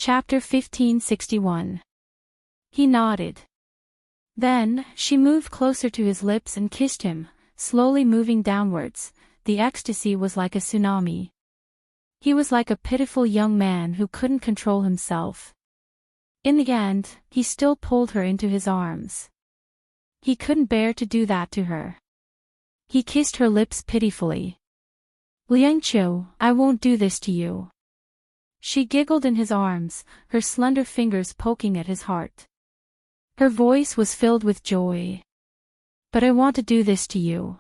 Chapter 1561. He nodded. Then, she moved closer to his lips and kissed him, slowly moving downwards. The ecstasy was like a tsunami. He was like a pitiful young man who couldn't control himself. In the end, he still pulled her into his arms. He couldn't bear to do that to her. He kissed her lips pitifully. "Liangqiu, I won't do this to you." She giggled in his arms, her slender fingers poking at his heart. Her voice was filled with joy. "But I want to do this to you."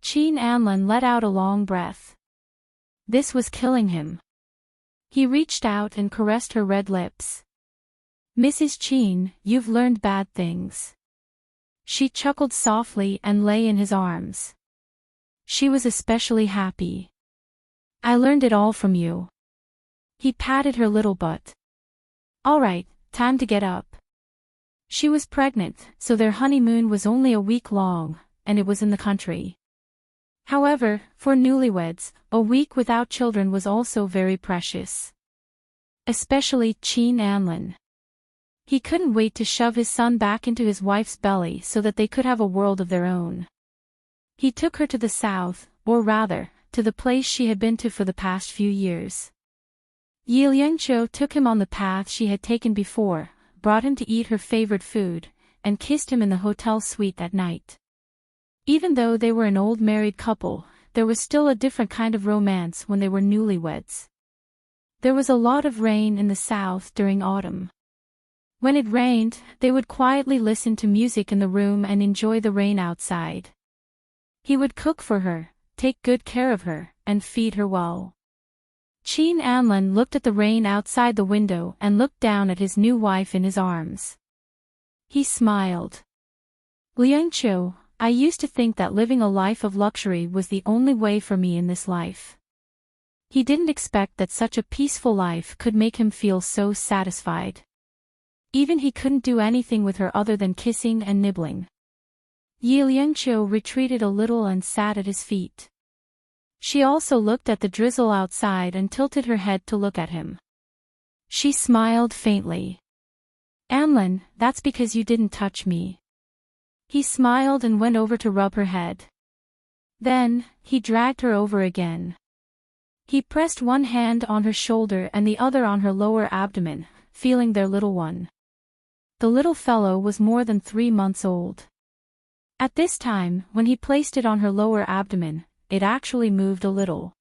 Qin Anlin let out a long breath. This was killing him. He reached out and caressed her red lips. "Mrs. Qin, you've learned bad things." She chuckled softly and lay in his arms. She was especially happy. "I learned it all from you." He patted her little butt. "All right, time to get up." She was pregnant, so their honeymoon was only a week long, and it was in the country. However, for newlyweds, a week without children was also very precious. Especially Qin Anlin. He couldn't wait to shove his son back into his wife's belly so that they could have a world of their own. He took her to the south, or rather, to the place she had been to for the past few years. Yi Liangqiu took him on the path she had taken before, brought him to eat her favorite food, and kissed him in the hotel suite at night. Even though they were an old married couple, there was still a different kind of romance when they were newlyweds. There was a lot of rain in the south during autumn. When it rained, they would quietly listen to music in the room and enjoy the rain outside. He would cook for her, take good care of her, and feed her well. Qin Anlin looked at the rain outside the window and looked down at his new wife in his arms. He smiled. "Liangqiu, I used to think that living a life of luxury was the only way for me in this life." He didn't expect that such a peaceful life could make him feel so satisfied. Even he couldn't do anything with her other than kissing and nibbling. Yi Liangqiu retreated a little and sat at his feet. She also looked at the drizzle outside and tilted her head to look at him. She smiled faintly. "Anlin, that's because you didn't touch me." He smiled and went over to rub her head. Then, he dragged her over again. He pressed one hand on her shoulder and the other on her lower abdomen, feeling their little one. The little fellow was more than 3 months old. At this time, when he placed it on her lower abdomen, it actually moved a little.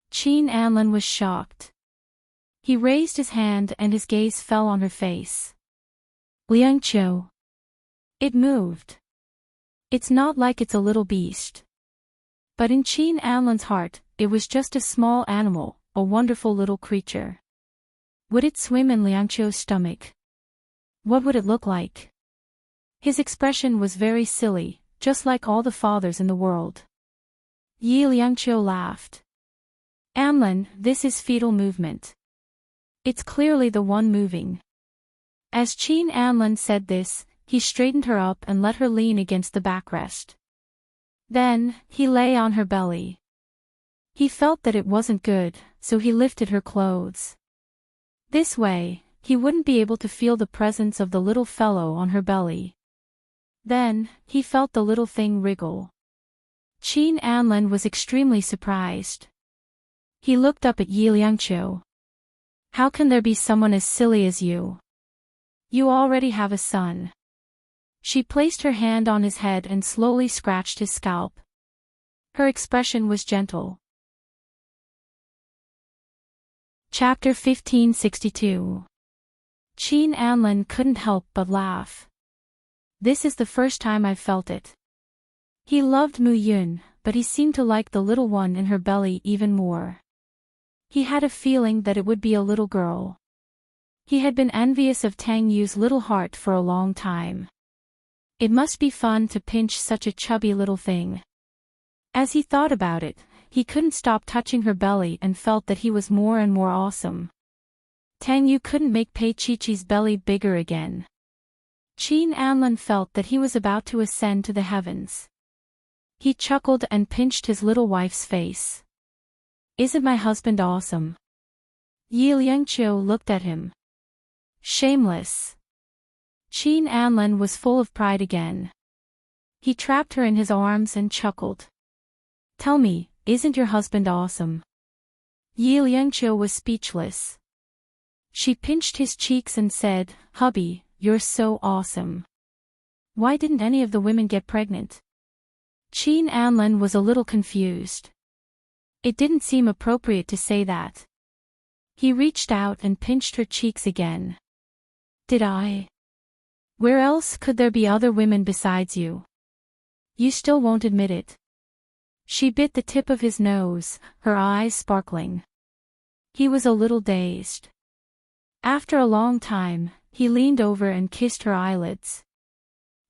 Qin Anlin was shocked. He raised his hand and his gaze fell on her face. "Liangqiu." It moved. It's not like it's a little beast. But in Qin Anlin's heart, it was just a small animal, a wonderful little creature. Would it swim in Liangqiu's stomach? What would it look like? His expression was very silly, just like all the fathers in the world. Yi Liangqiu laughed. "Anlin, this is fetal movement. It's clearly the one moving." As Qin Anlin said this, he straightened her up and let her lean against the backrest. Then, he lay on her belly. He felt that it wasn't good, so he lifted her clothes. This way, he wouldn't be able to feel the presence of the little fellow on her belly. Then, he felt the little thing wriggle. Qin Anlin was extremely surprised. He looked up at Yi Liangqiu. "How can there be someone as silly as you? You already have a son." She placed her hand on his head and slowly scratched his scalp. Her expression was gentle. Chapter 1562. Qin Anlin couldn't help but laugh. "This is the first time I've felt it." He loved Mu Yun, but he seemed to like the little one in her belly even more. He had a feeling that it would be a little girl. He had been envious of Tang Yu's little heart for a long time. It must be fun to pinch such a chubby little thing. As he thought about it, he couldn't stop touching her belly and felt that he was more and more awesome. Tang Yu couldn't make Pei Chi-Chi's belly bigger again. Qin Anlin felt that he was about to ascend to the heavens. He chuckled and pinched his little wife's face. "Isn't my husband awesome?" Yi Liangqiu looked at him. Shameless. Qin Anlin was full of pride again. He trapped her in his arms and chuckled. Tell me, isn't your husband awesome? Yi Liangqiu was speechless. She pinched his cheeks and said, Hubby, you're so awesome. Why didn't any of the women get pregnant? Qin Anlin was a little confused. It didn't seem appropriate to say that. He reached out and pinched her cheeks again. Did I? Where else could there be other women besides you? You still won't admit it. She bit the tip of his nose, her eyes sparkling. He was a little dazed. After a long time, he leaned over and kissed her eyelids.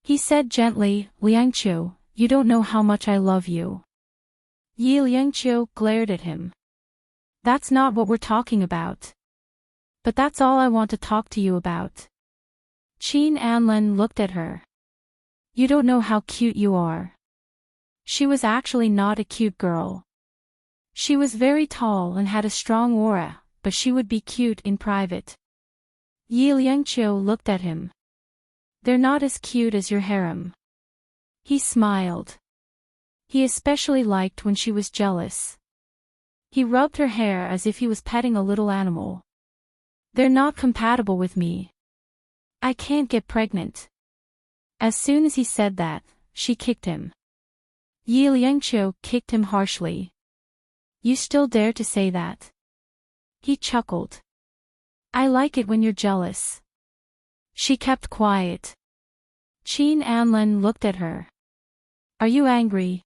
He said gently, Liangqiu, you don't know how much I love you. Yi Liangqiu glared at him. That's not what we're talking about. But that's all I want to talk to you about. Qin Anlin looked at her. You don't know how cute you are. She was actually not a cute girl. She was very tall and had a strong aura, but she would be cute in private. Yi Liangqiu looked at him. They're not as cute as your harem. He smiled. He especially liked when she was jealous. He rubbed her hair as if he was petting a little animal. They're not compatible with me. I can't get pregnant. As soon as he said that, she kicked him. Yi Liangqiu kicked him harshly. You still dare to say that? He chuckled. I like it when you're jealous. She kept quiet. Qin Anlin looked at her. Are you angry?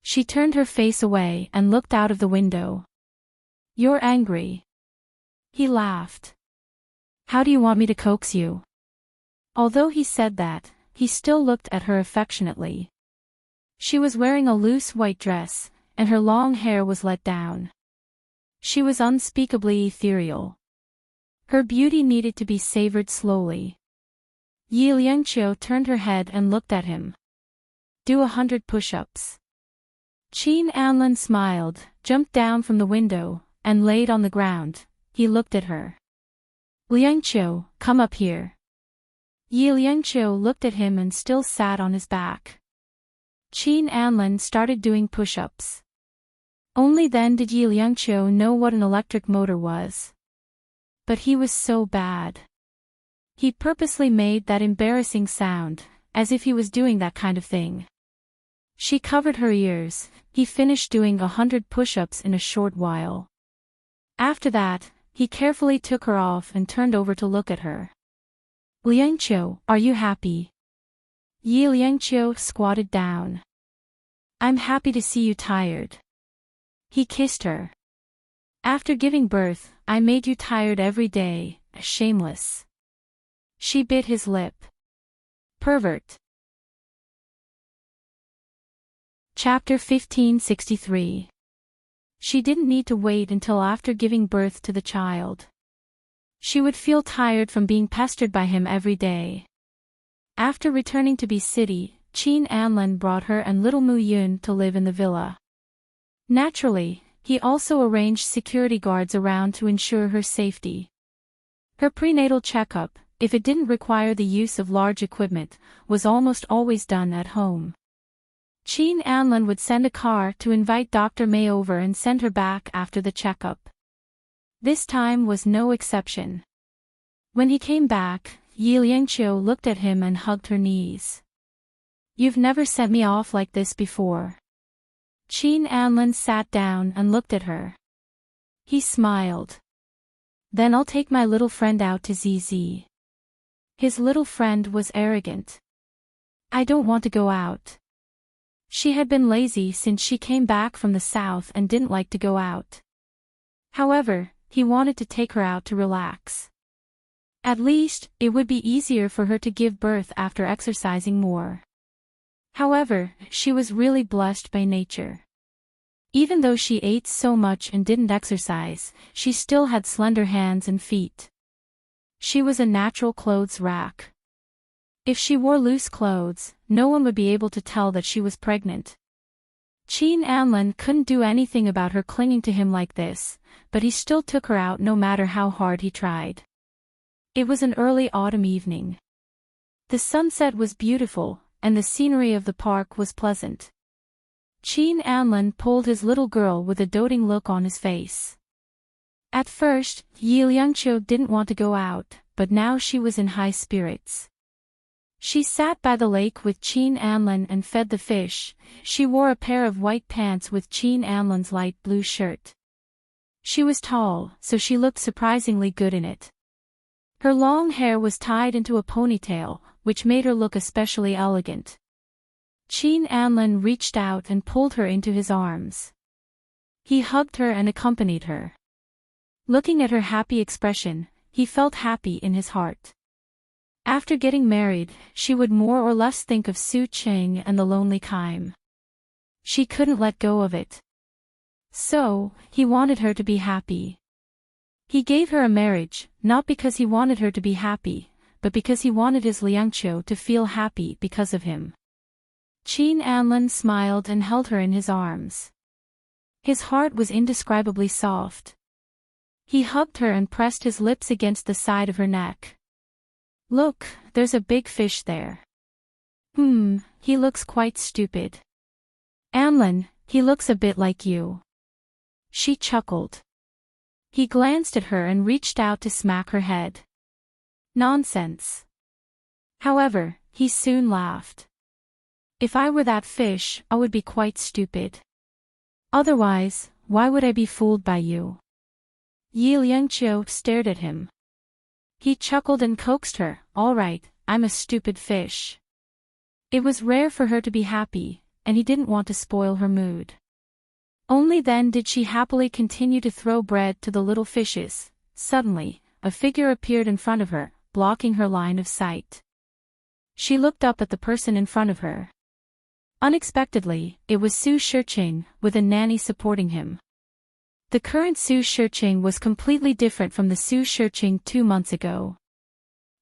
She turned her face away and looked out of the window. You're angry. He laughed. How do you want me to coax you? Although he said that, he still looked at her affectionately. She was wearing a loose white dress, and her long hair was let down. She was unspeakably ethereal. Her beauty needed to be savored slowly. Yi Liangqiu turned her head and looked at him. Do 100 push-ups. Qin Anlin smiled, jumped down from the window, and laid on the ground. He looked at her. Liangqiu, come up here. Yi Liangqiu looked at him and still sat on his back. Qin Anlin started doing push-ups. Only then did Yi Liangqiu know what an electric motor was. But he was so bad. He purposely made that embarrassing sound, as if he was doing that kind of thing. She covered her ears. He finished doing 100 push-ups in a short while. After that, he carefully took her off and turned over to look at her. Liangqiu, are you happy? Yi Liangqiu squatted down. I'm happy to see you tired. He kissed her. After giving birth, I made you tired every day, shameless. She bit his lip. Pervert. Chapter 1563. She didn't need to wait until after giving birth to the child. She would feel tired from being pestered by him every day. After returning to B City, Qin Anlin brought her and little Mu Yun to live in the villa. Naturally, he also arranged security guards around to ensure her safety. Her prenatal checkup, if it didn't require the use of large equipment, was almost always done at home. Qin Anlin would send a car to invite Dr. May over and send her back after the checkup. This time was no exception. When he came back, Yi Liangqiu looked at him and hugged her knees. You've never sent me off like this before. Qin Anlin sat down and looked at her. He smiled. Then I'll take my little friend out to ZZ. His little friend was arrogant. I don't want to go out. She had been lazy since she came back from the south and didn't like to go out. However, he wanted to take her out to relax. At least, it would be easier for her to give birth after exercising more. However, she was really blessed by nature. Even though she ate so much and didn't exercise, she still had slender hands and feet. She was a natural clothes rack. If she wore loose clothes, no one would be able to tell that she was pregnant. Qin Anlin couldn't do anything about her clinging to him like this, but he still took her out no matter how hard he tried. It was an early autumn evening. The sunset was beautiful, and the scenery of the park was pleasant. Qin Anlin pulled his little girl with a doting look on his face. At first, Yi Liangqiu didn't want to go out, but now she was in high spirits. She sat by the lake with Qin Anlin and fed the fish. She wore a pair of white pants with Qin Anlin's light blue shirt. She was tall, so she looked surprisingly good in it. Her long hair was tied into a ponytail, which made her look especially elegant. Qin Anlin reached out and pulled her into his arms. He hugged her and accompanied her. Looking at her happy expression, he felt happy in his heart. After getting married, she would more or less think of Su Cheng and the lonely Kime. She couldn't let go of it. So, he wanted her to be happy. He gave her a marriage, not because he wanted her to be happy, but because he wanted his Liangqiu to feel happy because of him. Qin Anlin smiled and held her in his arms. His heart was indescribably soft. He hugged her and pressed his lips against the side of her neck. Look, there's a big fish there. He looks quite stupid. Anlin, he looks a bit like you. She chuckled. He glanced at her and reached out to smack her head. Nonsense. However, he soon laughed. If I were that fish, I would be quite stupid. Otherwise, why would I be fooled by you? Yi Liangqiu stared at him. He chuckled and coaxed her, all right, I'm a stupid fish. It was rare for her to be happy, and he didn't want to spoil her mood. Only then did she happily continue to throw bread to the little fishes. Suddenly, a figure appeared in front of her, blocking her line of sight. She looked up at the person in front of her. Unexpectedly, it was Su Shiqing, with a nanny supporting him. The current Su Shiqing was completely different from the Su Shiqing 2 months ago.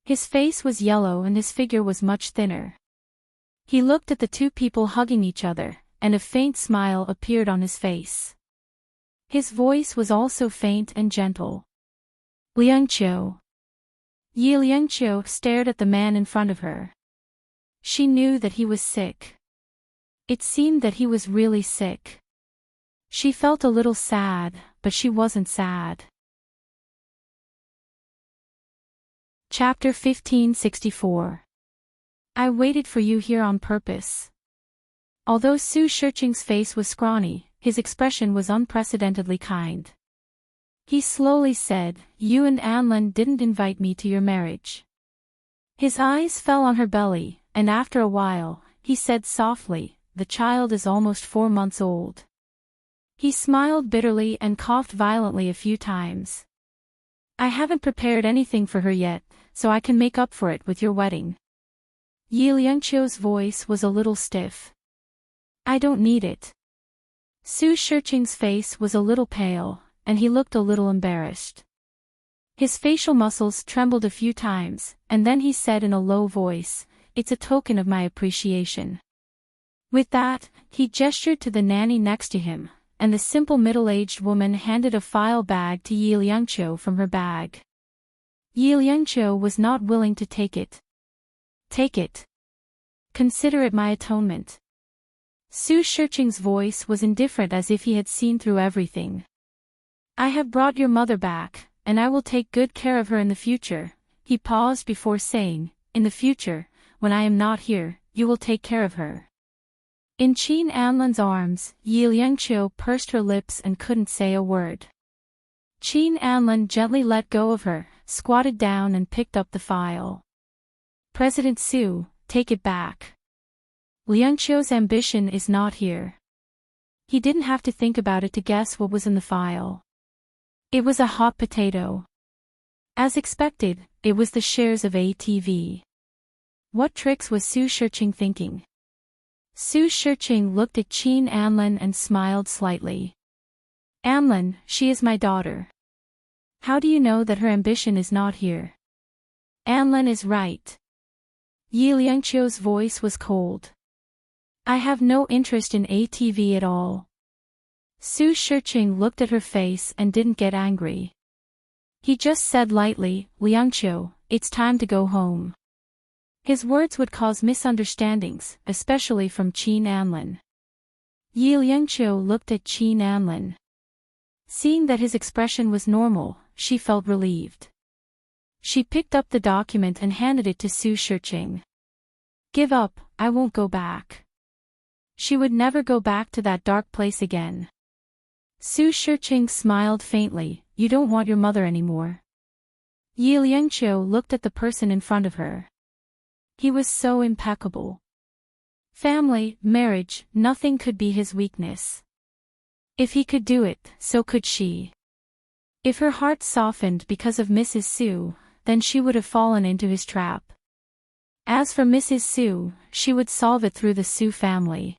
His face was yellow and his figure was much thinner. He looked at the two people hugging each other, and a faint smile appeared on his face. His voice was also faint and gentle. Liangqiu. Yi Liangqiu stared at the man in front of her. She knew that he was sick. It seemed that he was really sick. She felt a little sad, but she wasn't sad. Chapter 1564. I waited for you here on purpose. Although Su Shiqing's face was scrawny, his expression was unprecedentedly kind. He slowly said, You and Anlin didn't invite me to your marriage. His eyes fell on her belly, and after a while, he said softly, The child is almost 4 months old. He smiled bitterly and coughed violently a few times. I haven't prepared anything for her yet, so I can make up for it with your wedding. Yi Liangqiu's voice was a little stiff. I don't need it. Su Shiqing's face was a little pale, and he looked a little embarrassed. His facial muscles trembled a few times, and then he said in a low voice, It's a token of my appreciation. With that, he gestured to the nanny next to him, and the simple middle-aged woman handed a file bag to Yi Liangqiu from her bag. Yi Liangqiu was not willing to take it. Take it. Consider it my atonement. Su Shiqing's voice was indifferent as if he had seen through everything. I have brought your mother back, and I will take good care of her in the future. He paused before saying, In the future, when I am not here, you will take care of her. In Qin Anlin's arms, Yi Liangqiu pursed her lips and couldn't say a word. Qin Anlin gently let go of her, squatted down and picked up the file. President Su, take it back. Liangqiu's ambition is not here. He didn't have to think about it to guess what was in the file. It was a hot potato. As expected, it was the shares of ATV. What tricks was Su Shiqing thinking? Su Shiqing looked at Qin Anlin and smiled slightly. Anlin, she is my daughter. How do you know that her ambition is not here? Anlin is right. Yi Liangqiu's voice was cold. I have no interest in ATV at all. Su Shiqing looked at her face and didn't get angry. He just said lightly, Liangqiu, it's time to go home. His words would cause misunderstandings, especially from Qin Anlin. Yi Liangqiu looked at Qin Anlin. Seeing that his expression was normal, she felt relieved. She picked up the document and handed it to Su Shiqing. Give up, I won't go back. She would never go back to that dark place again. Su Shiqing smiled faintly, you don't want your mother anymore. Yi Liangqiu looked at the person in front of her. He was so impeccable. Family, marriage, nothing could be his weakness. If he could do it, so could she. If her heart softened because of Mrs. Su, then she would have fallen into his trap. As for Mrs. Su, she would solve it through the Su family.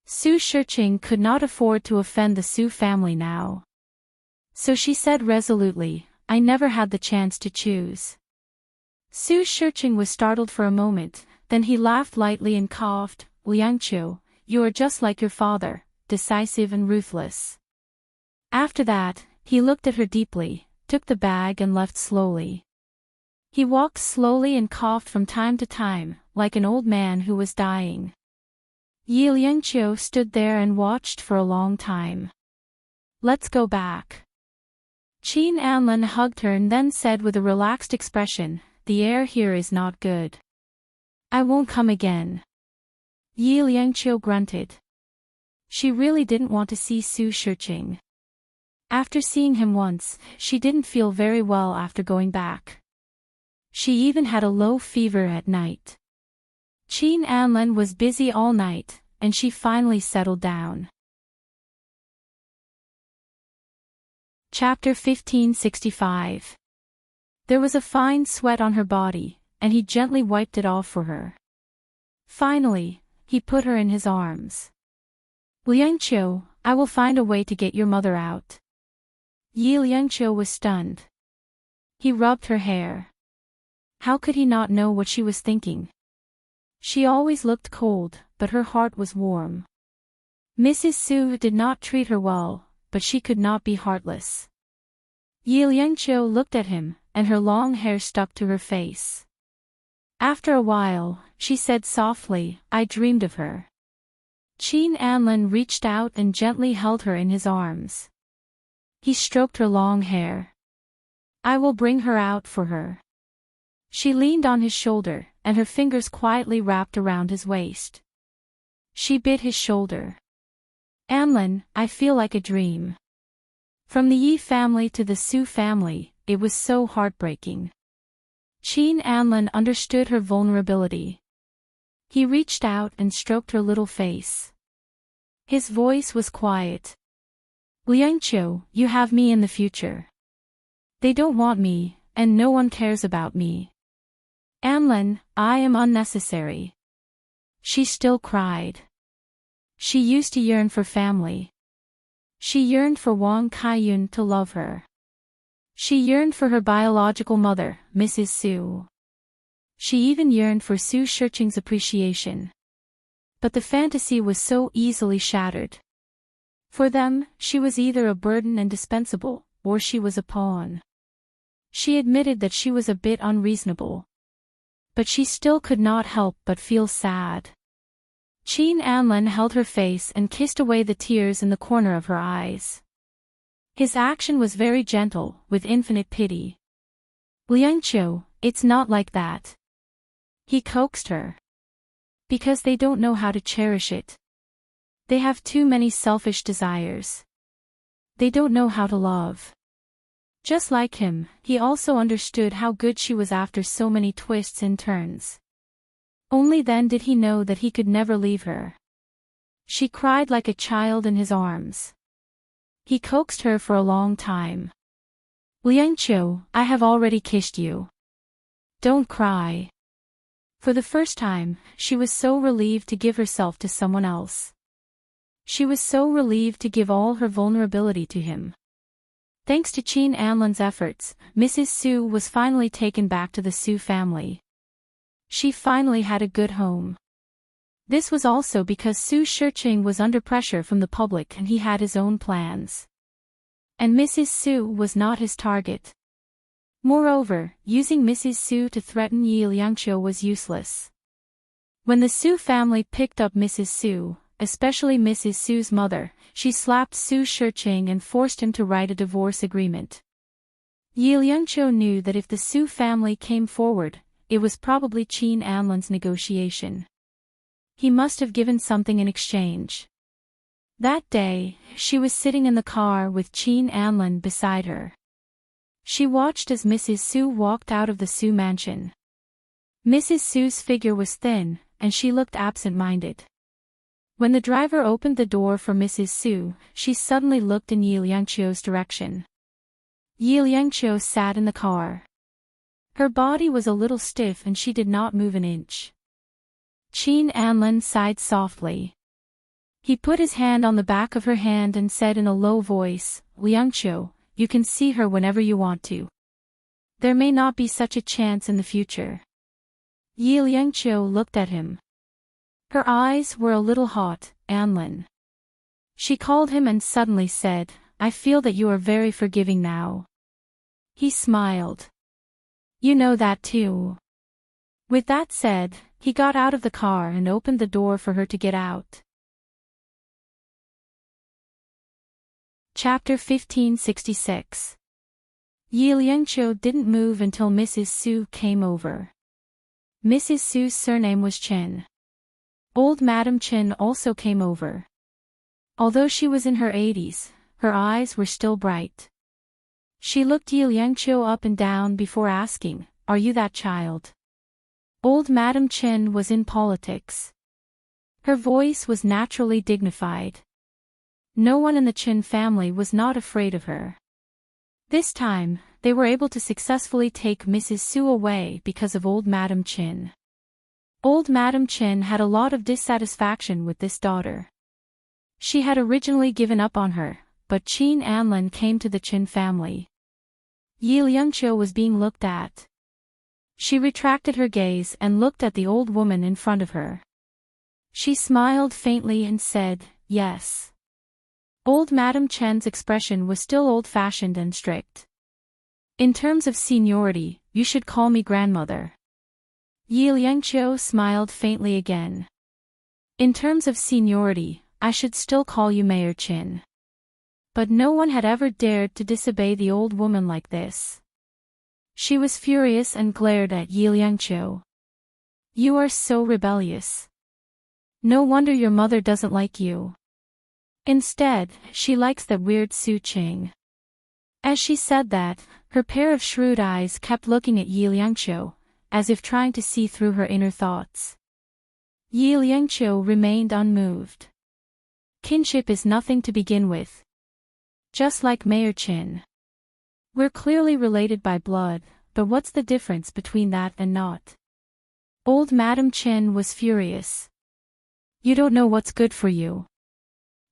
Su Shiqing could not afford to offend the Su family now. So she said resolutely, I never had the chance to choose. Su Shiqing was startled for a moment, then he laughed lightly and coughed, Liangqiu, you are just like your father, decisive and ruthless. After that, he looked at her deeply, took the bag and left slowly. He walked slowly and coughed from time to time, like an old man who was dying. Yi Liangqiu stood there and watched for a long time. Let's go back. Qin Anlin hugged her and then said with a relaxed expression, the air here is not good. I won't come again. Yi Liangqiu grunted. She really didn't want to see Su Shiqing. After seeing him once, she didn't feel very well after going back. She even had a low fever at night. Qin Anlin was busy all night, and she finally settled down. Chapter 1565. There was a fine sweat on her body, and he gently wiped it off for her. Finally, he put her in his arms. Liangqiu, I will find a way to get your mother out. Yi Liangqiu was stunned. He rubbed her hair. How could he not know what she was thinking? She always looked cold, but her heart was warm. Mrs. Su did not treat her well, but she could not be heartless. Yi Liangqiu looked at him, and her long hair stuck to her face. After a while, she said softly, I dreamed of her. Qin Anlin reached out and gently held her in his arms. He stroked her long hair. I will bring her out for her. She leaned on his shoulder, and her fingers quietly wrapped around his waist. She bit his shoulder. Anlin, I feel like a dream. From the Yi family to the Su family, it was so heartbreaking. Qin Anlin understood her vulnerability. He reached out and stroked her little face. His voice was quiet. Liangqiu, you have me in the future. They don't want me, and no one cares about me. Anlin, I am unnecessary. She still cried. She used to yearn for family. She yearned for Wang Kaiyun to love her. She yearned for her biological mother, Mrs. Su. She even yearned for Su Shiqing's appreciation. But the fantasy was so easily shattered. For them, she was either a burden and dispensable, or she was a pawn. She admitted that she was a bit unreasonable. But she still could not help but feel sad. Qin Anlin held her face and kissed away the tears in the corner of her eyes. His action was very gentle, with infinite pity. Liangqiu, it's not like that. He coaxed her. Because they don't know how to cherish it. They have too many selfish desires. They don't know how to love. Just like him, he also understood how good she was after so many twists and turns. Only then did he know that he could never leave her. She cried like a child in his arms. He coaxed her for a long time. Liangqiu, I have already kissed you. Don't cry. For the first time, she was so relieved to give herself to someone else. She was so relieved to give all her vulnerability to him. Thanks to Qin Anlin's efforts, Mrs. Su was finally taken back to the Su family. She finally had a good home. This was also because Su Shiqing was under pressure from the public and he had his own plans. And Mrs. Su was not his target. Moreover, using Mrs. Su to threaten Yi Liangqiu was useless. When the Su family picked up Mrs. Su, especially Mrs. Su's mother, she slapped Su Shiqing and forced him to write a divorce agreement. Yi Liangqiu knew that if the Su family came forward, it was probably Qin Anlan's negotiation. He must have given something in exchange. That day, she was sitting in the car with Qin Anlan beside her. She watched as Mrs. Su walked out of the Su mansion. Mrs. Su's figure was thin, and she looked absent-minded. When the driver opened the door for Mrs. Su, she suddenly looked in Yi Liangqiu's direction. Yi Liangqiu sat in the car. Her body was a little stiff and she did not move an inch. Qin Anlan sighed softly. He put his hand on the back of her hand and said in a low voice, "Liangqiu, you can see her whenever you want to. There may not be such a chance in the future." Yi Liangqiu looked at him. Her eyes were a little hot. "Anlan." She called him and suddenly said, "I feel that you are very forgiving now." He smiled. "You know that too." With that said, he got out of the car and opened the door for her to get out. Chapter 1566. Yi Liangqiu didn't move until Mrs. Su came over. Mrs. Su's surname was Chen. Old Madam Chen also came over. Although she was in her 80s, her eyes were still bright. She looked Yi Liangqiu up and down before asking, "Are you that child?" Old Madam Chen was in politics. Her voice was naturally dignified. No one in the Chen family was not afraid of her. This time, they were able to successfully take Mrs. Su away because of Old Madam Chen. Old Madam Chen had a lot of dissatisfaction with this daughter. She had originally given up on her, but Qin Anlan came to the Chen family. Yi Liangqiu was being looked at. She retracted her gaze and looked at the old woman in front of her. She smiled faintly and said, "Yes." Old Madam Chen's expression was still old-fashioned and strict. "In terms of seniority, you should call me grandmother." Yi Liangqiu smiled faintly again. "In terms of seniority, I should still call you Mayor Qin." But no one had ever dared to disobey the old woman like this. She was furious and glared at Yi Liangqiu. "You are so rebellious. No wonder your mother doesn't like you. Instead, she likes that weird Su Qing." As she said that, her pair of shrewd eyes kept looking at Yi Liangqiu, as if trying to see through her inner thoughts. Yi Liangqiu remained unmoved. "Kinship is nothing to begin with. Just like Mayor Qin. We're clearly related by blood, but what's the difference between that and not?" Old Madam Chen was furious. "You don't know what's good for you."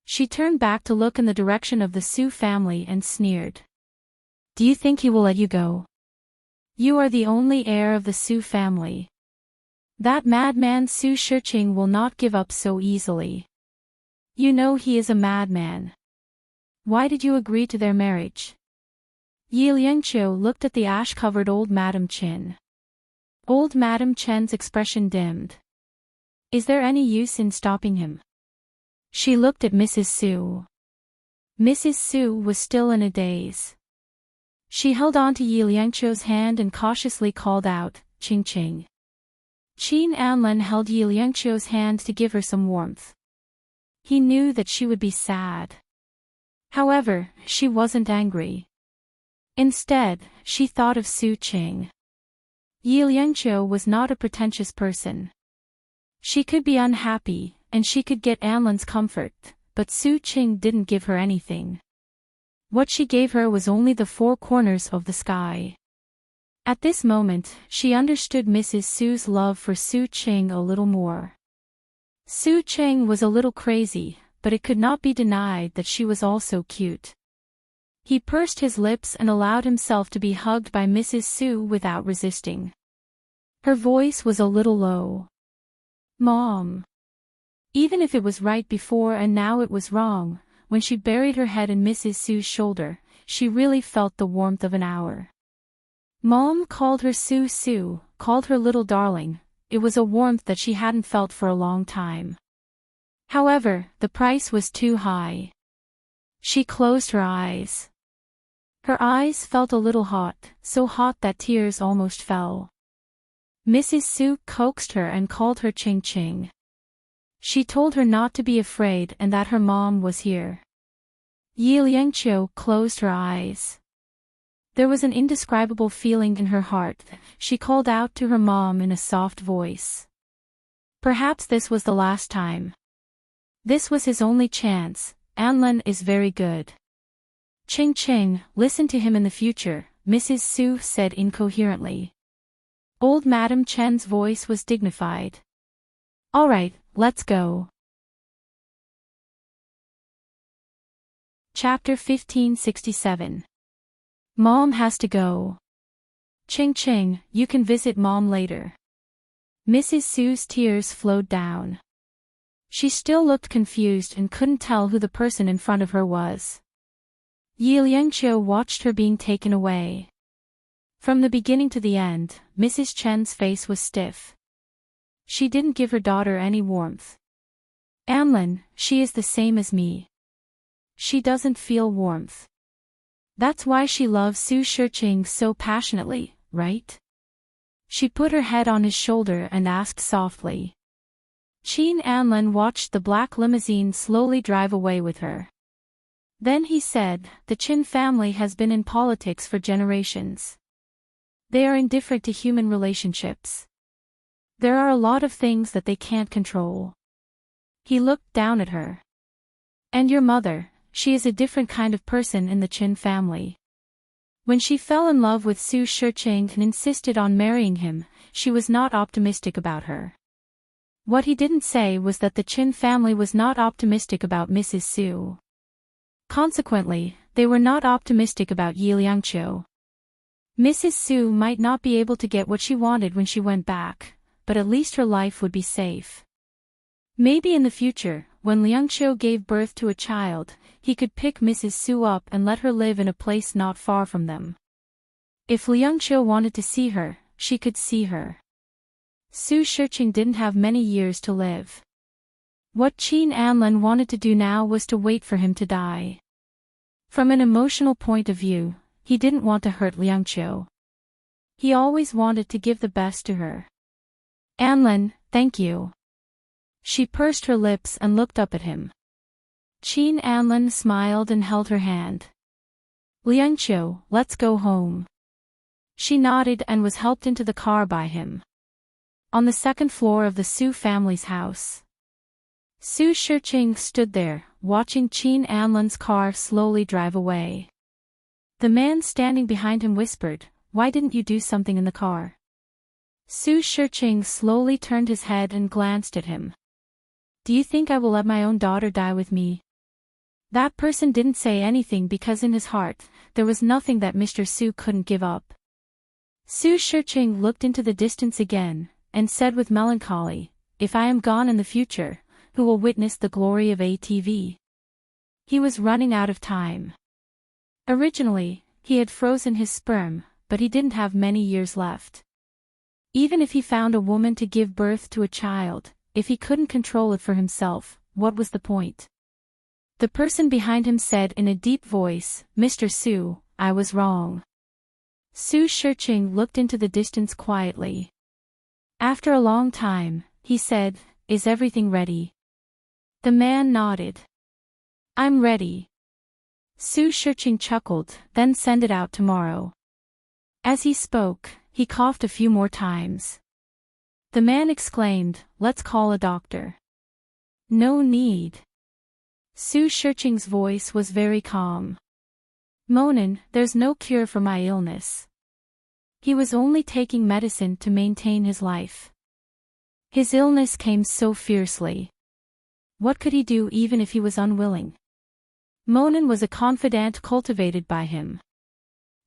She turned back to look in the direction of the Su family and sneered. "Do you think he will let you go? You are the only heir of the Su family. That madman Su Shiqing will not give up so easily. You know he is a madman. Why did you agree to their marriage?" Yi Liangqiu looked at the ash-covered old Madam Chen. Old Madam Chen's expression dimmed. "Is there any use in stopping him?" She looked at Mrs. Su. Mrs. Su was still in a daze. She held on to Yi Liangqiu's hand and cautiously called out, "Qing Qing." Qin Anlan held Yi Liangqiu's hand to give her some warmth. He knew that she would be sad. However, she wasn't angry. Instead, she thought of Su Qing. Yi Liangqiu was not a pretentious person. She could be unhappy, and she could get Anlan's comfort, but Su Qing didn't give her anything. What she gave her was only the four corners of the sky. At this moment, she understood Mrs. Su's love for Su Qing a little more. Su Qing was a little crazy, but it could not be denied that she was also cute. He pursed his lips and allowed himself to be hugged by Mrs. Su without resisting. Her voice was a little low. "Mom. Even if it was right before and now it was wrong, when she buried her head in Mrs. Sue's shoulder, she really felt the warmth of an hour. Mom called her Sue Sue, called her little darling. It was a warmth that she hadn't felt for a long time. However, the price was too high. She closed her eyes. Her eyes felt a little hot, so hot that tears almost fell. Mrs. Sue coaxed her and called her Ching Ching. She told her not to be afraid and that her mom was here. Yi Liangqiu closed her eyes. There was an indescribable feeling in her heart. She called out to her mom in a soft voice. Perhaps this was the last time. This was his only chance. Anlin is very good. Ching Ching, listen to him in the future, Mrs. Su said incoherently. Old Madam Chen's voice was dignified. All right, let's go. Chapter 1567. Mom has to go. Ching Ching, you can visit Mom later. Mrs. Su's tears flowed down. She still looked confused and couldn't tell who the person in front of her was. Yi Liangqiu watched her being taken away. From the beginning to the end, Mrs. Chen's face was stiff. She didn't give her daughter any warmth. Anlin, she is the same as me. She doesn't feel warmth. That's why she loves Su Shiqing so passionately, right? She put her head on his shoulder and asked softly. Qin Anlin watched the black limousine slowly drive away with her. Then he said, the Qin family has been in politics for generations. They are indifferent to human relationships. There are a lot of things that they can't control. He looked down at her. And your mother, she is a different kind of person in the Qin family. When she fell in love with Su Shiqing and insisted on marrying him, she was not optimistic about her. What he didn't say was that the Qin family was not optimistic about Mrs. Su. Consequently, they were not optimistic about Yi Liangqiu. Mrs. Su might not be able to get what she wanted when she went back, but at least her life would be safe. Maybe in the future, when Liangqiu gave birth to a child, he could pick Mrs. Su up and let her live in a place not far from them. If Liangqiu wanted to see her, she could see her. Su Shiqing didn't have many years to live. What Qin Anlin wanted to do now was to wait for him to die. From an emotional point of view, he didn't want to hurt Liangqiu. He always wanted to give the best to her. Anlin, thank you. She pursed her lips and looked up at him. Qin Anlin smiled and held her hand. Liangqiu, let's go home. She nodded and was helped into the car by him. On the second floor of the Su family's house. Su Shiqing stood there, watching Qin Anlin's car slowly drive away. The man standing behind him whispered, "Why didn't you do something in the car?" Su Shiqing slowly turned his head and glanced at him. Do you think I will let my own daughter die with me? That person didn't say anything because in his heart, there was nothing that Mr. Su couldn't give up. Su Shiqing looked into the distance again, and said with melancholy, if I am gone in the future, who will witness the glory of ATV? He was running out of time. Originally, he had frozen his sperm, but he didn't have many years left. Even if he found a woman to give birth to a child, if he couldn't control it for himself, what was the point? The person behind him said in a deep voice, Mr. Su, I was wrong. Su Shiqing looked into the distance quietly. After a long time, he said, is everything ready? The man nodded. I'm ready. Su Shiqing chuckled, then send it out tomorrow. As he spoke, he coughed a few more times. The man exclaimed, let's call a doctor. No need. Su Shiqing's voice was very calm. Monin, there's no cure for my illness. He was only taking medicine to maintain his life. His illness came so fiercely. What could he do even if he was unwilling? Monin was a confidant cultivated by him.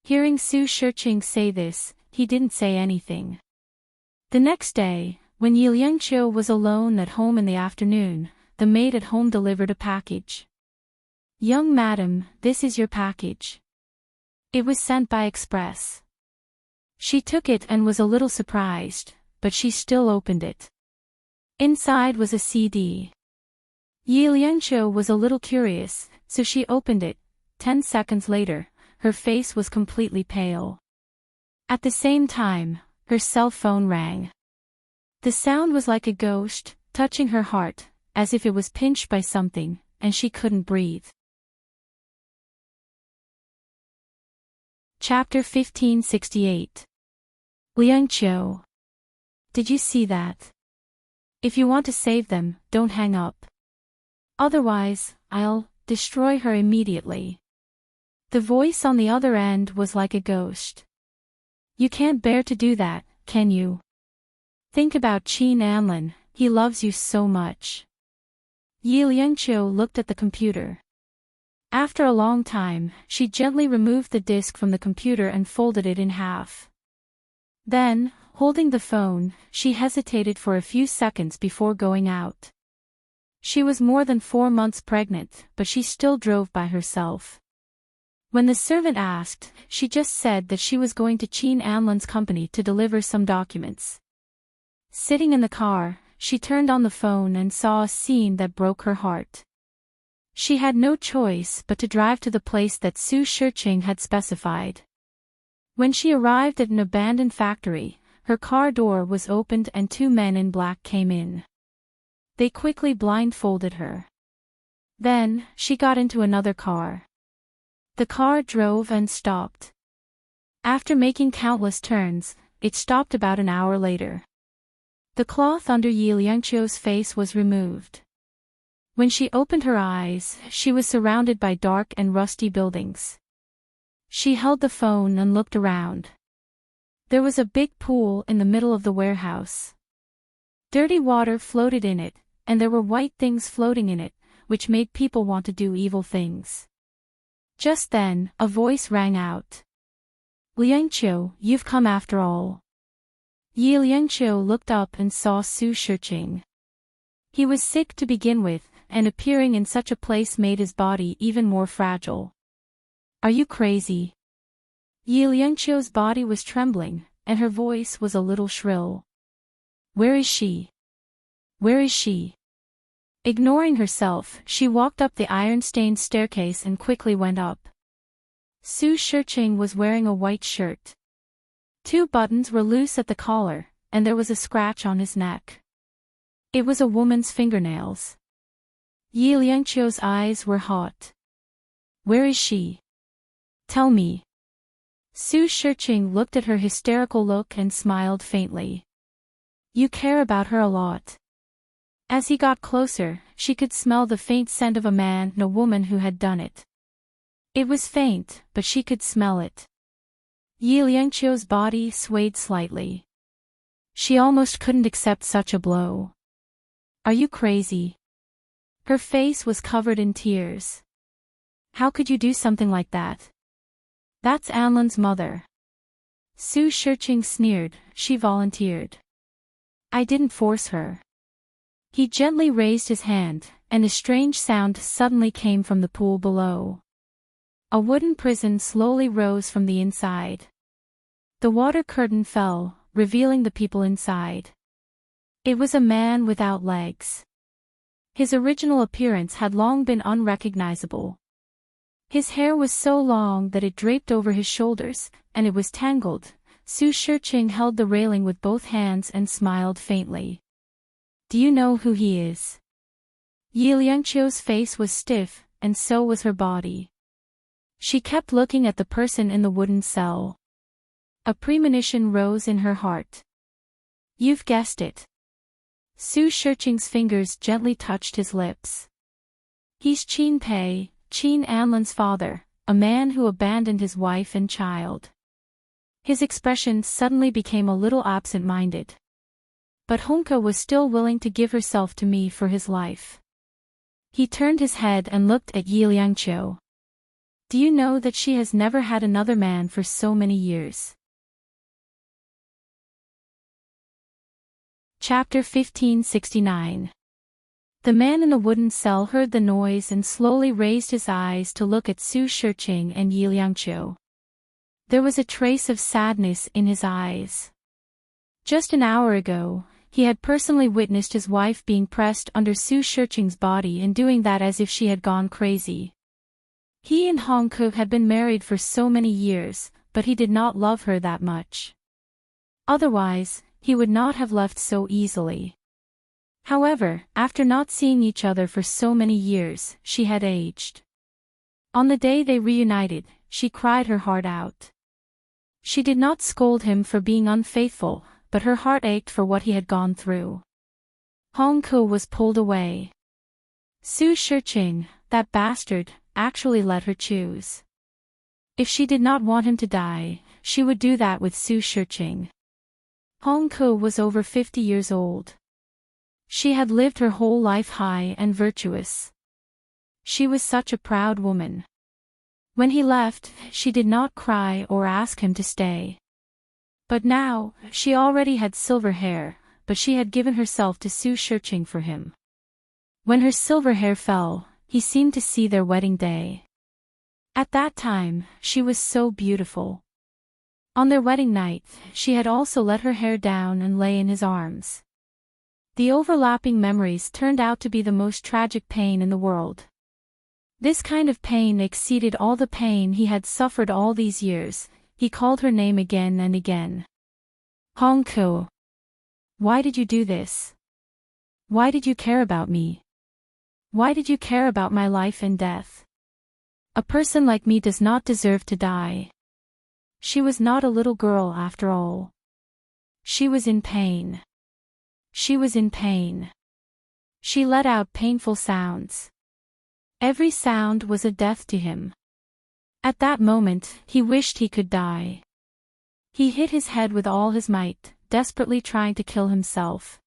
Hearing Su Shiqing say this, he didn't say anything. The next day, When Yi Liangqiu was alone at home in the afternoon, the maid at home delivered a package. "Young madam, this is your package." It was sent by express. She took it and was a little surprised, but she still opened it. Inside was a CD. Yi Liangqiu was a little curious, so she opened it. 10 seconds later, her face was completely pale. At the same time, her cell phone rang. The sound was like a ghost, touching her heart, as if it was pinched by something, and she couldn't breathe. Chapter 1568. Liangqiu. Did you see that? If you want to save them, don't hang up. Otherwise, I'll destroy her immediately. The voice on the other end was like a ghost. You can't bear to do that, can you? Think about Qin Anlin, he loves you so much. Yi Liangqiu looked at the computer. After a long time, she gently removed the disk from the computer and folded it in half. Then, holding the phone, she hesitated for a few seconds before going out. She was more than 4 months pregnant, but she still drove by herself. When the servant asked, she just said that she was going to Qin Anlin's company to deliver some documents. Sitting in the car, she turned on the phone and saw a scene that broke her heart. She had no choice but to drive to the place that Su Shiqing had specified. When she arrived at an abandoned factory, her car door was opened and 2 men in black came in. They quickly blindfolded her. Then, she got into another car. The car drove and stopped. After making countless turns, it stopped about an hour later. The cloth under Yi Liangqiu's face was removed. When she opened her eyes, she was surrounded by dark and rusty buildings. She held the phone and looked around. There was a big pool in the middle of the warehouse. Dirty water floated in it, and there were white things floating in it, which made people want to do evil things. Just then, a voice rang out. "Liangqiu, you've come after all." Yi Liangqiu looked up and saw Su Shiqing. He was sick to begin with, and appearing in such a place made his body even more fragile. "Are you crazy?" Yi Liangqiu's body was trembling, and her voice was a little shrill. "Where is she? Where is she?" Ignoring herself, she walked up the iron-stained staircase and quickly went up. Su Shiqing was wearing a white shirt. 2 buttons were loose at the collar, and there was a scratch on his neck. It was a woman's fingernails. Yi Liangqiu's eyes were hot. "Where is she? Tell me." Su Shiqing looked at her hysterical look and smiled faintly. "You care about her a lot." As he got closer, she could smell the faint scent of a man and a woman who had done it. It was faint, but she could smell it. Yi Liangqiu's body swayed slightly. She almost couldn't accept such a blow. "Are you crazy?" Her face was covered in tears. "How could you do something like that? That's Anlin's mother." Su Shiqing sneered. "She volunteered. I didn't force her." He gently raised his hand, and a strange sound suddenly came from the pool below. A wooden prison slowly rose from the inside. The water curtain fell, revealing the people inside. It was a man without legs. His original appearance had long been unrecognizable. His hair was so long that it draped over his shoulders, and it was tangled. Su Shiqing held the railing with both hands and smiled faintly. "Do you know who he is?" Yi Liangqiu's face was stiff, and so was her body. She kept looking at the person in the wooden cell. A premonition rose in her heart. "You've guessed it." Su Shiqing's fingers gently touched his lips. "He's Qin Pei, Qin Anlin's father, a man who abandoned his wife and child." His expression suddenly became a little absent-minded. "But Honka was still willing to give herself to me for his life." He turned his head and looked at Yi Liangqiu. "Do you know that she has never had another man for so many years?" Chapter 1569. The man in the wooden cell heard the noise and slowly raised his eyes to look at Su Shiqing and Yi Liangqiu. There was a trace of sadness in his eyes. Just an hour ago, he had personally witnessed his wife being pressed under Su Shiqing's body and doing that as if she had gone crazy. He and Hongke had been married for so many years, but he did not love her that much. Otherwise, he would not have left so easily. However, after not seeing each other for so many years, she had aged. On the day they reunited, she cried her heart out. She did not scold him for being unfaithful, but her heart ached for what he had gone through. Hongke was pulled away. Su Shiqing, that bastard, actually let her choose. If she did not want him to die, she would do that with Su Shiqing. Hongke was over 50 years old. She had lived her whole life high and virtuous. She was such a proud woman. When he left, she did not cry or ask him to stay. But now, she already had silver hair, but she had given herself to Su Shiqing for him. When her silver hair fell, he seemed to see their wedding day. At that time, she was so beautiful. On their wedding night, she had also let her hair down and lay in his arms. The overlapping memories turned out to be the most tragic pain in the world. This kind of pain exceeded all the pain he had suffered all these years. He called her name again and again. Hongke. Why did you do this? Why did you care about me? Why did you care about my life and death? A person like me does not deserve to die. She was not a little girl after all. She was in pain. She was in pain. She let out painful sounds. Every sound was a death to him. At that moment, he wished he could die. He hit his head with all his might, desperately trying to kill himself.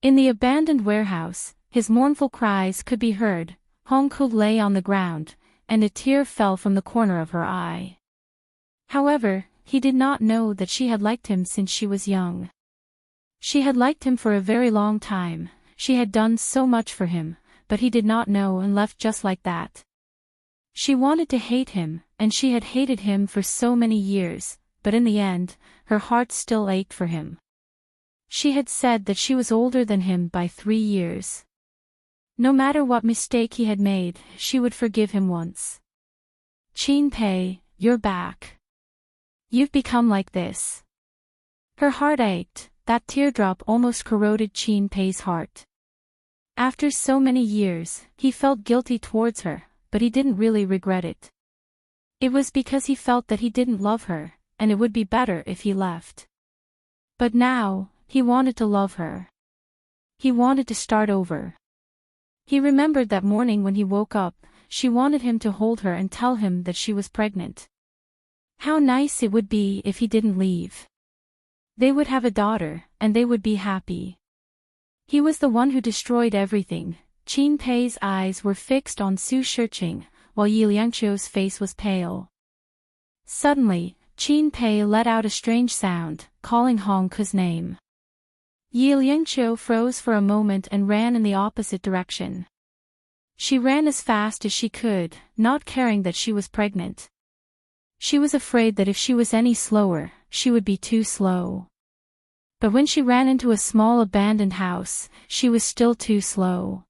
In the abandoned warehouse, his mournful cries could be heard. Hongke lay on the ground, and a tear fell from the corner of her eye. However, he did not know that she had liked him since she was young. She had liked him for a very long time, she had done so much for him, but he did not know and left just like that. She wanted to hate him, and she had hated him for so many years, but in the end, her heart still ached for him. She had said that she was older than him by 3 years. No matter what mistake he had made, she would forgive him once. Qin Pei, you're back. You've become like this. Her heart ached, that teardrop almost corroded Qin Pei's heart. After so many years, he felt guilty towards her, but he didn't really regret it. It was because he felt that he didn't love her, and it would be better if he left. But now, he wanted to love her. He wanted to start over. He remembered that morning when he woke up, she wanted him to hold her and tell him that she was pregnant. How nice it would be if he didn't leave. They would have a daughter, and they would be happy. He was the one who destroyed everything. Qin Pei's eyes were fixed on Su Shiqing, while Yi Liangqiu's face was pale. Suddenly, Qin Pei let out a strange sound, calling Hongke's name. Yi Liangqiu froze for a moment and ran in the opposite direction. She ran as fast as she could, not caring that she was pregnant. She was afraid that if she was any slower, she would be too slow. But when she ran into a small abandoned house, she was still too slow.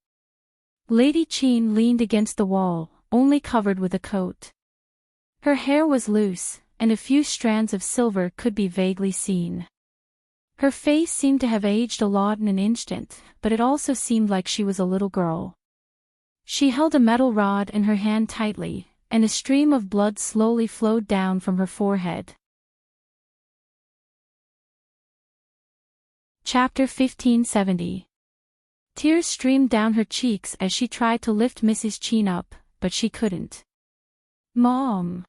Lady Qin leaned against the wall, only covered with a coat. Her hair was loose, and a few strands of silver could be vaguely seen. Her face seemed to have aged a lot in an instant, but it also seemed like she was a little girl. She held a metal rod in her hand tightly, and a stream of blood slowly flowed down from her forehead. Chapter 1570. Tears streamed down her cheeks as she tried to lift Mrs. Qin up, but she couldn't. Mom.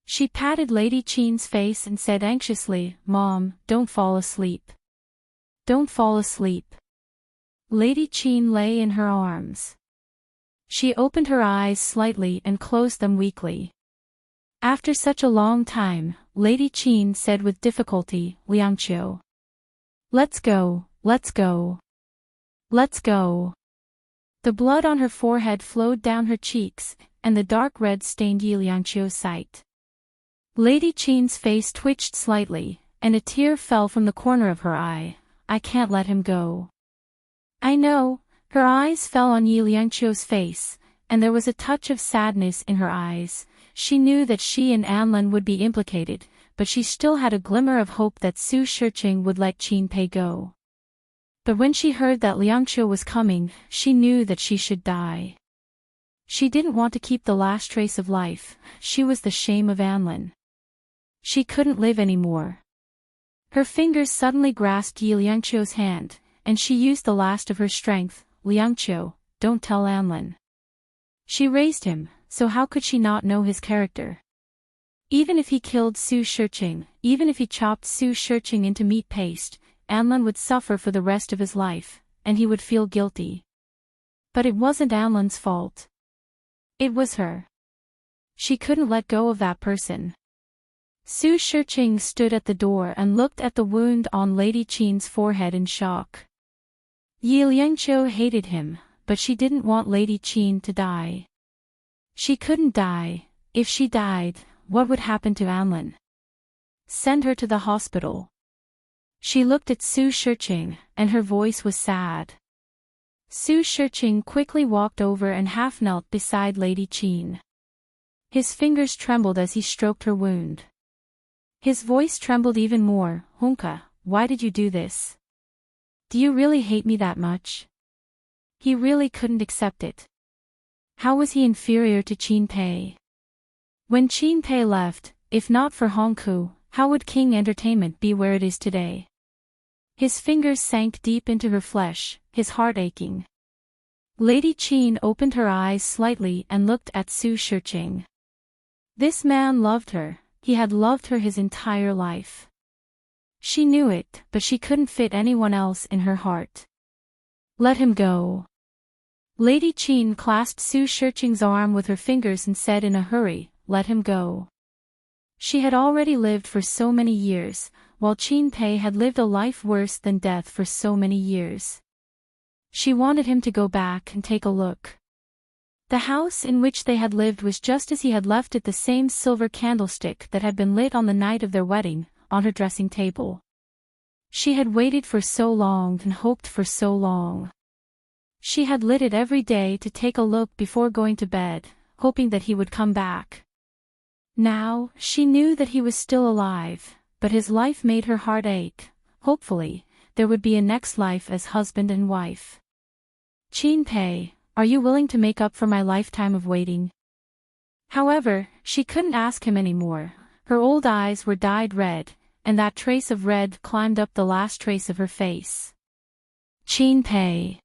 She patted Lady Qin's face and said anxiously, Mom, don't fall asleep. Don't fall asleep. Lady Qin lay in her arms. She opened her eyes slightly and closed them weakly. After such a long time, Lady Qin said with difficulty, Liangqiu. Let's go, Let's go. Let's go. The blood on her forehead flowed down her cheeks, and the dark red stained Yi Liangqiu's sight. Lady Qin's face twitched slightly, and a tear fell from the corner of her eye. I can't let him go. I know. Her eyes fell on Yi Liangqiu's face, and there was a touch of sadness in her eyes. She knew that she and Anlin would be implicated, but she still had a glimmer of hope that Su Shiqing would let Qin Pei go. But when she heard that Liangqiu was coming, she knew that she should die. She didn't want to keep the last trace of life. She was the shame of Anlin. She couldn't live anymore. Her fingers suddenly grasped Yi Liangqiu's hand, and she used the last of her strength. Liangqiu, don't tell Anlin. She raised him, so how could she not know his character? Even if he killed Su Shiqing, even if he chopped Su Shiqing into meat paste, Anlin would suffer for the rest of his life, and he would feel guilty. But it wasn't Anlin's fault. It was her. She couldn't let go of that person. Su Shiqing stood at the door and looked at the wound on Lady Qin's forehead in shock. Yi Liangqiu hated him, but she didn't want Lady Qin to die. She couldn't die. If she died, what would happen to Anlin? Send her to the hospital. She looked at Su Shiqing, and her voice was sad. Su Shiqing quickly walked over and half knelt beside Lady Qin. His fingers trembled as he stroked her wound. His voice trembled even more. Honka, why did you do this? Do you really hate me that much? He really couldn't accept it. How was he inferior to Qin Pei? When Qin Pei left, if not for Hongku, how would King Entertainment be where it is today? His fingers sank deep into her flesh, his heart aching. Lady Qin opened her eyes slightly and looked at Su Shiqing. This man loved her. He had loved her his entire life. She knew it, but she couldn't fit anyone else in her heart. Let him go. Lady Qin clasped Su Shiqing's arm with her fingers and said in a hurry, let him go. She had already lived for so many years, while Qin Pei had lived a life worse than death for so many years. She wanted him to go back and take a look. The house in which they had lived was just as he had left it, the same silver candlestick that had been lit on the night of their wedding, on her dressing table. She had waited for so long and hoped for so long. She had lit it every day to take a look before going to bed, hoping that he would come back. Now, she knew that he was still alive, but his life made her heart ache. Hopefully, there would be a next life as husband and wife. Qin Pei, are you willing to make up for my lifetime of waiting? However, she couldn't ask him anymore. Her old eyes were dyed red, and that trace of red climbed up the last trace of her face. Qin Pei.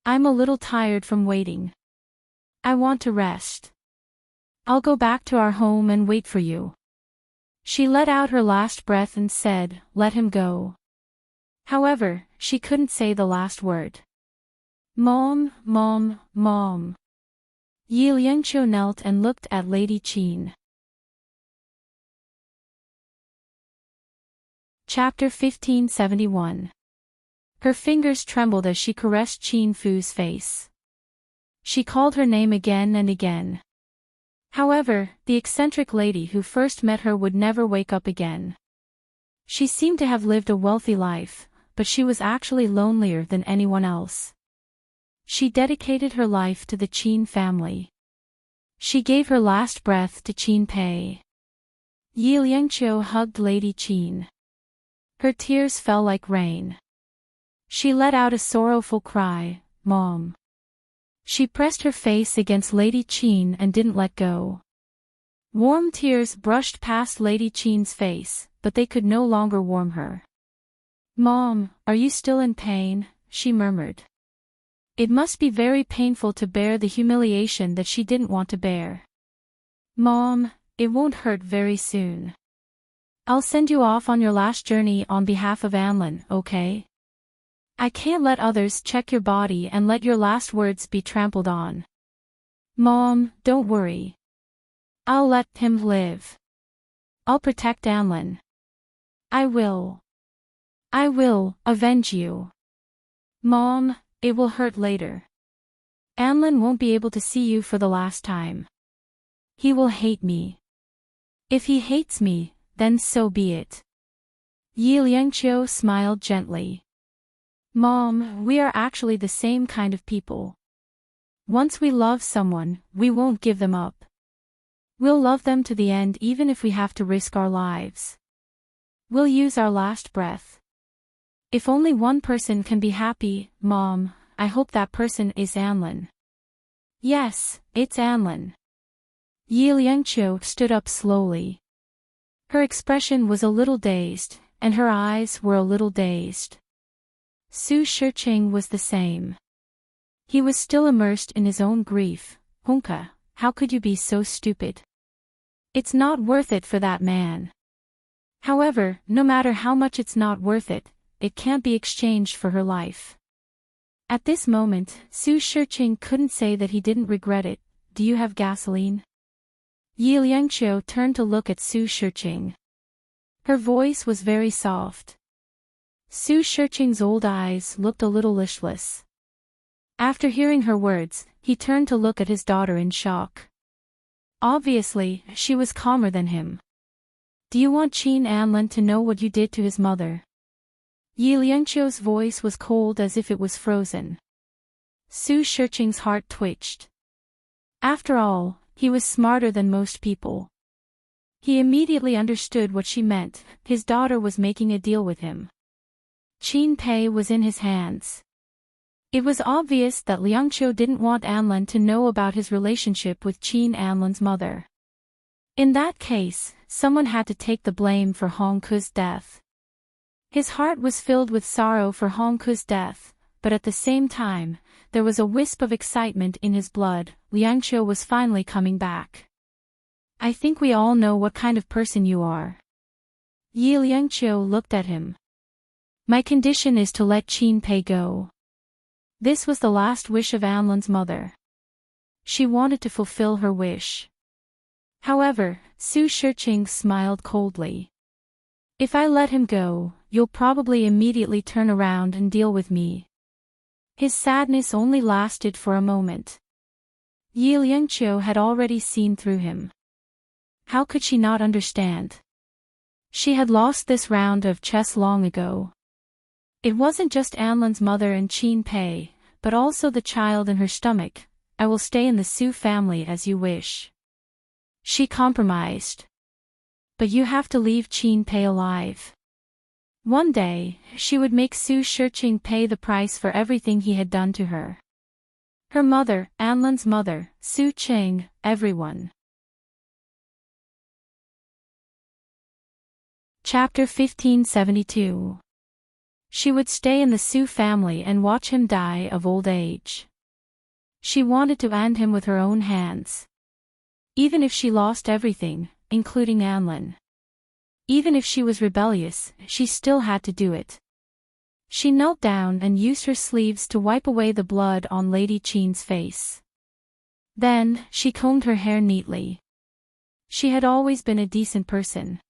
I'm a little tired from waiting. I want to rest. I'll go back to our home and wait for you. She let out her last breath and said, let him go. However, she couldn't say the last word. Mom, Mom, Mom. Yi Liangqiu knelt and looked at Lady Qin. Chapter 1571. Her fingers trembled as she caressed Qin Fu's face. She called her name again and again. However, the eccentric lady who first met her would never wake up again. She seemed to have lived a wealthy life, but she was actually lonelier than anyone else. She dedicated her life to the Qin family. She gave her last breath to Qin Pei. Yi Liangqiu hugged Lady Qin. Her tears fell like rain. She let out a sorrowful cry, Mom. She pressed her face against Lady Qin and didn't let go. Warm tears brushed past Lady Qin's face, but they could no longer warm her. Mom, are you still in pain? She murmured. It must be very painful to bear the humiliation that she didn't want to bear. Mom, it won't hurt very soon. I'll send you off on your last journey on behalf of Anlin, okay? I can't let others check your body and let your last words be trampled on. Mom, don't worry. I'll let him live. I'll protect Anlin. I will. I will avenge you. Mom, it will hurt later. Anlin won't be able to see you for the last time. He will hate me. If he hates me, then so be it. Yi Liangqiu smiled gently. Mom, we are actually the same kind of people. Once we love someone, we won't give them up. We'll love them to the end even if we have to risk our lives. We'll use our last breath. If only one person can be happy, Mom, I hope that person is Anlin. Yes, it's Anlin. Yi Liangqiu stood up slowly. Her expression was a little dazed, and her eyes were a little dazed. Su Shiqing was the same. He was still immersed in his own grief. Honka, how could you be so stupid? It's not worth it for that man. However, no matter how much it's not worth it, it can't be exchanged for her life. At this moment, Su Shiqing couldn't say that he didn't regret it. Do you have gasoline? Yi Liangqiu turned to look at Su Shiqing. Her voice was very soft. Su Shiqing's old eyes looked a little listless. After hearing her words, he turned to look at his daughter in shock. Obviously, she was calmer than him. Do you want Qin Anlin to know what you did to his mother? Yi Liangqiu's voice was cold as if it was frozen. Su Shiqing's heart twitched. After all, he was smarter than most people. He immediately understood what she meant. His daughter was making a deal with him. Qin Pei was in his hands. It was obvious that Liangqiu didn't want Anlin to know about his relationship with Qin Anlin's mother. In that case, someone had to take the blame for Hong Ku's death. His heart was filled with sorrow for Hong Ku's death, but at the same time, there was a wisp of excitement in his blood. Liangqiu was finally coming back. I think we all know what kind of person you are. Yi Liangqiu looked at him. My condition is to let Qin Pei go. This was the last wish of Anlin's mother. She wanted to fulfill her wish. However, Su Shiqing smiled coldly. If I let him go, you'll probably immediately turn around and deal with me. His sadness only lasted for a moment. Yi Liangqiu had already seen through him. How could she not understand? She had lost this round of chess long ago. It wasn't just Anlin's mother and Qin Pei, but also the child in her stomach. I will stay in the Su family as you wish. She compromised. But you have to leave Qin Pei alive. One day, she would make Su Shiqing pay the price for everything he had done to her. Her mother, Anlin's mother, Su Qing, everyone. Chapter 1572. She would stay in the Su family and watch him die of old age. She wanted to end him with her own hands. Even if she lost everything, including Anlin. Even if she was rebellious, she still had to do it. She knelt down and used her sleeves to wipe away the blood on Lady Qin's face. Then, she combed her hair neatly. She had always been a decent person.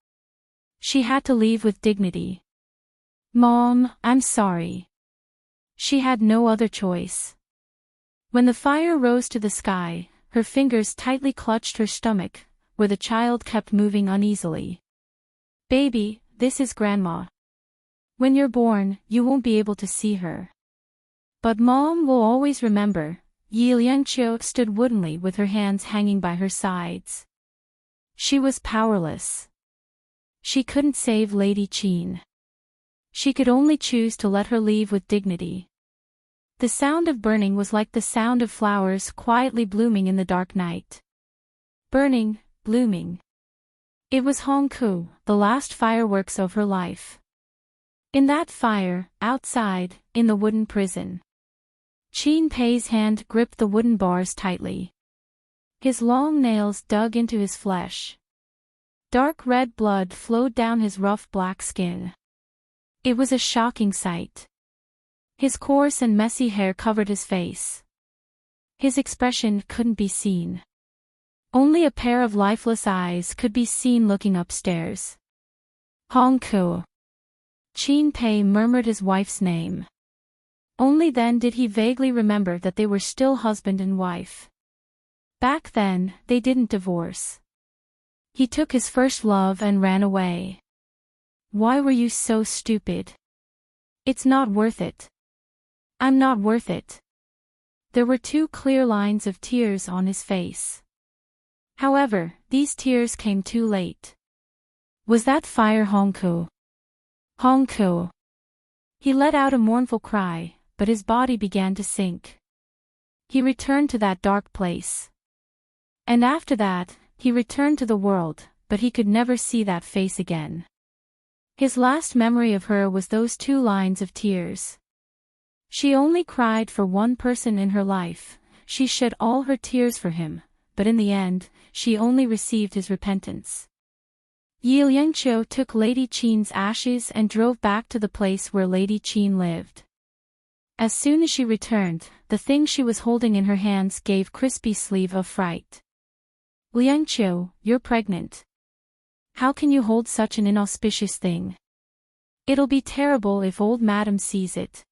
She had to leave with dignity. Mom, I'm sorry. She had no other choice. When the fire rose to the sky, her fingers tightly clutched her stomach, where the child kept moving uneasily. Baby, this is Grandma. When you're born, you won't be able to see her. But Mom will always remember. Yi Liangqiu stood woodenly with her hands hanging by her sides. She was powerless. She couldn't save Lady Qin. She could only choose to let her leave with dignity. The sound of burning was like the sound of flowers quietly blooming in the dark night. Burning, blooming. It was Hong Ku, the last fireworks of her life. In that fire, outside, in the wooden prison. Qin Pei's hand gripped the wooden bars tightly. His long nails dug into his flesh. Dark red blood flowed down his rough black skin. It was a shocking sight. His coarse and messy hair covered his face. His expression couldn't be seen. Only a pair of lifeless eyes could be seen looking upstairs. Hong Ku. Qin Pei murmured his wife's name. Only then did he vaguely remember that they were still husband and wife. Back then, they didn't divorce. He took his first love and ran away. Why were you so stupid? It's not worth it. I'm not worth it. There were 2 clear lines of tears on his face. However, these tears came too late. Was that fire Hongkou? Hongkou. He let out a mournful cry, but his body began to sink. He returned to that dark place. And after that, he returned to the world, but he could never see that face again. His last memory of her was those 2 lines of tears. She only cried for one person in her life, she shed all her tears for him, but in the end, she only received his repentance. Yi Liangqiu took Lady Qin's ashes and drove back to the place where Lady Qin lived. As soon as she returned, the thing she was holding in her hands gave Crispy Sleeve a fright. Liangqiu, you're pregnant. How can you hold such an inauspicious thing? It'll be terrible if old madam sees it.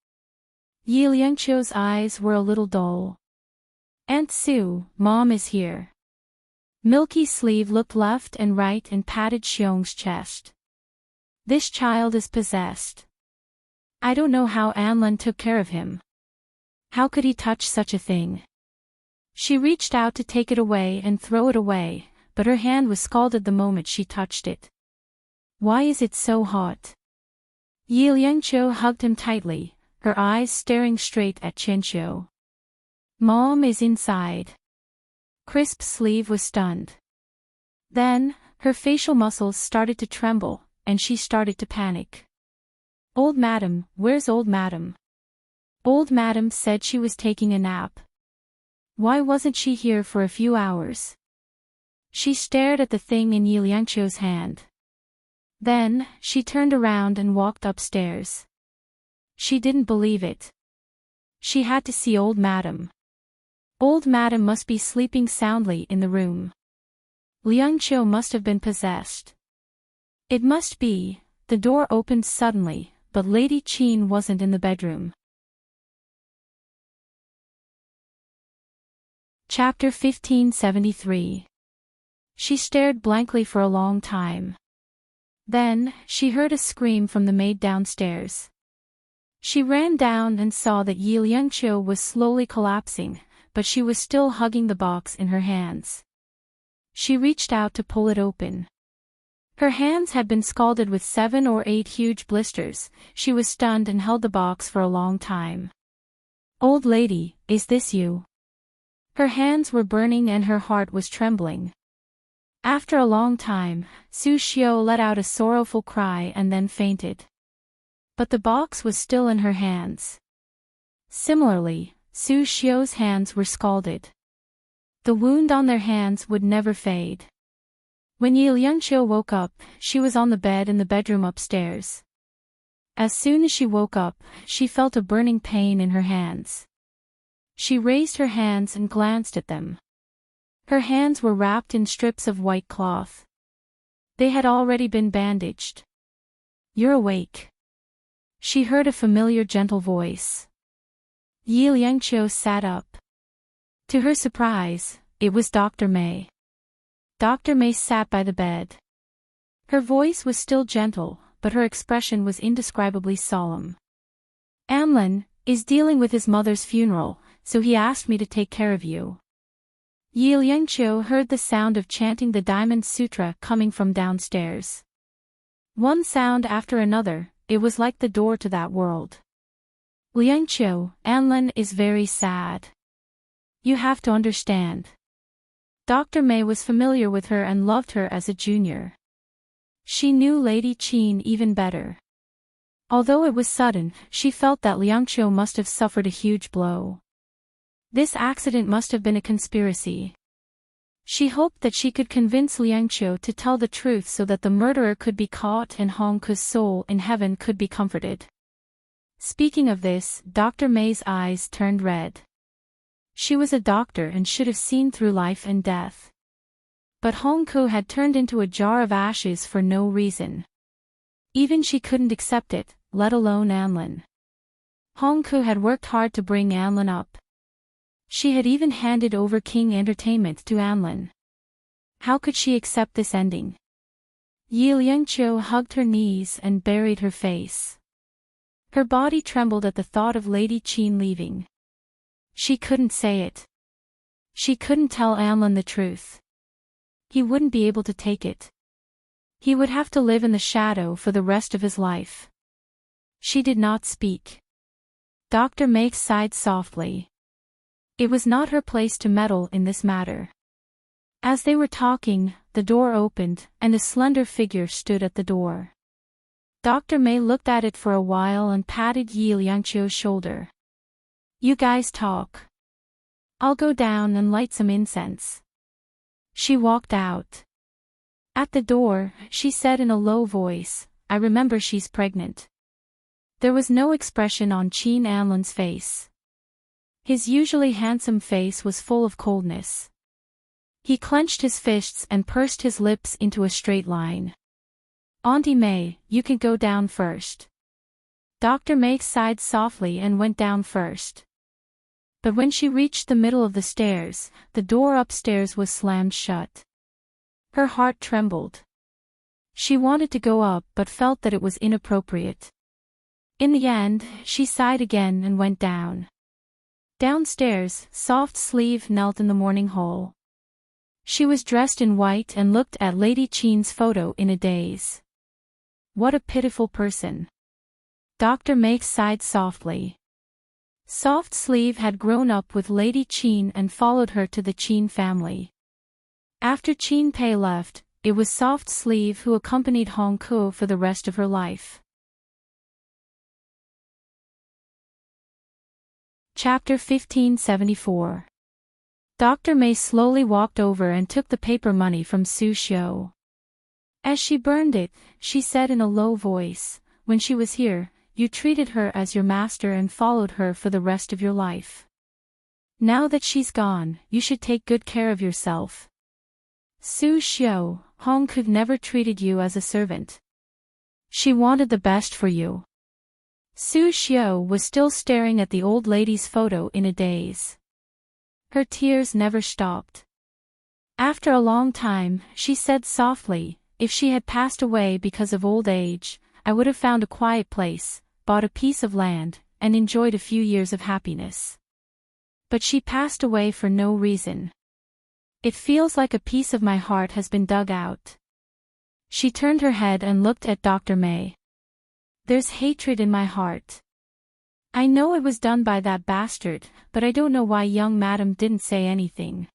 Yi Liangqiu's eyes were a little dull. Aunt Sue, Mom is here. Milky Sleeve looked left and right and patted Xiong's chest. This child is possessed. I don't know how Anlin took care of him. How could he touch such a thing? She reached out to take it away and throw it away, but her hand was scalded the moment she touched it. Why is it so hot? Yi Liangqiu hugged him tightly, her eyes staring straight at Qianqiu. Mom is inside. Crisp Sleeve was stunned. Then, her facial muscles started to tremble, and she started to panic. Old madam, where's old madam? Old madam said she was taking a nap. Why wasn't she here for a few hours? She stared at the thing in Yi Liangqiu's hand. Then, she turned around and walked upstairs. She didn't believe it. She had to see old madam. Old madam must be sleeping soundly in the room. Liangqiu must have been possessed. It must be. The door opened suddenly, but Lady Qin wasn't in the bedroom. Chapter 1573. She stared blankly for a long time. Then, she heard a scream from the maid downstairs. She ran down and saw that Yi Liangqiu was slowly collapsing, but she was still hugging the box in her hands. She reached out to pull it open. Her hands had been scalded with 7 or 8 huge blisters. She was stunned and held the box for a long time. Old lady, is this you? Her hands were burning and her heart was trembling. After a long time, Su Xiu let out a sorrowful cry and then fainted. But the box was still in her hands. Similarly, Su Xiu's hands were scalded. The wound on their hands would never fade. When Yi Liangqiu woke up, she was on the bed in the bedroom upstairs. As soon as she woke up, she felt a burning pain in her hands. She raised her hands and glanced at them. Her hands were wrapped in strips of white cloth. They had already been bandaged. You're awake. She heard a familiar gentle voice. Yi Liangqiu sat up. To her surprise, it was Dr. May. Dr. May sat by the bed. Her voice was still gentle, but her expression was indescribably solemn. Anlin is dealing with his mother's funeral, so he asked me to take care of you. Yi Liangqiu heard the sound of chanting the Diamond Sutra coming from downstairs. One sound after another, it was like the door to that world. Liangqiu, Anlin is very sad. You have to understand. Dr. May was familiar with her and loved her as a junior. She knew Lady Qin even better. Although it was sudden, she felt that Liangqiu must have suffered a huge blow. This accident must have been a conspiracy. She hoped that she could convince Liangqiu to tell the truth so that the murderer could be caught and Hongku's soul in heaven could be comforted. Speaking of this, Dr. May's eyes turned red. She was a doctor and should have seen through life and death. But Hongku had turned into a jar of ashes for no reason. Even she couldn't accept it, let alone Anlin. Hongku had worked hard to bring Anlin up. She had even handed over King Entertainment to Anlin. How could she accept this ending? Yi Liangqiu hugged her knees and buried her face. Her body trembled at the thought of Lady Qin leaving. She couldn't say it. She couldn't tell Anlin the truth. He wouldn't be able to take it. He would have to live in the shadow for the rest of his life. She did not speak. Dr. Meigs sighed softly. It was not her place to meddle in this matter. As they were talking, the door opened, and a slender figure stood at the door. Dr. Mei looked at it for a while and patted Yi Liangqiu's shoulder. You guys talk. I'll go down and light some incense. She walked out. At the door, she said in a low voice, I remember she's pregnant. There was no expression on Qin Anlin's face. His usually handsome face was full of coldness. He clenched his fists and pursed his lips into a straight line. Auntie May, you can go down first. Dr. Meigs sighed softly and went down first. But when she reached the middle of the stairs, the door upstairs was slammed shut. Her heart trembled. She wanted to go up but felt that it was inappropriate. In the end, she sighed again and went down. Downstairs, Soft Sleeve knelt in the morning hall. She was dressed in white and looked at Lady Qin's photo in a daze. What a pitiful person. Dr. Meigs sighed softly. Soft Sleeve had grown up with Lady Qin and followed her to the Qin family. After Qin Pei left, it was Soft Sleeve who accompanied Hongku for the rest of her life. Chapter 1574. Dr. Mei slowly walked over and took the paper money from Su Xiu. As she burned it, she said in a low voice, when she was here, you treated her as your master and followed her for the rest of your life. Now that she's gone, you should take good care of yourself. Su Xiu, Hongku never treated you as a servant. She wanted the best for you. Su Xiu was still staring at the old lady's photo in a daze. Her tears never stopped. After a long time, she said softly, if she had passed away because of old age, I would have found a quiet place, bought a piece of land, and enjoyed a few years of happiness. But she passed away for no reason. It feels like a piece of my heart has been dug out. She turned her head and looked at Dr. Mei. There's hatred in my heart. I know it was done by that bastard, but I don't know why young madam didn't say anything.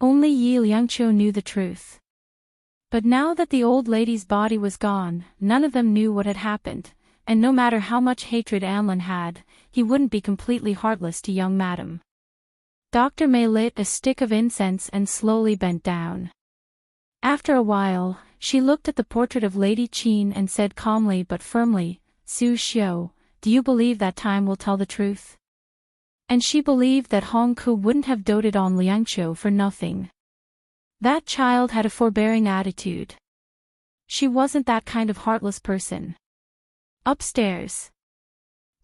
Only Yi Liangqiu knew the truth. But now that the old lady's body was gone, none of them knew what had happened, and no matter how much hatred Anlin had, he wouldn't be completely heartless to young madam. Dr. Mei lit a stick of incense and slowly bent down. After a while, she looked at the portrait of Lady Qin and said calmly but firmly, Su Xiu, do you believe that time will tell the truth? And she believed that Hongku wouldn't have doted on Liangqiu for nothing. That child had a forbearing attitude. She wasn't that kind of heartless person. Upstairs.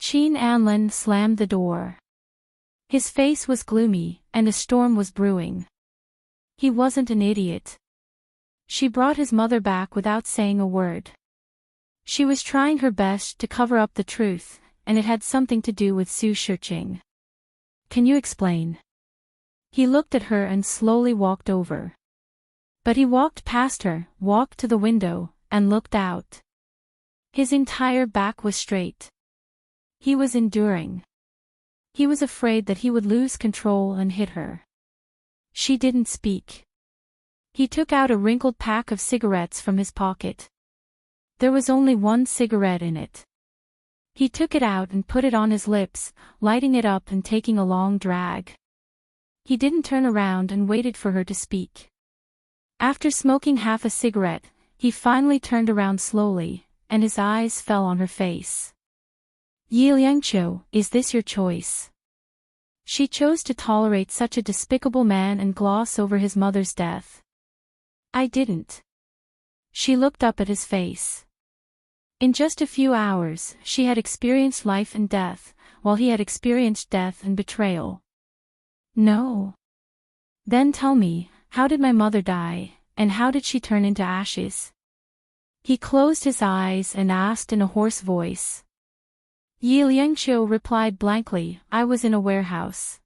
Qin Anlin slammed the door. His face was gloomy, and a storm was brewing. He wasn't an idiot. She brought his mother back without saying a word. She was trying her best to cover up the truth, and it had something to do with Su Shiqing. Can you explain? He looked at her and slowly walked over. But he walked past her, walked to the window, and looked out. His entire back was straight. He was enduring. He was afraid that he would lose control and hit her. She didn't speak. He took out a wrinkled pack of cigarettes from his pocket. There was only one cigarette in it. He took it out and put it on his lips, lighting it up and taking a long drag. He didn't turn around and waited for her to speak. After smoking half a cigarette, he finally turned around slowly, and his eyes fell on her face. Yi Liangqiu, is this your choice? She chose to tolerate such a despicable man and gloss over his mother's death. I didn't. She looked up at his face. In just a few hours, she had experienced life and death, while he had experienced death and betrayal. No. Then tell me, how did my mother die, and how did she turn into ashes? He closed his eyes and asked in a hoarse voice. Yi Liangqiu replied blankly, I was in a warehouse.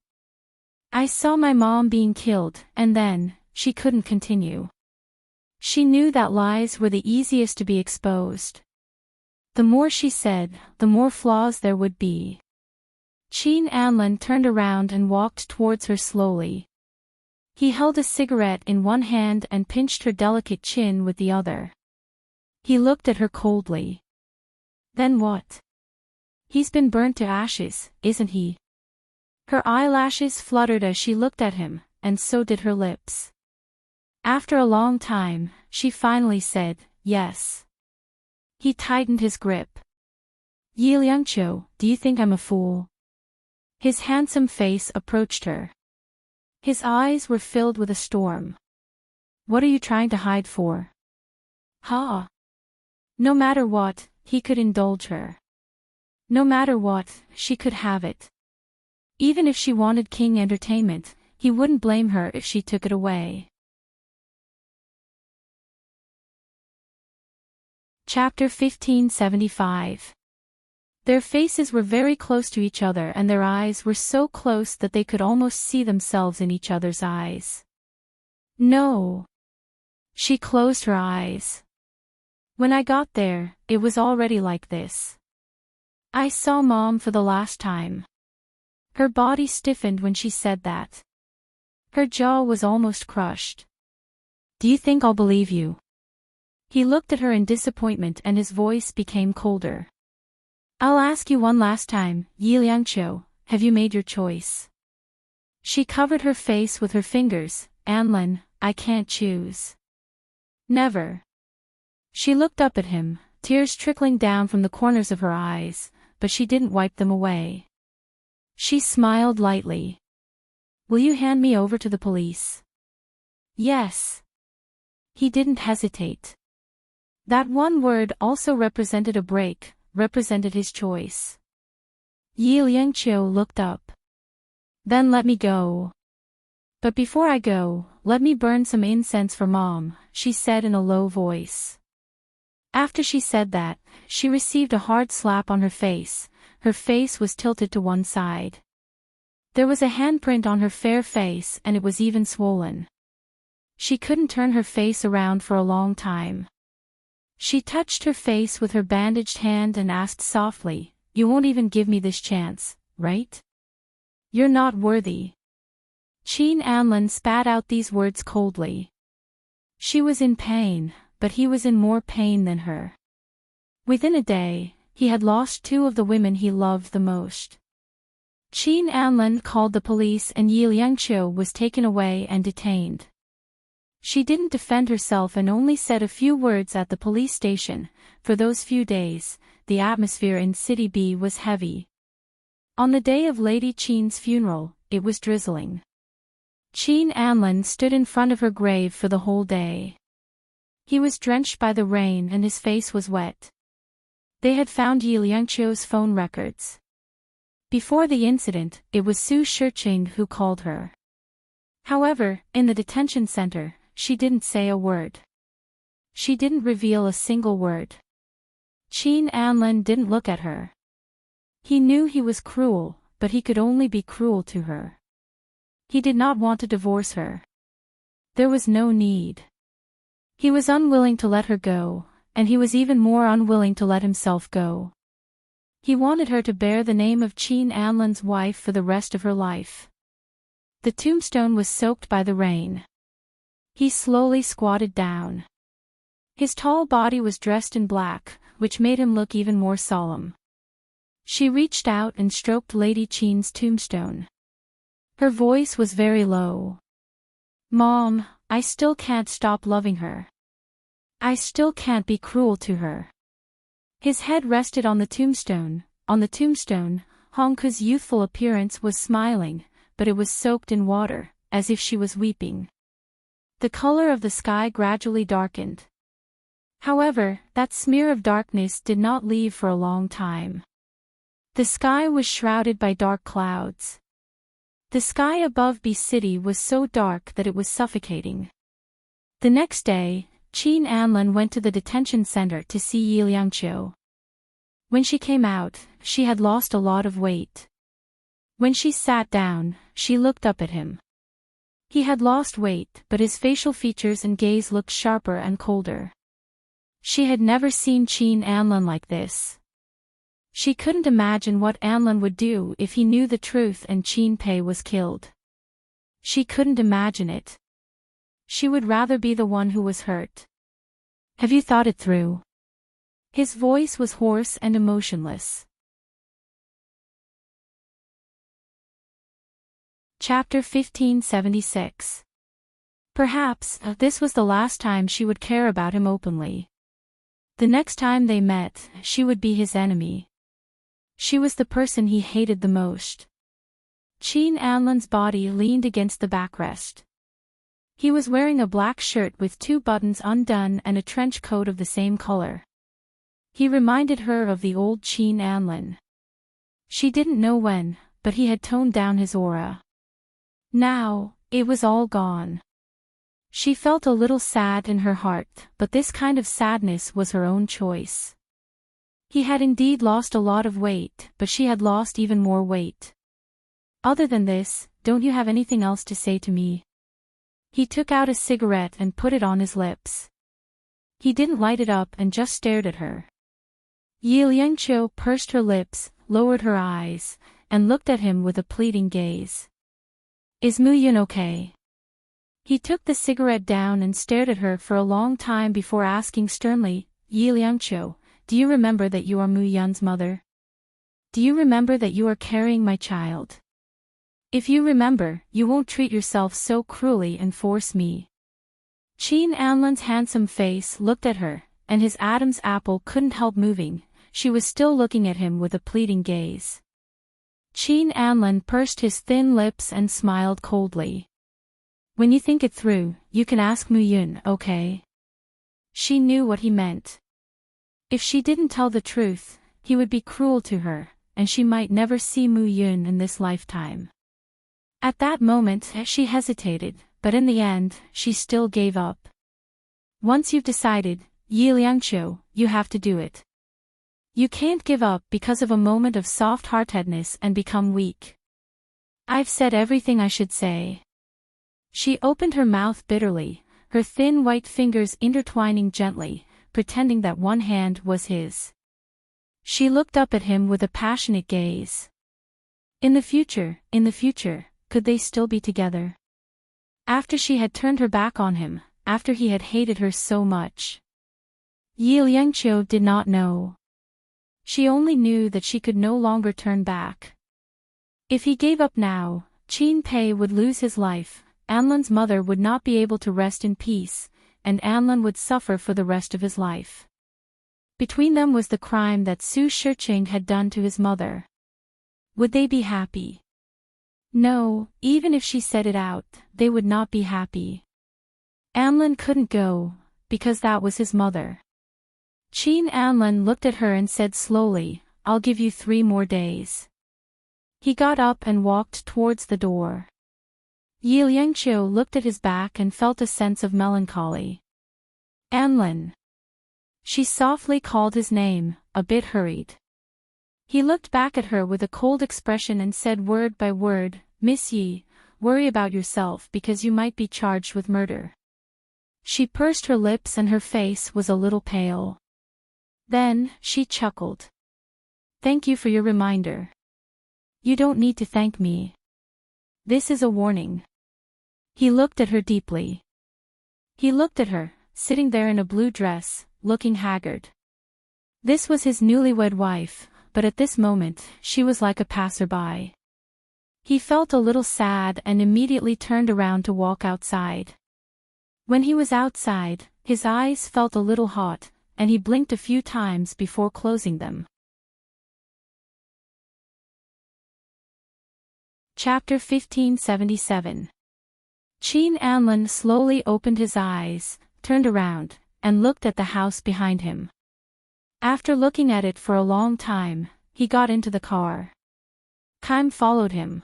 I saw my mom being killed, and then, she couldn't continue. She knew that lies were the easiest to be exposed. The more she said, the more flaws there would be. Qin Anlin turned around and walked towards her slowly. He held a cigarette in one hand and pinched her delicate chin with the other. He looked at her coldly. Then what? He's been burnt to ashes, isn't he? Her eyelashes fluttered as she looked at him, and so did her lips. After a long time, she finally said, yes. He tightened his grip. Yi Liangqiu, do you think I'm a fool? His handsome face approached her. His eyes were filled with a storm. What are you trying to hide for? Ha! No matter what, he could indulge her. No matter what, she could have it. Even if she wanted King Entertainment, he wouldn't blame her if she took it away. Chapter 1575. Their faces were very close to each other and their eyes were so close that they could almost see themselves in each other's eyes. No. She closed her eyes. When I got there, it was already like this. I saw Mom for the last time. Her body stiffened when she said that. Her jaw was almost crushed. Do you think I'll believe you? He looked at her in disappointment and his voice became colder. I'll ask you one last time, Yi Liangqiu, have you made your choice? She covered her face with her fingers. Anlin, I can't choose. Never. She looked up at him, tears trickling down from the corners of her eyes, but she didn't wipe them away. She smiled lightly. Will you hand me over to the police? Yes. He didn't hesitate. That one word also represented a break, represented his choice. Yi Liangqiu looked up. Then let me go. But before I go, let me burn some incense for Mom, she said in a low voice. After she said that, she received a hard slap on her face. Her face was tilted to one side. There was a handprint on her fair face and it was even swollen. She couldn't turn her face around for a long time. She touched her face with her bandaged hand and asked softly, You won't even give me this chance, right? You're not worthy. Qin Anlin spat out these words coldly. She was in pain, but he was in more pain than her. Within a day, he had lost two of the women he loved the most. Qin Anlin called the police and Yi Liangqiu was taken away and detained. She didn't defend herself and only said a few words at the police station. For those few days, the atmosphere in City B was heavy. On the day of Lady Qin's funeral, it was drizzling. Qin Anlin stood in front of her grave for the whole day. He was drenched by the rain and his face was wet. They had found Yi Liangqiu's phone records. Before the incident, it was Su Shiqing who called her. However, in the detention center, she didn't say a word. She didn't reveal a single word. Qin Anlin didn't look at her. He knew he was cruel, but he could only be cruel to her. He did not want to divorce her. There was no need. He was unwilling to let her go, and he was even more unwilling to let himself go. He wanted her to bear the name of Qin Anlin's wife for the rest of her life. The tombstone was soaked by the rain. He slowly squatted down. His tall body was dressed in black, which made him look even more solemn. She reached out and stroked Lady Qin's tombstone. Her voice was very low. Mom, I still can't stop loving her. I still can't be cruel to her. His head rested on the tombstone. On the tombstone, Hongku's youthful appearance was smiling, but it was soaked in water, as if she was weeping. The color of the sky gradually darkened. However, that smear of darkness did not leave for a long time. The sky was shrouded by dark clouds. The sky above B City was so dark that it was suffocating. The next day, Qin Anlin went to the detention center to see Yi Liangqiu. When she came out, she had lost a lot of weight. When she sat down, she looked up at him. He had lost weight, but his facial features and gaze looked sharper and colder. She had never seen Qin Anlin like this. She couldn't imagine what Anlin would do if he knew the truth and Qin Pei was killed. She couldn't imagine it. She would rather be the one who was hurt. Have you thought it through? His voice was hoarse and emotionless. Chapter 1576. Perhaps, this was the last time she would care about him openly. The next time they met, she would be his enemy. She was the person he hated the most. Qin Anlin's body leaned against the backrest. He was wearing a black shirt with 2 buttons undone and a trench coat of the same color. He reminded her of the old Qin Anlin. She didn't know when, but he had toned down his aura. Now, it was all gone. She felt a little sad in her heart, but this kind of sadness was her own choice. He had indeed lost a lot of weight, but she had lost even more weight. Other than this, don't you have anything else to say to me? He took out a cigarette and put it on his lips. He didn't light it up and just stared at her. Yi Liangqiu pursed her lips, lowered her eyes, and looked at him with a pleading gaze. Is Mu Yun okay? He took the cigarette down and stared at her for a long time before asking sternly, Yi Liangqiu, do you remember that you are Mu Yun's mother? Do you remember that you are carrying my child? If you remember, you won't treat yourself so cruelly and force me. Qin Anlin's handsome face looked at her, and his Adam's apple couldn't help moving. She was still looking at him with a pleading gaze. Qin Anlin pursed his thin lips and smiled coldly. When you think it through, you can ask Mu Yun, okay? She knew what he meant. If she didn't tell the truth, he would be cruel to her, and she might never see Mu Yun in this lifetime. At that moment, she hesitated, but in the end, she still gave up. Once you've decided, Yi Liangqiu, you have to do it. You can't give up because of a moment of soft-heartedness and become weak. I've said everything I should say. She opened her mouth bitterly, her thin white fingers intertwining gently, pretending that one hand was his. She looked up at him with a passionate gaze. In the future, could they still be together? After she had turned her back on him, after he had hated her so much. Yi Liangqiu did not know. She only knew that she could no longer turn back. If he gave up now, Qin Pei would lose his life, Anlin's mother would not be able to rest in peace, and Anlin would suffer for the rest of his life. Between them was the crime that Su Shiqing had done to his mother. Would they be happy? No, even if she said it out, they would not be happy. Anlin couldn't go, because that was his mother. Qin Anlin looked at her and said slowly, I'll give you 3 more days. He got up and walked towards the door. Yi Liangqiu looked at his back and felt a sense of melancholy. Anlin. She softly called his name, a bit hurried. He looked back at her with a cold expression and said word by word, Miss Yi, worry about yourself because you might be charged with murder. She pursed her lips and her face was a little pale. Then, she chuckled. Thank you for your reminder. You don't need to thank me. This is a warning. He looked at her deeply. He looked at her, sitting there in a blue dress, looking haggard. This was his newlywed wife, but at this moment, she was like a passerby. He felt a little sad and immediately turned around to walk outside. When he was outside, his eyes felt a little hot, and he blinked a few times before closing them. Chapter 1577. Qin Anlin slowly opened his eyes, turned around, and looked at the house behind him. After looking at it for a long time, he got into the car. Kaim followed him.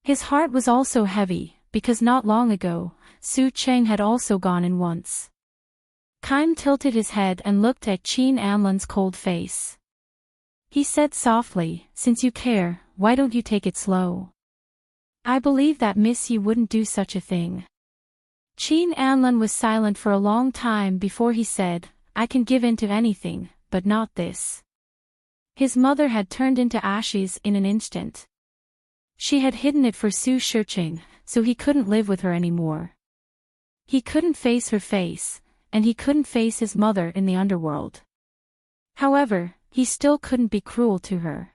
His heart was also heavy, because not long ago, Su Cheng had also gone in once. Kaim tilted his head and looked at Qin Anlan's cold face. He said softly, "Since you care, why don't you take it slow? I believe that Miss Yi wouldn't do such a thing." Qin Anlan was silent for a long time before he said, "I can give in to anything, but not this." His mother had turned into ashes in an instant. She had hidden it for Su Shiqing, so he couldn't live with her anymore. He couldn't face her face, and he couldn't face his mother in the underworld. However, he still couldn't be cruel to her.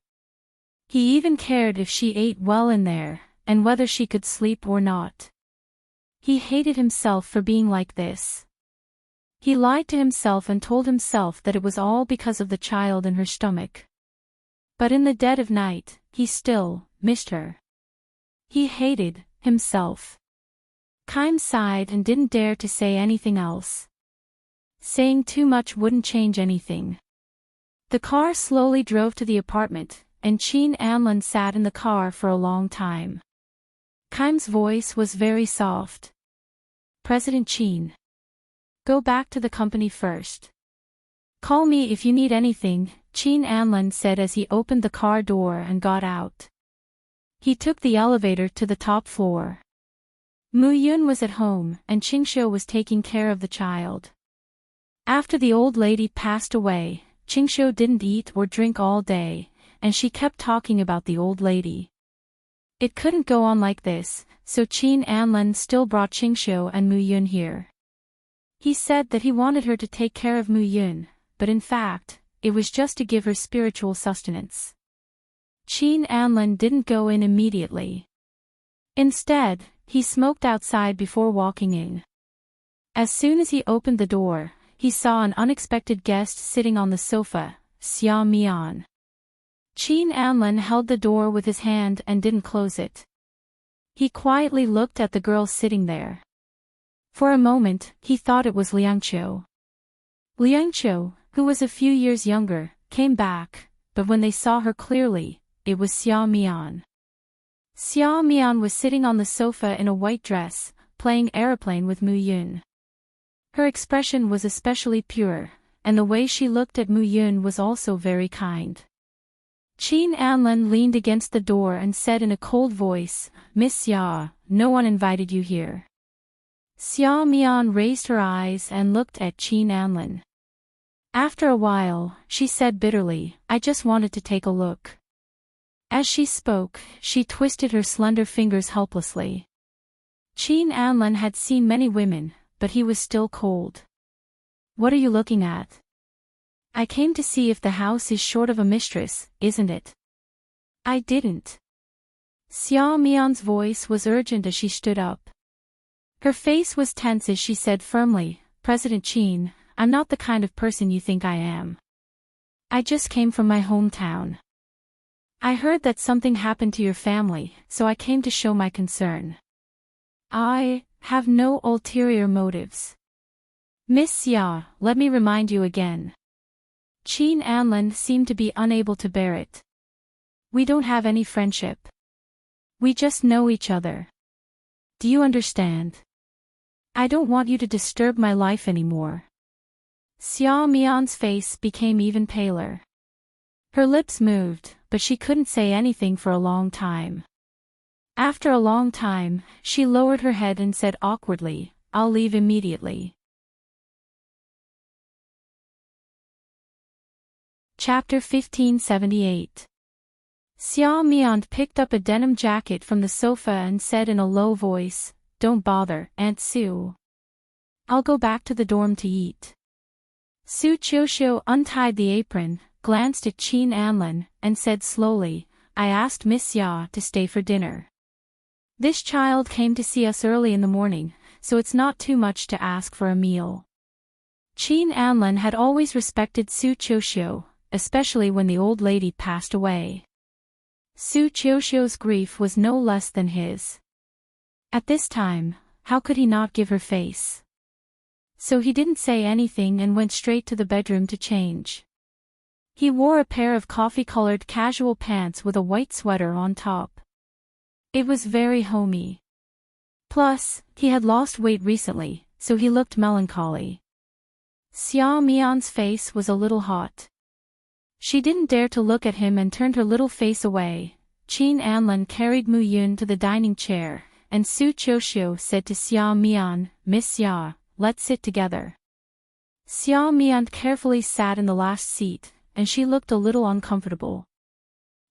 He even cared if she ate well in there, and whether she could sleep or not. He hated himself for being like this. He lied to himself and told himself that it was all because of the child in her stomach. But in the dead of night, he still missed her. He hated himself. Kaim sighed and didn't dare to say anything else. Saying too much wouldn't change anything. The car slowly drove to the apartment, and Qin Anlan sat in the car for a long time. Kaim's voice was very soft. "President Qin. Go back to the company first. Call me if you need anything," Qin Anlan said as he opened the car door and got out. He took the elevator to the top floor. Mu Yun was at home, and Qingxiu was taking care of the child. After the old lady passed away, Qingxiu didn't eat or drink all day, and she kept talking about the old lady. It couldn't go on like this, so Qin Anlan still brought Qingxiu and Mu Yun here. He said that he wanted her to take care of Mu Yun, but in fact, it was just to give her spiritual sustenance. Qin Anlan didn't go in immediately. Instead, he smoked outside before walking in. As soon as he opened the door, he saw an unexpected guest sitting on the sofa, Xia Mian. Qin Anlan held the door with his hand and didn't close it. He quietly looked at the girl sitting there. For a moment, he thought it was Liangqiu. Liangqiu, who was a few years younger, came back, but when they saw her clearly, it was Xia Mian. Xia Mian was sitting on the sofa in a white dress, playing aeroplane with Mu Yun. Her expression was especially pure, and the way she looked at Mu Yun was also very kind. Qin Anlan leaned against the door and said in a cold voice, "Miss Xia, no one invited you here." Xia Mian raised her eyes and looked at Qin Anlan. After a while, she said bitterly, "I just wanted to take a look." As she spoke, she twisted her slender fingers helplessly. Qin Anlan had seen many women, but he was still cold. "What are you looking at?" "I came to see if the house is short of a mistress, isn't it?" "I didn't." Xia Mian's voice was urgent as she stood up. Her face was tense as she said firmly, "President Qin, I'm not the kind of person you think I am. I just came from my hometown. I heard that something happened to your family, so I came to show my concern. I have no ulterior motives." "Miss Xia, let me remind you again." Qin Anlan seemed to be unable to bear it. "We don't have any friendship. We just know each other. Do you understand? I don't want you to disturb my life anymore." Xia Mian's face became even paler. Her lips moved, but she couldn't say anything for a long time. After a long time, she lowered her head and said awkwardly, "I'll leave immediately." Chapter 1578. Xia Mian picked up a denim jacket from the sofa and said in a low voice, "Don't bother, Aunt Su. I'll go back to the dorm to eat." Su Qiuxiu untied the apron, glanced at Qin Anlan, and said slowly, "I asked Miss Xia to stay for dinner. This child came to see us early in the morning, so it's not too much to ask for a meal." Qin Anlan had always respected Su Qiuxiu, especially when the old lady passed away. Su Qiuxiu's grief was no less than his. At this time, how could he not give her face? So he didn't say anything and went straight to the bedroom to change. He wore a pair of coffee-colored casual pants with a white sweater on top. It was very homey. Plus, he had lost weight recently, so he looked melancholy. Xia Mian's face was a little hot. She didn't dare to look at him and turned her little face away. Qin Anlin carried Mu Yun to the dining chair, and Su Qiuxiu said to Xia Mian, "Miss Xia, let's sit together." Xia Mian carefully sat in the last seat, and she looked a little uncomfortable.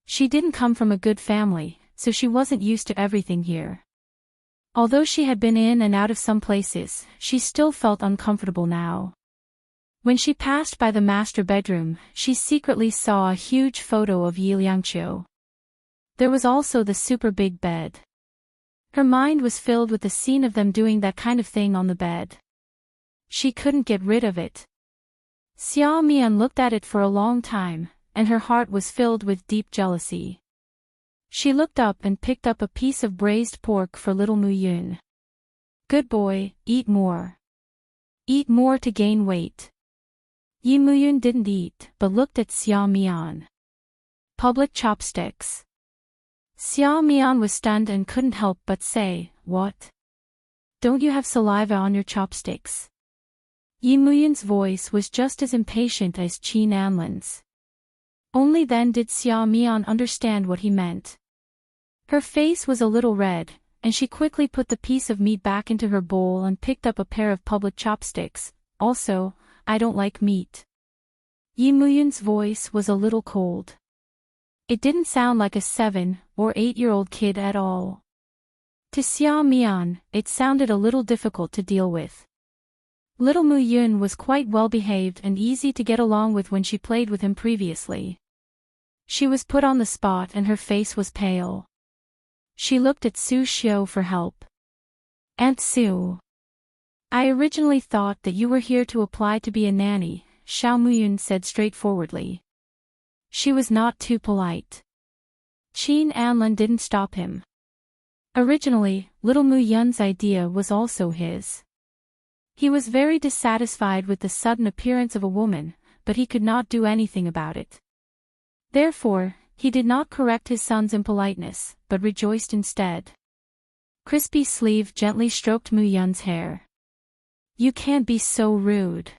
She didn't come from a good family, so she wasn't used to everything here. Although she had been in and out of some places, she still felt uncomfortable now. When she passed by the master bedroom, she secretly saw a huge photo of Yi Liangqiu. There was also the super big bed. Her mind was filled with the scene of them doing that kind of thing on the bed. She couldn't get rid of it. Xia Mian looked at it for a long time, and her heart was filled with deep jealousy. She looked up and picked up a piece of braised pork for little Mu Yun. "Good boy, eat more. Eat more to gain weight." Yi Mu Yun didn't eat, but looked at Xia Mian. Public chopsticks. Xia Mian was stunned and couldn't help but say, "What? Don't you have saliva on your chopsticks?" Yi Mu Yun's voice was just as impatient as Qin Anlin's. Only then did Xia Mian understand what he meant. Her face was a little red, and she quickly put the piece of meat back into her bowl and picked up a pair of public chopsticks. "Also, I don't like meat." Yi Mu Yun's voice was a little cold. It didn't sound like a 7 or 8-year-old kid at all. To Xia Mian, it sounded a little difficult to deal with. Little Mu Yun was quite well behaved and easy to get along with when she played with him previously. She was put on the spot and her face was pale. She looked at Su Xiu for help. "Aunt Su. I originally thought that you were here to apply to be a nanny," Xiao Muyun said straightforwardly. She was not too polite. Qin Anlin didn't stop him. Originally, little Mu Yun's idea was also his. He was very dissatisfied with the sudden appearance of a woman, but he could not do anything about it. Therefore, he did not correct his son's impoliteness, but rejoiced instead. Crispy Sleeve gently stroked Mu Yun's hair. "You can't be so rude.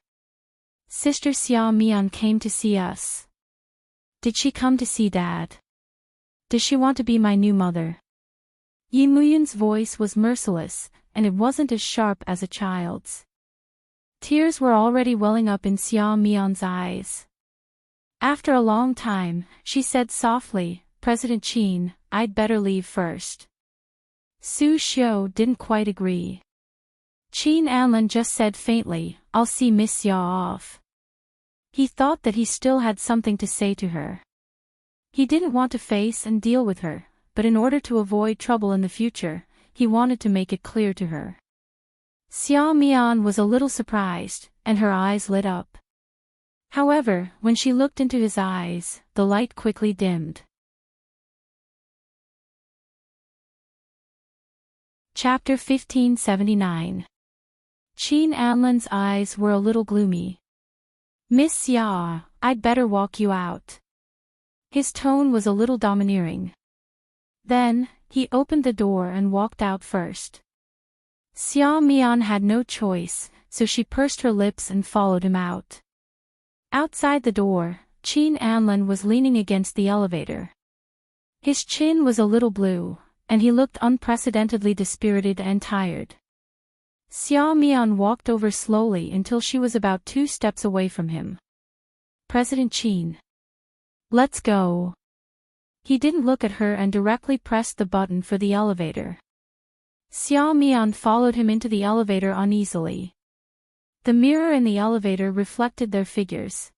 Sister Xia Mian came to see us. Did she come to see Dad? Does she want to be my new mother?" Yi Mu Yun's voice was merciless, and it wasn't as sharp as a child's. Tears were already welling up in Xia Mian's eyes. After a long time, she said softly, "President Qin, I'd better leave first." Su Xiu didn't quite agree. Qin Anlin just said faintly, "I'll see Miss Xia off." He thought that he still had something to say to her. He didn't want to face and deal with her, but in order to avoid trouble in the future, he wanted to make it clear to her. Xia Mian was a little surprised, and her eyes lit up. However, when she looked into his eyes, the light quickly dimmed. Chapter 1579. Qin Anlin's eyes were a little gloomy. "Miss Xia, I'd better walk you out." His tone was a little domineering. Then, he opened the door and walked out first. Xia Mian had no choice, so she pursed her lips and followed him out. Outside the door, Qin Anlin was leaning against the elevator. His chin was a little blue, and he looked unprecedentedly dispirited and tired. Xia Mian walked over slowly until she was about 2 steps away from him. "President Qin. Let's go." He didn't look at her and directly pressed the button for the elevator. Xia Mian followed him into the elevator uneasily. The mirror in the elevator reflected their figures.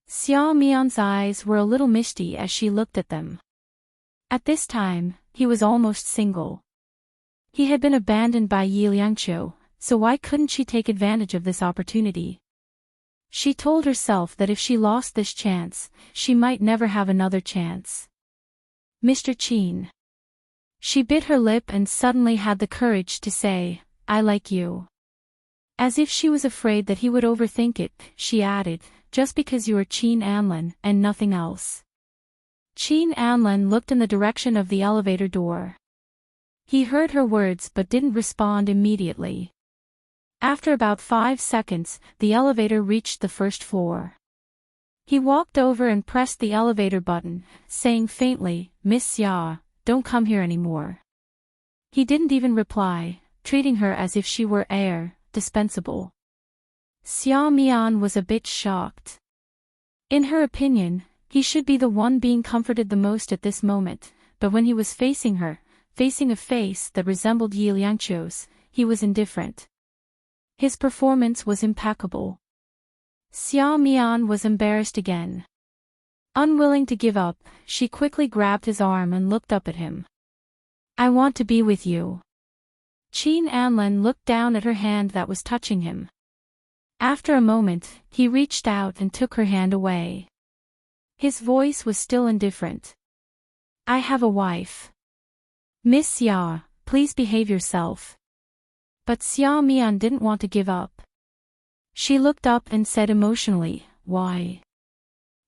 Xia Mian's eyes were a little misty as she looked at them. At this time, he was almost single. He had been abandoned by Yi Liangqiu, so why couldn't she take advantage of this opportunity? She told herself that if she lost this chance, she might never have another chance. "Mr. Qin." She bit her lip and suddenly had the courage to say, "I like you." As if she was afraid that he would overthink it, she added, just because you are Qin Anlin and nothing else. Qin Anlin looked in the direction of the elevator door. He heard her words but didn't respond immediately. After about 5 seconds, the elevator reached the first floor. He walked over and pressed the elevator button, saying faintly, "Miss Xia, don't come here anymore." He didn't even reply, treating her as if she were air, dispensable. Xia Mian was a bit shocked. In her opinion, he should be the one being comforted the most at this moment, but when he was facing her, facing a face that resembled Yi Liangqiu's, he was indifferent. His performance was impeccable. Xia Mian was embarrassed again. Unwilling to give up, she quickly grabbed his arm and looked up at him. "I want to be with you." Qin Anlin looked down at her hand that was touching him. After a moment, he reached out and took her hand away. His voice was still indifferent. "I have a wife. Miss Xia, please behave yourself." But Xia Mian didn't want to give up. She looked up and said emotionally, "Why?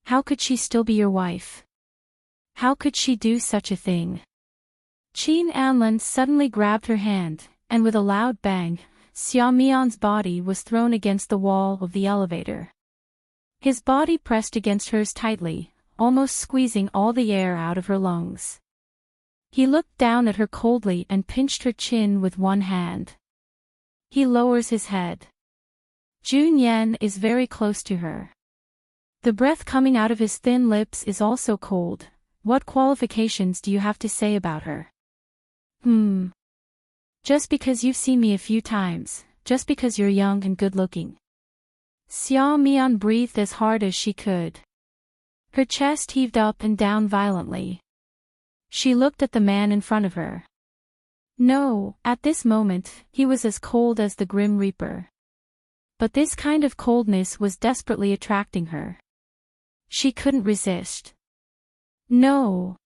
How could she still be your wife? How could she do such a thing?" Qin Anlin suddenly grabbed her hand, and with a loud bang, Xia Mian's body was thrown against the wall of the elevator. His body pressed against hers tightly, almost squeezing all the air out of her lungs. He looked down at her coldly and pinched her chin with one hand. He lowers his head. Jun Yan is very close to her. The breath coming out of his thin lips is also cold. "What qualifications do you have to say about her?" Just because you've seen me a few times, just because you're young and good-looking." Xia Mian breathed as hard as she could. Her chest heaved up and down violently. She looked at the man in front of her. No, at this moment, he was as cold as the Grim Reaper. But this kind of coldness was desperately attracting her. She couldn't resist. No.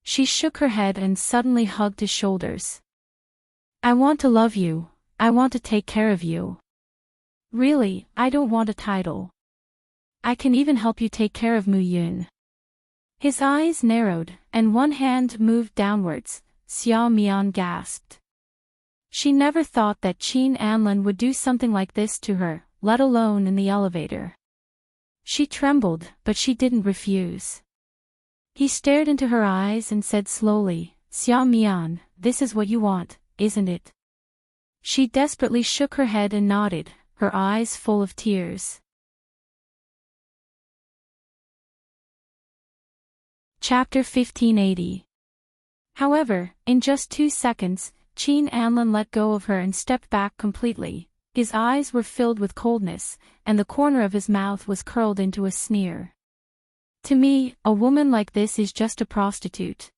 She shook her head and suddenly hugged his shoulders. "I want to love you, I want to take care of you. Really, I don't want a title. I can even help you take care of Mu Yun." His eyes narrowed, and one hand moved downwards. Xia Mian gasped. She never thought that Qin Anlin would do something like this to her, let alone in the elevator. She trembled, but she didn't refuse. He stared into her eyes and said slowly, "Xia Mian, this is what you want, isn't it?" She desperately shook her head and nodded, her eyes full of tears. Chapter 1580. However, in just 2 seconds, Qin Anlin let go of her and stepped back completely. His eyes were filled with coldness, and the corner of his mouth was curled into a sneer. "To me, a woman like this is just a prostitute."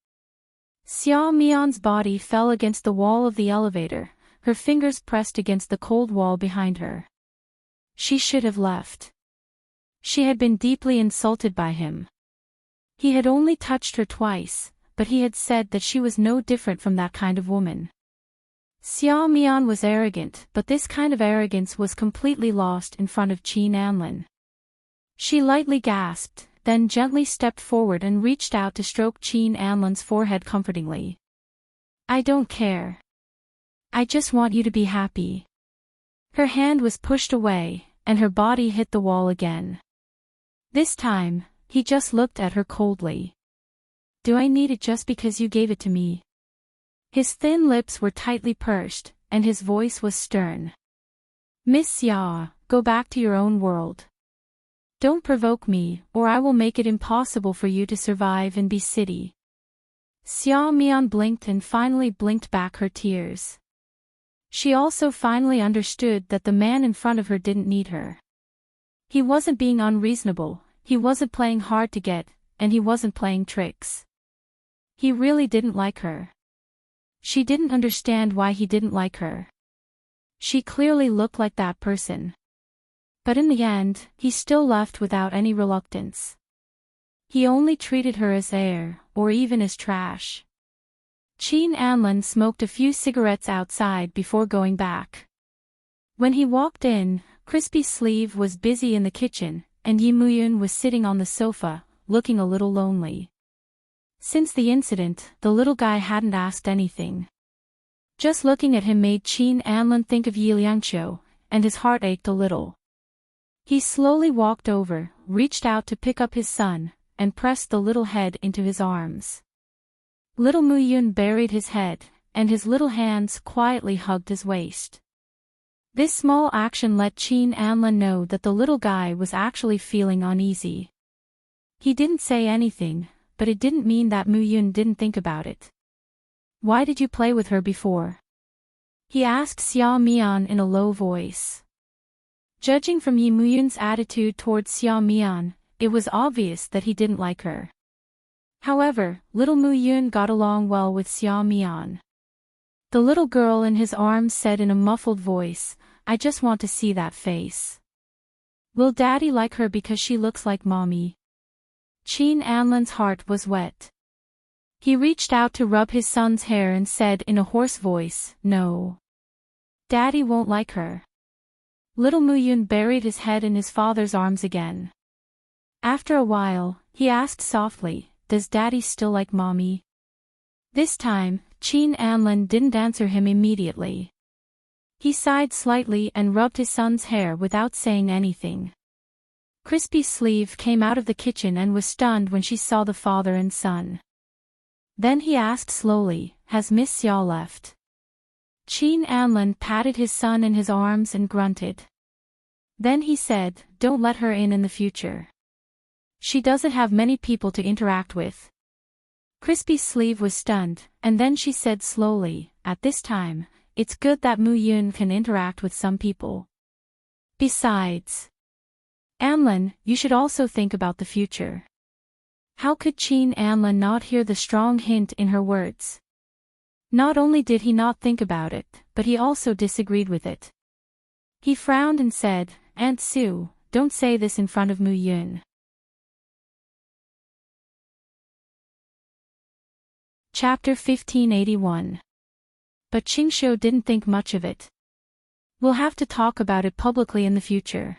Xia Mian's body fell against the wall of the elevator, her fingers pressed against the cold wall behind her. She should have left. She had been deeply insulted by him. He had only touched her twice, but he had said that she was no different from that kind of woman. Xia Mian was arrogant, but this kind of arrogance was completely lost in front of Qin Anlin. She lightly gasped, then gently stepped forward and reached out to stroke Qin Anlin's forehead comfortingly. "I don't care. I just want you to be happy." Her hand was pushed away, and her body hit the wall again. This time, he just looked at her coldly. "Do I need it just because you gave it to me?" His thin lips were tightly pursed, and his voice was stern. "Miss Xia, go back to your own world. Don't provoke me, or I will make it impossible for you to survive in B City." Xia Mian blinked and finally blinked back her tears. She also finally understood that the man in front of her didn't need her. He wasn't being unreasonable, he wasn't playing hard to get, and he wasn't playing tricks. He really didn't like her. She didn't understand why he didn't like her. She clearly looked like that person. But in the end, he still left without any reluctance. He only treated her as air, or even as trash. Qin Anlin smoked a few cigarettes outside before going back. When he walked in, Crispy Sleeve was busy in the kitchen, and Yi Muyun was sitting on the sofa, looking a little lonely. Since the incident, the little guy hadn't asked anything. Just looking at him made Qin Anlin think of Yi Liangqiu, and his heart ached a little. He slowly walked over, reached out to pick up his son, and pressed the little head into his arms. Little Muyun buried his head, and his little hands quietly hugged his waist. This small action let Qin Anlin know that the little guy was actually feeling uneasy. He didn't say anything, but it didn't mean that Muyun didn't think about it. "Why did you play with her before?" he asked Xia Mian in a low voice. Judging from Yi Muyun's attitude towards Xia Mian, it was obvious that he didn't like her. However, little Muyun got along well with Xia Mian. The little girl in his arms said in a muffled voice, "I just want to see that face. Will Daddy like her because she looks like Mommy?" Qin Anlin's heart was wet. He reached out to rub his son's hair and said in a hoarse voice, "No. Daddy won't like her." Little Muyun buried his head in his father's arms again. After a while, he asked softly, "Does Daddy still like Mommy?" This time, Qin Anlin didn't answer him immediately. He sighed slightly and rubbed his son's hair without saying anything. Crispy Sleeve came out of the kitchen and was stunned when she saw the father and son. Then he asked slowly, "Has Miss Xia left?" Qin Anlin patted his son in his arms and grunted. Then he said, "Don't let her in the future. She doesn't have many people to interact with." Crispy Sleeve was stunned, and then she said slowly, "At this time, it's good that Muyun can interact with some people. Besides, Anlin, you should also think about the future." How could Qin Anlin not hear the strong hint in her words? Not only did he not think about it, but he also disagreed with it. He frowned and said, "Aunt Sue, don't say this in front of Muyun." Chapter 1581. But Qingxiu didn't think much of it. "We'll have to talk about it publicly in the future."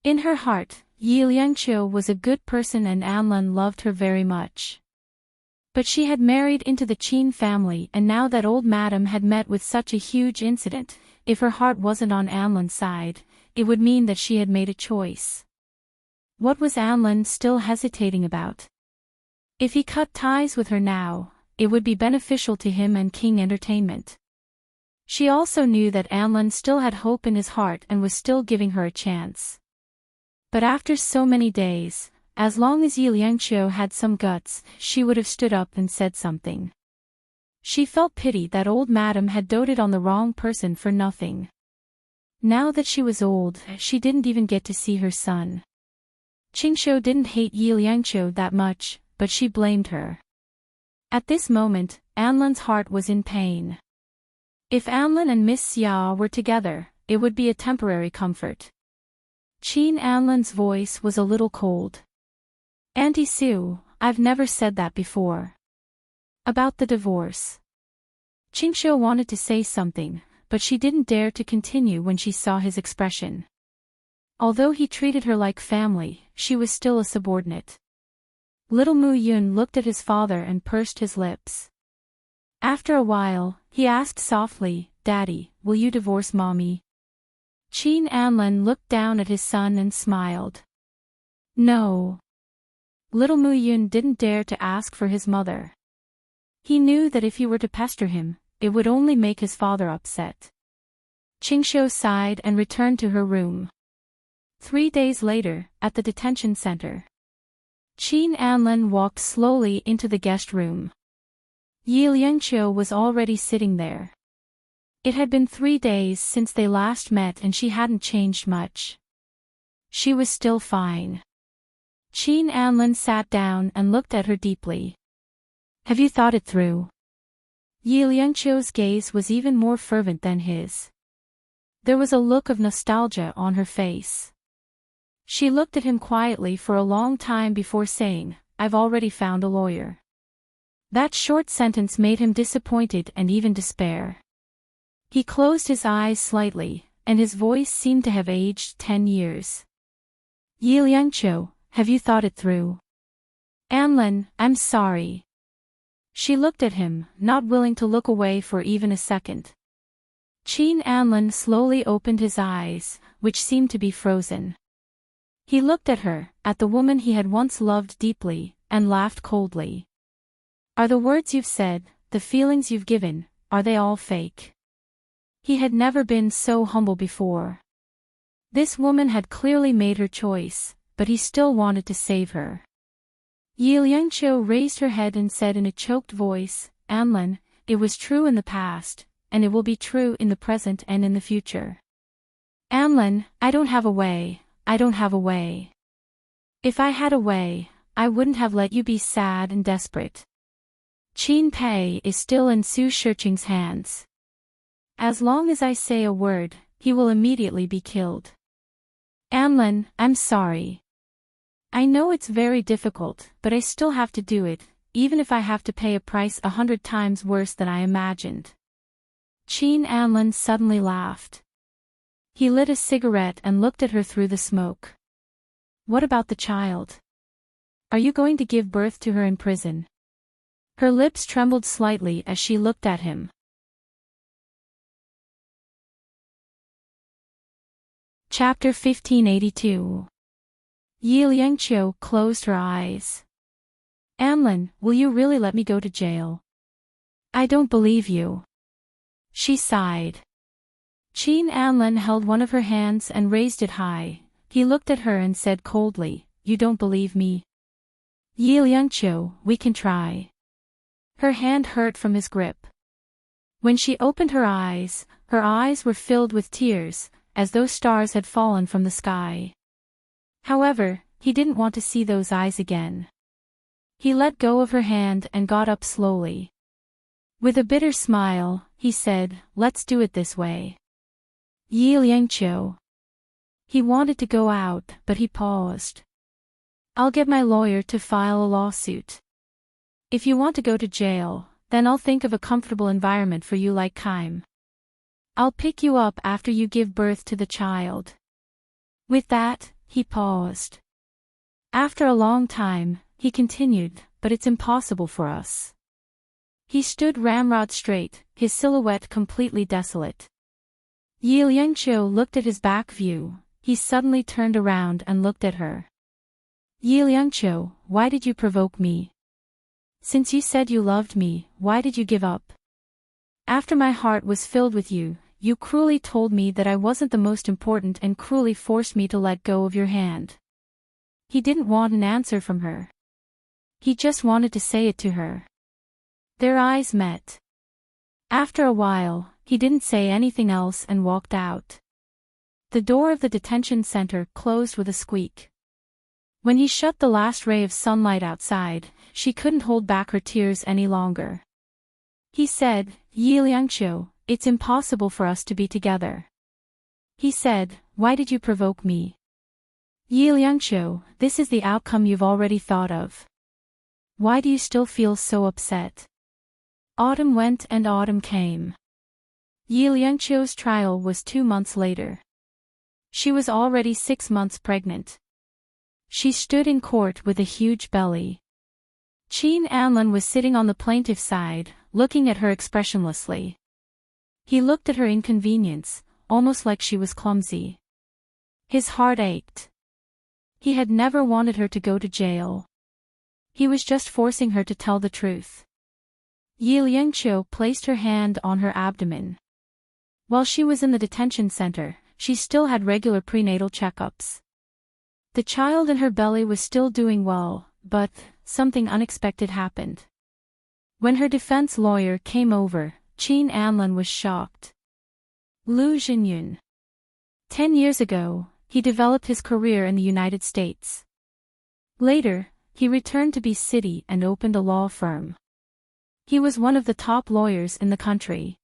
In her heart, Yi Liangqiu was a good person and Anlin loved her very much. But she had married into the Qin family, and now that old madam had met with such a huge incident, if her heart wasn't on Anlin's side, it would mean that she had made a choice. What was Anlin still hesitating about? If he cut ties with her now, it would be beneficial to him and King Entertainment. She also knew that Anlin still had hope in his heart and was still giving her a chance. But after so many days, as long as Yi Liangqiu had some guts, she would have stood up and said something. She felt pity that old madam had doted on the wrong person for nothing. Now that she was old, she didn't even get to see her son. Qingxiu didn't hate Yi Liangqiu that much, but she blamed her. At this moment, Anlin's heart was in pain. If Anlin and Miss Xia were together, it would be a temporary comfort. Qin Anlin's voice was a little cold. "Auntie Sue, I've never said that before. About the divorce." Qingxiu wanted to say something, but she didn't dare to continue when she saw his expression. Although he treated her like family, she was still a subordinate. Little Muyun looked at his father and pursed his lips. After a while, he asked softly, "Daddy, will you divorce Mommy?" Qin Anlin looked down at his son and smiled. "No." Little Muyun didn't dare to ask for his mother. He knew that if he were to pester him, it would only make his father upset. Qingxiu sighed and returned to her room. 3 days later, at the detention center, Qin Anlin walked slowly into the guest room. Yi Liangqiu was already sitting there. It had been 3 days since they last met and she hadn't changed much. She was still fine. Qin Anlin sat down and looked at her deeply. "Have you thought it through?" Yi Liangqiu's gaze was even more fervent than his. There was a look of nostalgia on her face. She looked at him quietly for a long time before saying, "I've already found a lawyer." That short sentence made him disappointed and even despair. He closed his eyes slightly, and his voice seemed to have aged 10 years. Yi Liangqiu, have you thought it through? Anlin, I'm sorry. She looked at him, not willing to look away for even a second. Qin Anlin slowly opened his eyes, which seemed to be frozen. He looked at her, at the woman he had once loved deeply, and laughed coldly. Are the words you've said, the feelings you've given, are they all fake? He had never been so humble before. This woman had clearly made her choice, but he still wanted to save her. Yi Liangqiu raised her head and said in a choked voice, Anlin, it was true in the past, and it will be true in the present and in the future. Anlin, I don't have a way, I don't have a way. If I had a way, I wouldn't have let you be sad and desperate. Qin Pei is still in Su Shiqing's hands. As long as I say a word, he will immediately be killed. Anlin, I'm sorry. I know it's very difficult, but I still have to do it, even if I have to pay a price 100 times worse than I imagined. Qin Anlin suddenly laughed. He lit a cigarette and looked at her through the smoke. What about the child? Are you going to give birth to her in prison? Her lips trembled slightly as she looked at him. Chapter 1582. Yi Liangqiu closed her eyes. Anlin, will you really let me go to jail? I don't believe you. She sighed. Qin Anlin held one of her hands and raised it high. He looked at her and said coldly, You don't believe me? Yi Liangqiu, we can try. Her hand hurt from his grip. When she opened her eyes were filled with tears, as though stars had fallen from the sky. However, he didn't want to see those eyes again. He let go of her hand and got up slowly. With a bitter smile, he said, Let's do it this way. Yi Liangqiu. He wanted to go out, but he paused. I'll get my lawyer to file a lawsuit. If you want to go to jail, then I'll think of a comfortable environment for you like Kaim. I'll pick you up after you give birth to the child. With that, he paused. After a long time, he continued, But it's impossible for us. He stood ramrod straight, his silhouette completely desolate. Yi Liangqiu looked at his back view. He suddenly turned around and looked at her. Yi Liangqiu, why did you provoke me? Since you said you loved me, why did you give up? After my heart was filled with you, you cruelly told me that I wasn't the most important and cruelly forced me to let go of your hand. He didn't want an answer from her. He just wanted to say it to her. Their eyes met. After a while, he didn't say anything else and walked out. The door of the detention center closed with a squeak. When he shut the last ray of sunlight outside, she couldn't hold back her tears any longer. He said, Yi Liangqiu, it's impossible for us to be together. He said, Why did you provoke me? Yi Liangqiu, this is the outcome you've already thought of. Why do you still feel so upset? Autumn went and autumn came. Yi Liangqiu's trial was 2 months later. She was already 6 months pregnant. She stood in court with a huge belly. Qin Anlin was sitting on the plaintiff's side, looking at her expressionlessly. He looked at her inconvenience, almost like she was clumsy. His heart ached. He had never wanted her to go to jail. He was just forcing her to tell the truth. Yi Liangqiu placed her hand on her abdomen. While she was in the detention center, she still had regular prenatal checkups. The child in her belly was still doing well, but something unexpected happened. When her defense lawyer came over, Qin Anlin was shocked. Lu Jinyun. 10 years ago, he developed his career in the United States. Later, he returned to B City and opened a law firm. He was one of the top lawyers in the country.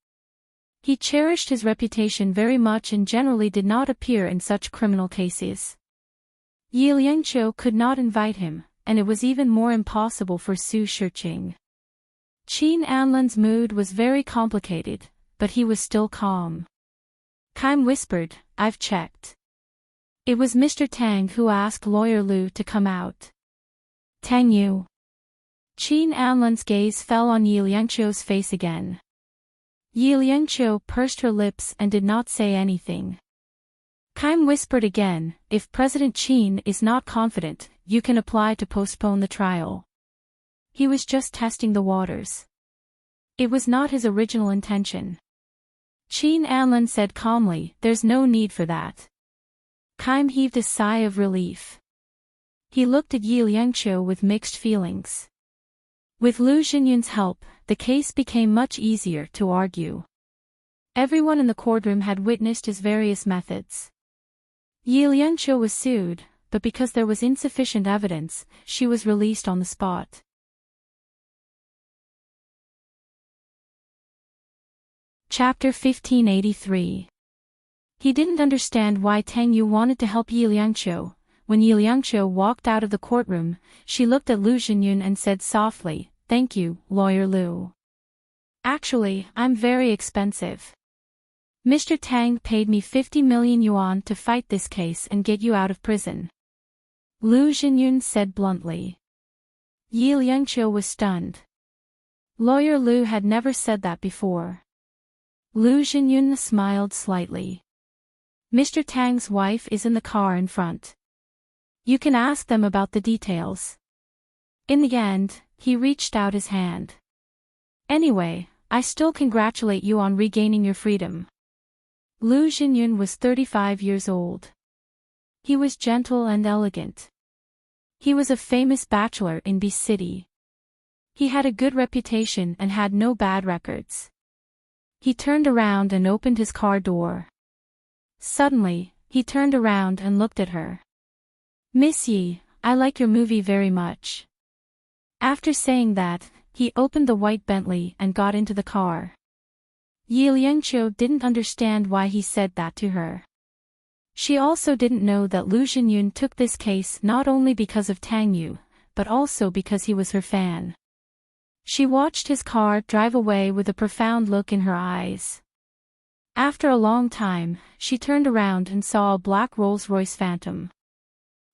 He cherished his reputation very much and generally did not appear in such criminal cases. Yi Liangqiu could not invite him, and it was even more impossible for Su Shiqing. Qin Anlin's mood was very complicated, but he was still calm. Keim whispered, I've checked. It was Mr. Tang who asked Lawyer Lu to come out. Tang Yu. Qin Anlan's gaze fell on Yi Liangqiu's face again. Yi Liangqiu pursed her lips and did not say anything. Keim whispered again, if President Qin is not confident, you can apply to postpone the trial. He was just testing the waters. It was not his original intention. Qin Anlan said calmly, there's no need for that. Keim heaved a sigh of relief. He looked at Yi Liangqiu with mixed feelings. With Lu Jinyun's help, the case became much easier to argue. Everyone in the courtroom had witnessed his various methods. Yi Liangqiu was sued, but because there was insufficient evidence, she was released on the spot. Chapter 1583. He didn't understand why Tang Yu wanted to help Yi Liangqiu. When Yi Liangqiu walked out of the courtroom, she looked at Lu Jinyun and said softly, thank you, Lawyer Lu. Actually, I'm very expensive. Mr. Tang paid me 50 million yuan to fight this case and get you out of prison. Lu Jinyun said bluntly. Yi Liangqiu was stunned. Lawyer Lu had never said that before. Lu Jinyun smiled slightly. Mr. Tang's wife is in the car in front. You can ask them about the details. In the end, he reached out his hand. Anyway, I still congratulate you on regaining your freedom. Lu Jinyun was 35 years old. He was gentle and elegant. He was a famous bachelor in B City. He had a good reputation and had no bad records. He turned around and opened his car door. Suddenly, he turned around and looked at her. Miss Yi, I like your movie very much. After saying that, he opened the white Bentley and got into the car. Yi Liangqiu didn't understand why he said that to her. She also didn't know that Lu Jinyun took this case not only because of Tang Yu, but also because he was her fan. She watched his car drive away with a profound look in her eyes. After a long time, she turned around and saw a black Rolls-Royce Phantom.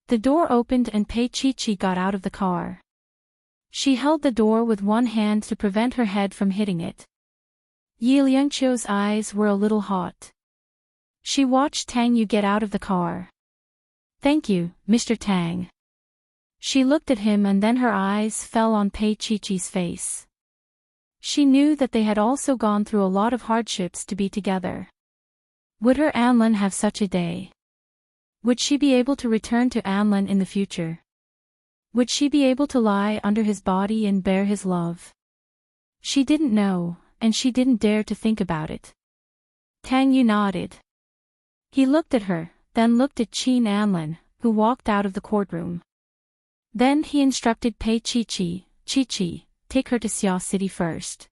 The door opened and Pei Chi-Chi got out of the car. She held the door with one hand to prevent her head from hitting it. Yi Liangqiu's eyes were a little hot. She watched Tang Yu get out of the car. Thank you, Mr. Tang. She looked at him and then her eyes fell on Pei Chi-Chi's face. She knew that they had also gone through a lot of hardships to be together. Would her Anlan have such a day? Would she be able to return to Anlan in the future? Would she be able to lie under his body and bear his love? She didn't know, and she didn't dare to think about it. Tang Yu nodded. He looked at her, then looked at Qin Anlan, who walked out of the courtroom. Then he instructed Pei Chi-Chi, Chi-Chi, take her to Xia City first.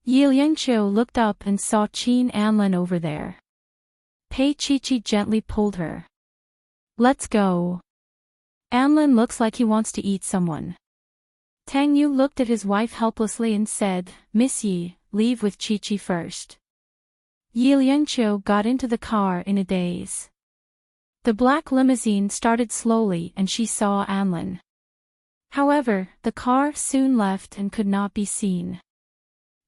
Yi Liangqiu looked up and saw Qin Anlan over there. Pei Chi-Chi gently pulled her. Let's go. Anlan looks like he wants to eat someone. Tang Yu looked at his wife helplessly and said, Miss Yi, leave with Chi-Chi first. Yi Liangqiu got into the car in a daze. The black limousine started slowly and she saw Anlan. However, the car soon left and could not be seen.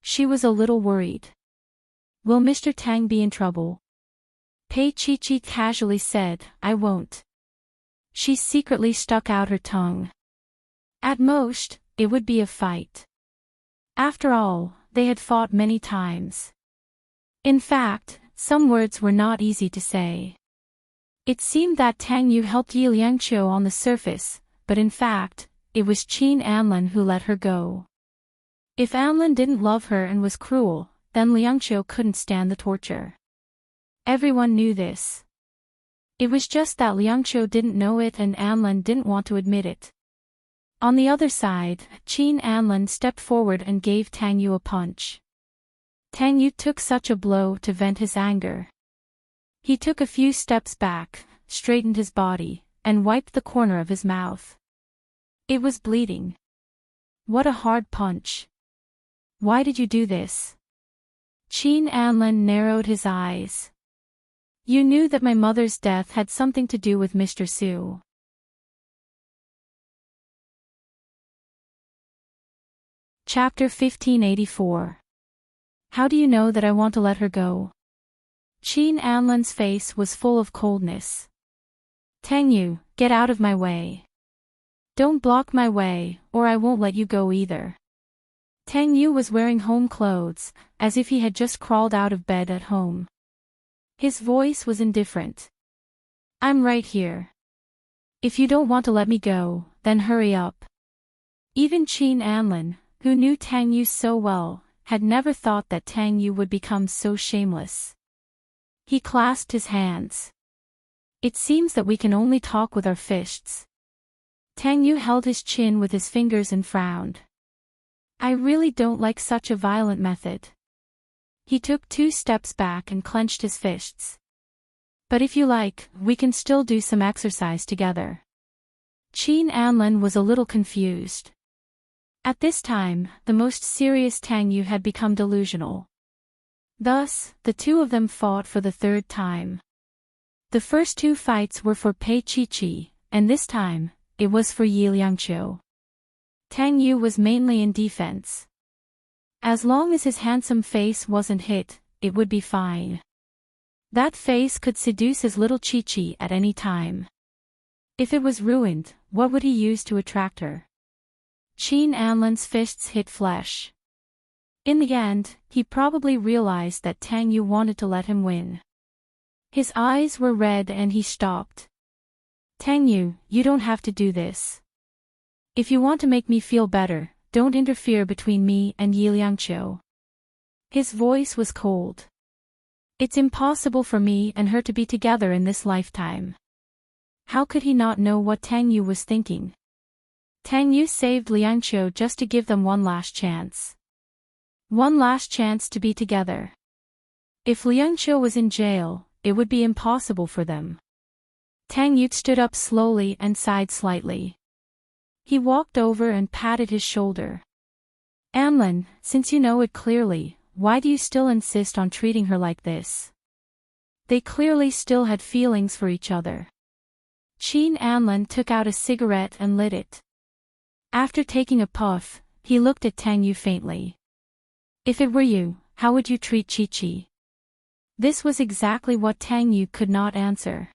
She was a little worried. Will Mr. Tang be in trouble? Pei Chi-Chi casually said, I won't. She secretly stuck out her tongue. At most, it would be a fight. After all, they had fought many times. In fact, some words were not easy to say. It seemed that Tang Yu helped Yi Liangqiu on the surface, but in fact, it was Qin Anlan who let her go. If Anlan didn't love her and was cruel, then Liangqiu couldn't stand the torture. Everyone knew this. It was just that Liangqiu didn't know it and Anlan didn't want to admit it. On the other side, Qin Anlan stepped forward and gave Tang Yu a punch. Tang Yu took such a blow to vent his anger. He took a few steps back, straightened his body, and wiped the corner of his mouth. It was bleeding. What a hard punch. Why did you do this? Qin Anlan narrowed his eyes. You knew that my mother's death had something to do with Mr. Su. Chapter 1584. How do you know that I want to let her go? Qin Anlan's face was full of coldness. Tang Yu, get out of my way. Don't block my way, or I won't let you go either. Tang Yu was wearing home clothes, as if he had just crawled out of bed at home. His voice was indifferent. I'm right here. If you don't want to let me go, then hurry up. Even Qin Anlan, who knew Tang Yu so well, had never thought that Tang Yu would become so shameless. He clasped his hands. It seems that we can only talk with our fists. Tang Yu held his chin with his fingers and frowned. I really don't like such a violent method. He took 2 steps back and clenched his fists. But if you like, we can still do some exercise together. Qin Anlan was a little confused. At this time, the most serious Tang Yu had become delusional. Thus, the two of them fought for the 3rd time. The first 2 fights were for Pei Chi-Chi, and this time, it was for Yi Liangqiu. Tang Yu was mainly in defense. As long as his handsome face wasn't hit, it would be fine. That face could seduce his little Chi-Chi at any time. If it was ruined, what would he use to attract her? Qin Anlan's fists hit flesh. In the end, he probably realized that Tang Yu wanted to let him win. His eyes were red and he stopped. Tang Yu, you don't have to do this. If you want to make me feel better, don't interfere between me and Yi Liangqiu. His voice was cold. It's impossible for me and her to be together in this lifetime. How could he not know what Tang Yu was thinking? Tang Yu saved Liangqiu just to give them one last chance. One last chance to be together. If Liangqiu was in jail, it would be impossible for them. Tang Yu stood up slowly and sighed slightly. He walked over and patted his shoulder. Anlan, since you know it clearly, why do you still insist on treating her like this? They clearly still had feelings for each other. Qin Anlan took out a cigarette and lit it. After taking a puff, he looked at Tang Yu faintly. If it were you, how would you treat Chi-Chi? This was exactly what Tang Yu could not answer.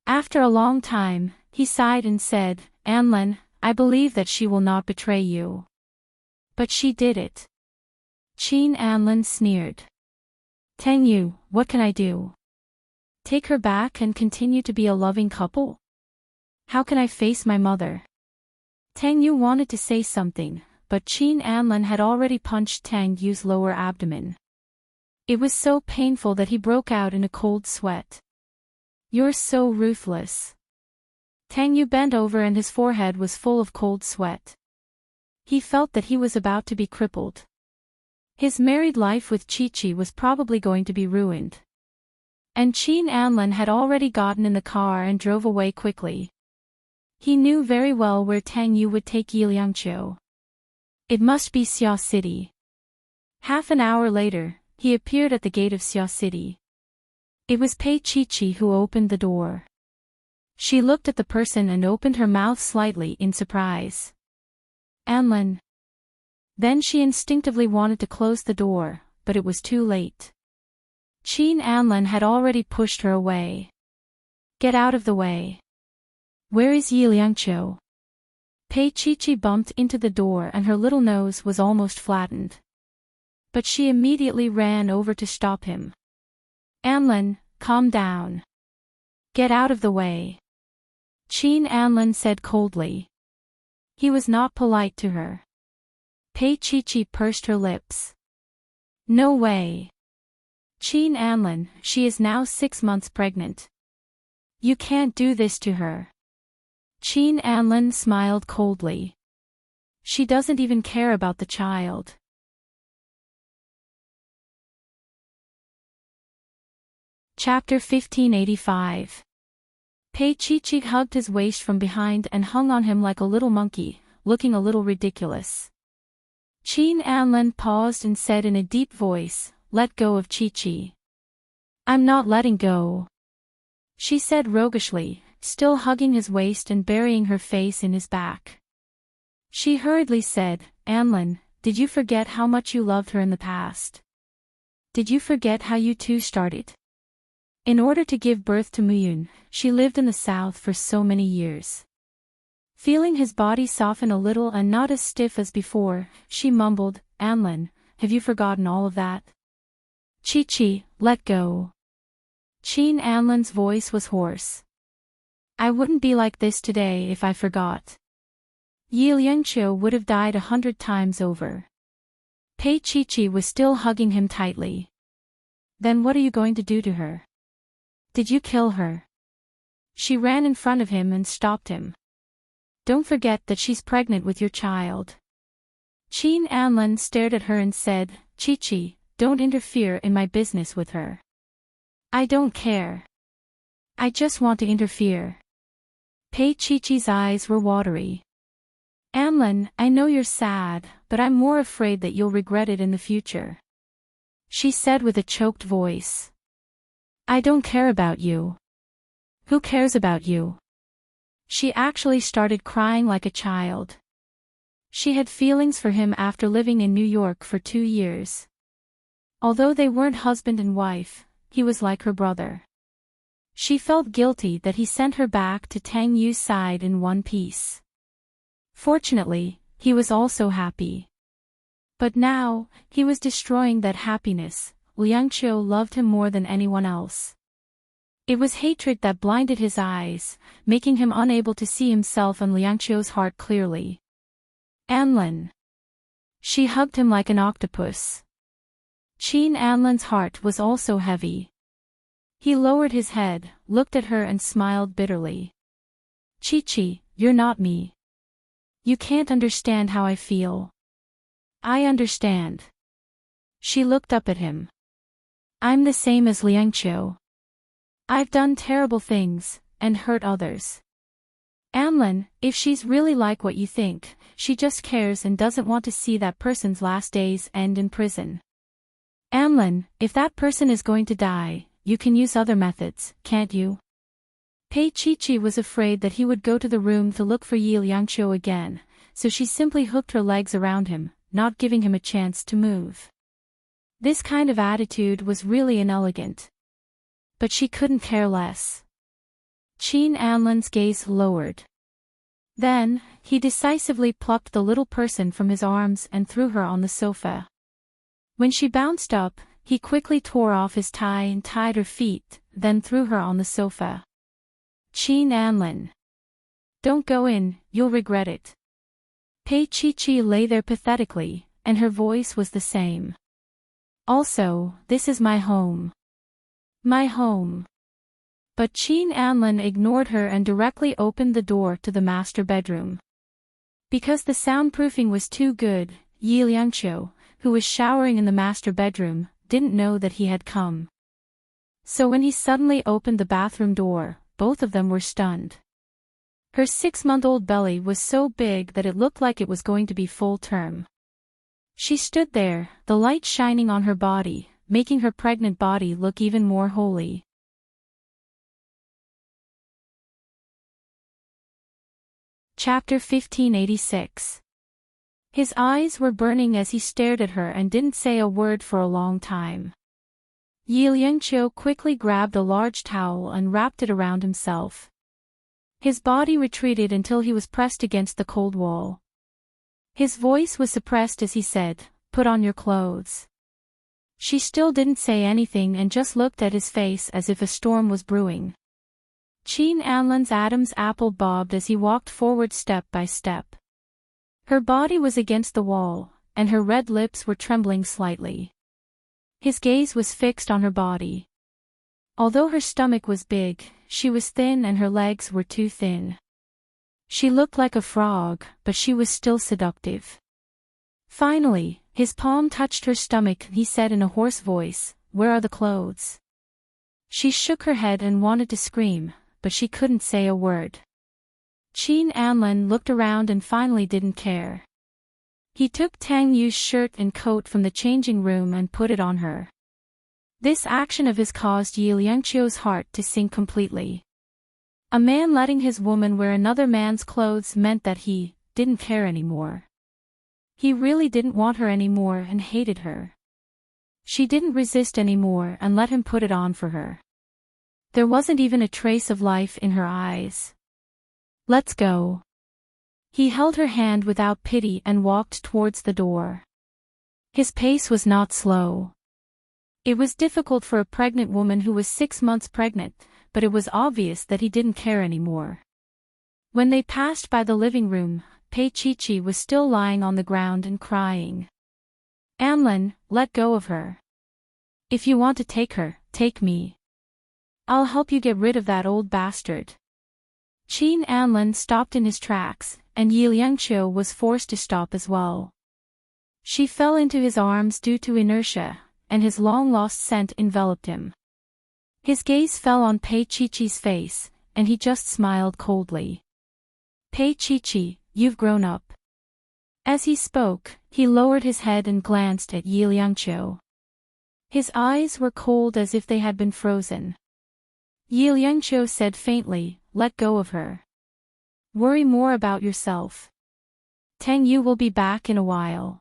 After a long time, he sighed and said, Anlan, I believe that she will not betray you. But she did it. Qin Anlan sneered. Tang Yu, what can I do? Take her back and continue to be a loving couple? How can I face my mother? Tang Yu wanted to say something, but Qin Anlan had already punched Tang Yu's lower abdomen. It was so painful that he broke out in a cold sweat. You're so ruthless. Tang Yu bent over and his forehead was full of cold sweat. He felt that he was about to be crippled. His married life with Chi-Chi was probably going to be ruined. And Qin Anlan had already gotten in the car and drove away quickly. He knew very well where Tang Yu would take Yi Liangqiu. It must be Xia City. Half an hour later, he appeared at the gate of Xia City. It was Pei Chi-Chi who opened the door. She looked at the person and opened her mouth slightly in surprise. Anlan. Then she instinctively wanted to close the door, but it was too late. Qin Anlan had already pushed her away. Get out of the way. Where is Yi Liangqiu? Pei Chi-Chi bumped into the door and her little nose was almost flattened. But she immediately ran over to stop him. Anlan, calm down. Get out of the way. Qin Anlan said coldly. He was not polite to her. Pei Chi-Chi pursed her lips. No way. Qin Anlan, she is now 6 months pregnant. You can't do this to her. Qin Anlan smiled coldly. She doesn't even care about the child. Chapter 1585. Pei Chi-Chi hugged his waist from behind and hung on him like a little monkey, looking a little ridiculous. Qin Anlan paused and said in a deep voice, "Let go of Chi-Chi." I'm not letting go, she said roguishly, still hugging his waist and burying her face in his back. She hurriedly said, Anlin, did you forget how much you loved her in the past? Did you forget how you two started? In order to give birth to Muyun, she lived in the south for so many years. Feeling his body soften a little and not as stiff as before, she mumbled, Anlin, have you forgotten all of that? Chi-Chi, let go. Qin Anlin's voice was hoarse. I wouldn't be like this today if I forgot. Yi Liangqiu would have died 100 times over. Pei Chi-Chi was still hugging him tightly. Then what are you going to do to her? Did you kill her? She ran in front of him and stopped him. Don't forget that she's pregnant with your child. Qin Anlin stared at her and said, Chi-Chi, don't interfere in my business with her. I don't care. I just want to interfere. Pei Chi-Chi's eyes were watery. Anlin, I know you're sad, but I'm more afraid that you'll regret it in the future. She said with a choked voice. I don't care about you. Who cares about you? She actually started crying like a child. She had feelings for him after living in New York for 2 years. Although they weren't husband and wife, he was like her brother. She felt guilty that he sent her back to Tang Yu's side in one piece. Fortunately, he was also happy. But now, he was destroying that happiness. Liangqiu loved him more than anyone else. It was hatred that blinded his eyes, making him unable to see himself and Liangqiu's heart clearly. Anlin. She hugged him like an octopus. Qin Anlin's heart was also heavy. He lowered his head, looked at her and smiled bitterly. Chi-Chi, you're not me. You can't understand how I feel. I understand. She looked up at him. I'm the same as Liangqiu. I've done terrible things, and hurt others. Anlin, if she's really like what you think, she just cares and doesn't want to see that person's last days end in prison. Anlin, if that person is going to die, you can use other methods, can't you? Pei Chi-Chi was afraid that he would go to the room to look for Yi Liangqiu again, so she simply hooked her legs around him, not giving him a chance to move. This kind of attitude was really inelegant. But she couldn't care less. Qin Anlin's gaze lowered. Then, he decisively plucked the little person from his arms and threw her on the sofa. When she bounced up, he quickly tore off his tie and tied her feet, then threw her on the sofa. Qin Anlin. Don't go in, you'll regret it. Pei Chi-Chi lay there pathetically, and her voice was the same. Also, this is my home. My home. But Qin Anlin ignored her and directly opened the door to the master bedroom. Because the soundproofing was too good, Yi Liangqiu, who was showering in the master bedroom, didn't know that he had come. So when he suddenly opened the bathroom door, both of them were stunned. Her 6-month-old belly was so big that it looked like it was going to be full term. She stood there, the light shining on her body, making her pregnant body look even more holy. Chapter 1586. His eyes were burning as he stared at her and didn't say a word for a long time. Yi Liangqiu quickly grabbed a large towel and wrapped it around himself. His body retreated until he was pressed against the cold wall. His voice was suppressed as he said, "Put on your clothes." She still didn't say anything and just looked at his face as if a storm was brewing. Qin Anlin's Adam's apple bobbed as he walked forward step by step. Her body was against the wall, and her red lips were trembling slightly. His gaze was fixed on her body. Although her stomach was big, she was thin and her legs were too thin. She looked like a frog, but she was still seductive. Finally, his palm touched her stomach and he said in a hoarse voice, "Where are the clothes?" She shook her head and wanted to scream, but she couldn't say a word. Qin Anlin looked around and finally didn't care. He took Tang Yu's shirt and coat from the changing room and put it on her. This action of his caused Yi Liangqiu's heart to sink completely. A man letting his woman wear another man's clothes meant that he didn't care anymore. He really didn't want her anymore and hated her. She didn't resist anymore and let him put it on for her. There wasn't even a trace of life in her eyes. Let's go. He held her hand without pity and walked towards the door. His pace was not slow. It was difficult for a pregnant woman who was 6 months pregnant, but it was obvious that he didn't care anymore. When they passed by the living room, Pei Chi was still lying on the ground and crying. Anlin, let go of her. If you want to take her, take me. I'll help you get rid of that old bastard. Qin Anlin stopped in his tracks, and Yi Liangqiu was forced to stop as well. She fell into his arms due to inertia, and his long-lost scent enveloped him. His gaze fell on Pei Chi-Chi's face, and he just smiled coldly. Pei Chi-Chi, you've grown up. As he spoke, he lowered his head and glanced at Yi Liangqiu. His eyes were cold as if they had been frozen. Yi Liangqiu said faintly, let go of her. Worry more about yourself. Tang Yu will be back in a while.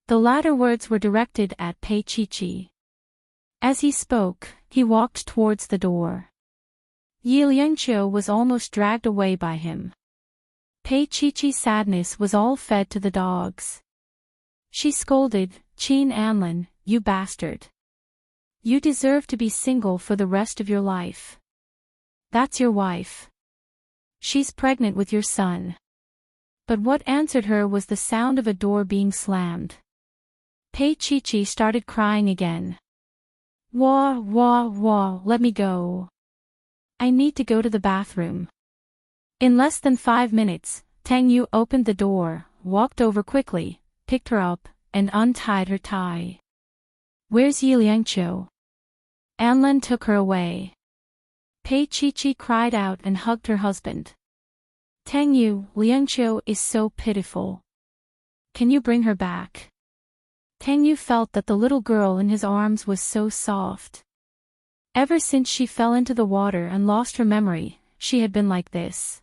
The latter words were directed at Pei Chi-Chi. As he spoke, he walked towards the door. Yi Liangqiu was almost dragged away by him. Pei Chi-Chi's sadness was all fed to the dogs. She scolded, Qin Anlin, you bastard. You deserve to be single for the rest of your life. That's your wife. She's pregnant with your son. But what answered her was the sound of a door being slammed. Pei Chi-Chi started crying again. Wah, wah, wah, let me go. I need to go to the bathroom. In less than 5 minutes, Tang Yu opened the door, walked over quickly, picked her up, and untied her tie. Where's Yi Liangqiu? Anlin took her away. Pei Chi-Chi cried out and hugged her husband. Tang Yu, Liangqiu is so pitiful. Can you bring her back? Tang Yu felt that the little girl in his arms was so soft. Ever since she fell into the water and lost her memory, she had been like this.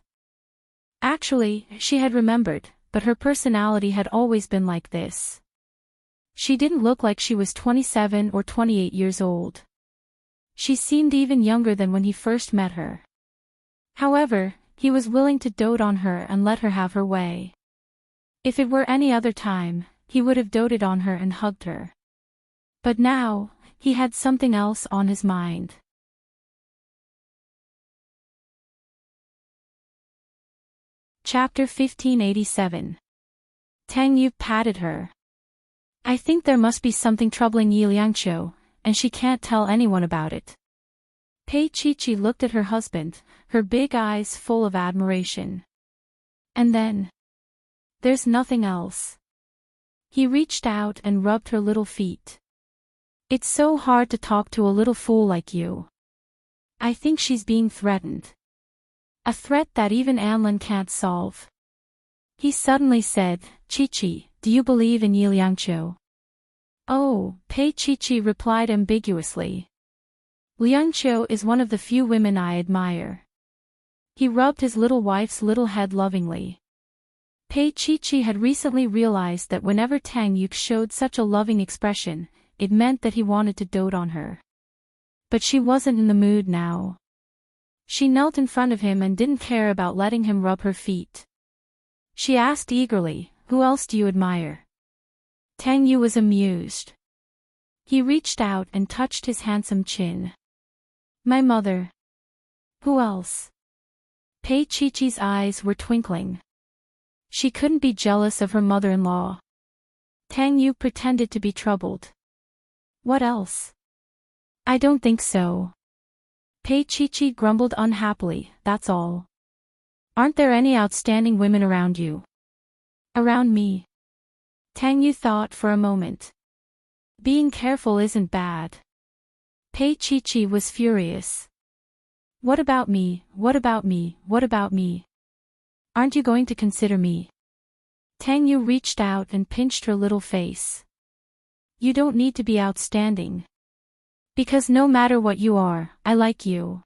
Actually, she had remembered, but her personality had always been like this. She didn't look like she was 27 or 28 years old. She seemed even younger than when he first met her. However, he was willing to dote on her and let her have her way. If it were any other time, he would have doted on her and hugged her. But now, he had something else on his mind. Chapter 1587. Tang Yu patted her. I think there must be something troubling Yi Liangqiu, and she can't tell anyone about it. Pei Chi-Chi looked at her husband, her big eyes full of admiration. And then, there's nothing else. He reached out and rubbed her little feet. It's so hard to talk to a little fool like you. I think she's being threatened. A threat that even Anlin can't solve. He suddenly said, Chi-Chi, do you believe in Yi Liangqiu? Oh, Pei Chi-Chi replied ambiguously. Liangqiu is one of the few women I admire. He rubbed his little wife's little head lovingly. Pei Chi-Chi had recently realized that whenever Tang Yu showed such a loving expression, it meant that he wanted to dote on her. But she wasn't in the mood now. She knelt in front of him and didn't care about letting him rub her feet. She asked eagerly, who else do you admire? Tang Yu was amused. He reached out and touched his handsome chin. My mother. Who else? Pei Chi-Chi's eyes were twinkling. She couldn't be jealous of her mother-in-law. Tang Yu pretended to be troubled. What else? I don't think so. Pei Chi-Chi grumbled unhappily, that's all. Aren't there any outstanding women around you? Around me? Tang Yu thought for a moment. Being careful isn't bad. Pei Chi-Chi was furious. What about me, what about me, what about me? Aren't you going to consider me? Tang Yu reached out and pinched her little face. You don't need to be outstanding. Because no matter what you are, I like you.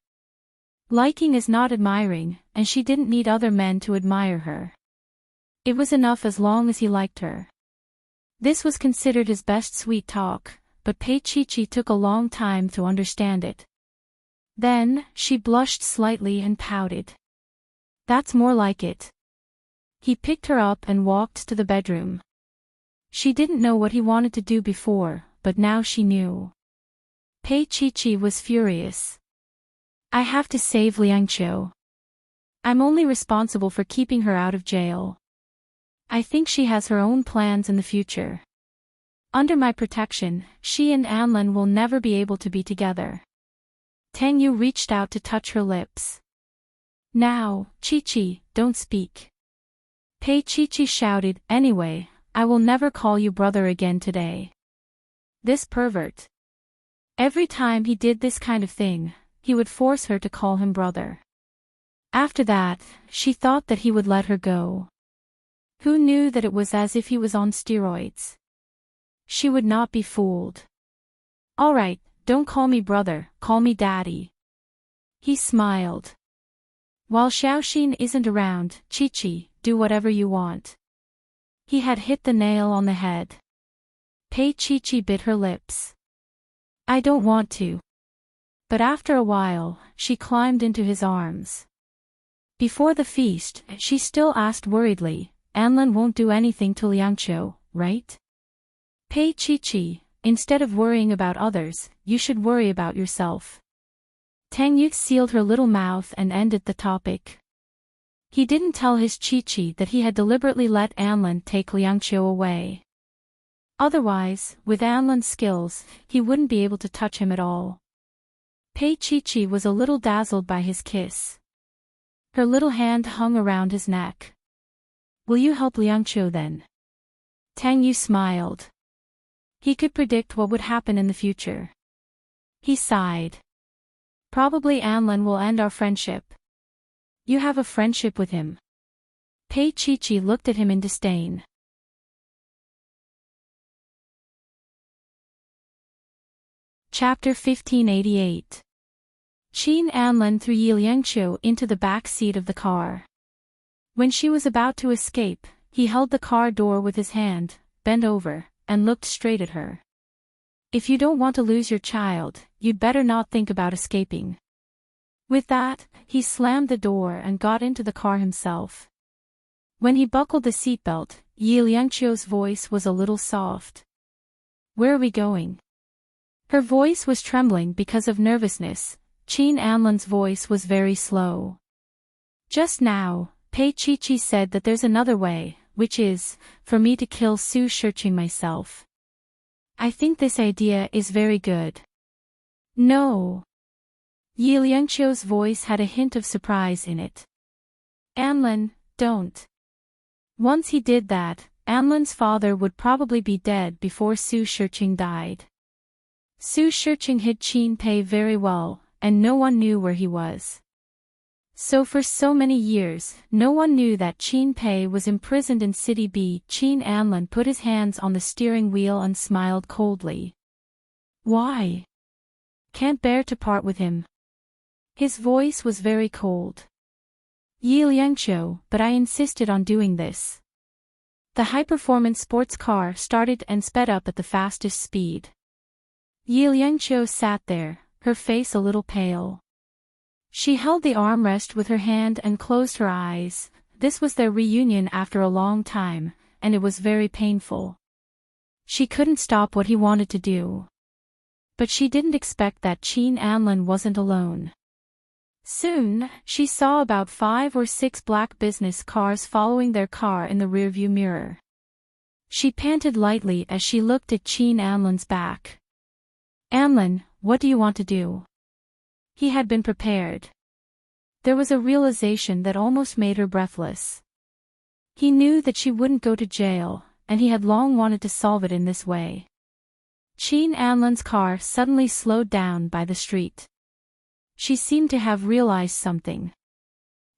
Liking is not admiring, and she didn't need other men to admire her. It was enough as long as he liked her. This was considered his best sweet talk, but Pei-Chi-Chi took a long time to understand it. Then, she blushed slightly and pouted. That's more like it. He picked her up and walked to the bedroom. She didn't know what he wanted to do before, but now she knew. Pei-Chi-Chi was furious. I have to save Liangqiu. I'm only responsible for keeping her out of jail. I think she has her own plans in the future. Under my protection, she and Anlin will never be able to be together. Tang Yu reached out to touch her lips. Now, Chi-Chi, don't speak. Pei-Chi-Chi shouted, anyway, I will never call you brother again today. This pervert. Every time he did this kind of thing, he would force her to call him brother. After that, she thought that he would let her go. Who knew that it was as if he was on steroids? She would not be fooled. All right, don't call me brother, call me daddy. He smiled. While Xiaoxin isn't around, Chi-Chi, do whatever you want. He had hit the nail on the head. Pei-Chi-Chi bit her lips. I don't want to. But after a while, she climbed into his arms. Before the feast, she still asked worriedly, Anlin won't do anything to Liangqiu, right? Pei-Chi-Chi, instead of worrying about others, you should worry about yourself. Tang Yu sealed her little mouth and ended the topic. He didn't tell his Chi-Chi that he had deliberately let Anlin take Liangqiu away. Otherwise, with Anlin's skills, he wouldn't be able to touch him at all. Pei-Chi-Chi was a little dazzled by his kiss. Her little hand hung around his neck. Will you help Liangqiu then? Tang Yu smiled. He could predict what would happen in the future. He sighed. Probably Anlin will end our friendship. You have a friendship with him. Pei-Chi-Chi looked at him in disdain. Chapter 1588. Qin Anlin threw Yi Liangqiu into the back seat of the car. When she was about to escape, he held the car door with his hand, bent over, and looked straight at her. If you don't want to lose your child, you'd better not think about escaping. With that, he slammed the door and got into the car himself. When he buckled the seatbelt, Yi Liangqiu's voice was a little soft. Where are we going? Her voice was trembling because of nervousness. Qin Anlin's voice was very slow. Just now, Pei-Chi-Chi said that there's another way, which is, for me to kill Su Shirqing myself. I think this idea is very good. No. Yi Liangqiu's voice had a hint of surprise in it. Anlin, don't. Once he did that, Anlin's father would probably be dead before Su Shirqing died. Su Shirqing hid Qin Pei very well, and no one knew where he was. So for so many years, no one knew that Qin Pei was imprisoned in City B. Qin Anlin put his hands on the steering wheel and smiled coldly. Why? Can't bear to part with him. His voice was very cold. Yi Liangqiu, but I insisted on doing this. The high-performance sports car started and sped up at the fastest speed. Yi Liangqiu sat there, her face a little pale. She held the armrest with her hand and closed her eyes. This was their reunion after a long time, and it was very painful. She couldn't stop what he wanted to do. But she didn't expect that Qin Anlin wasn't alone. Soon, she saw about 5 or 6 black business cars following their car in the rearview mirror. She panted lightly as she looked at Qin Anlin's back. Anlin, what do you want to do? He had been prepared. There was a realization that almost made her breathless. He knew that she wouldn't go to jail, and he had long wanted to solve it in this way. Qin Anlin's car suddenly slowed down by the street. She seemed to have realized something.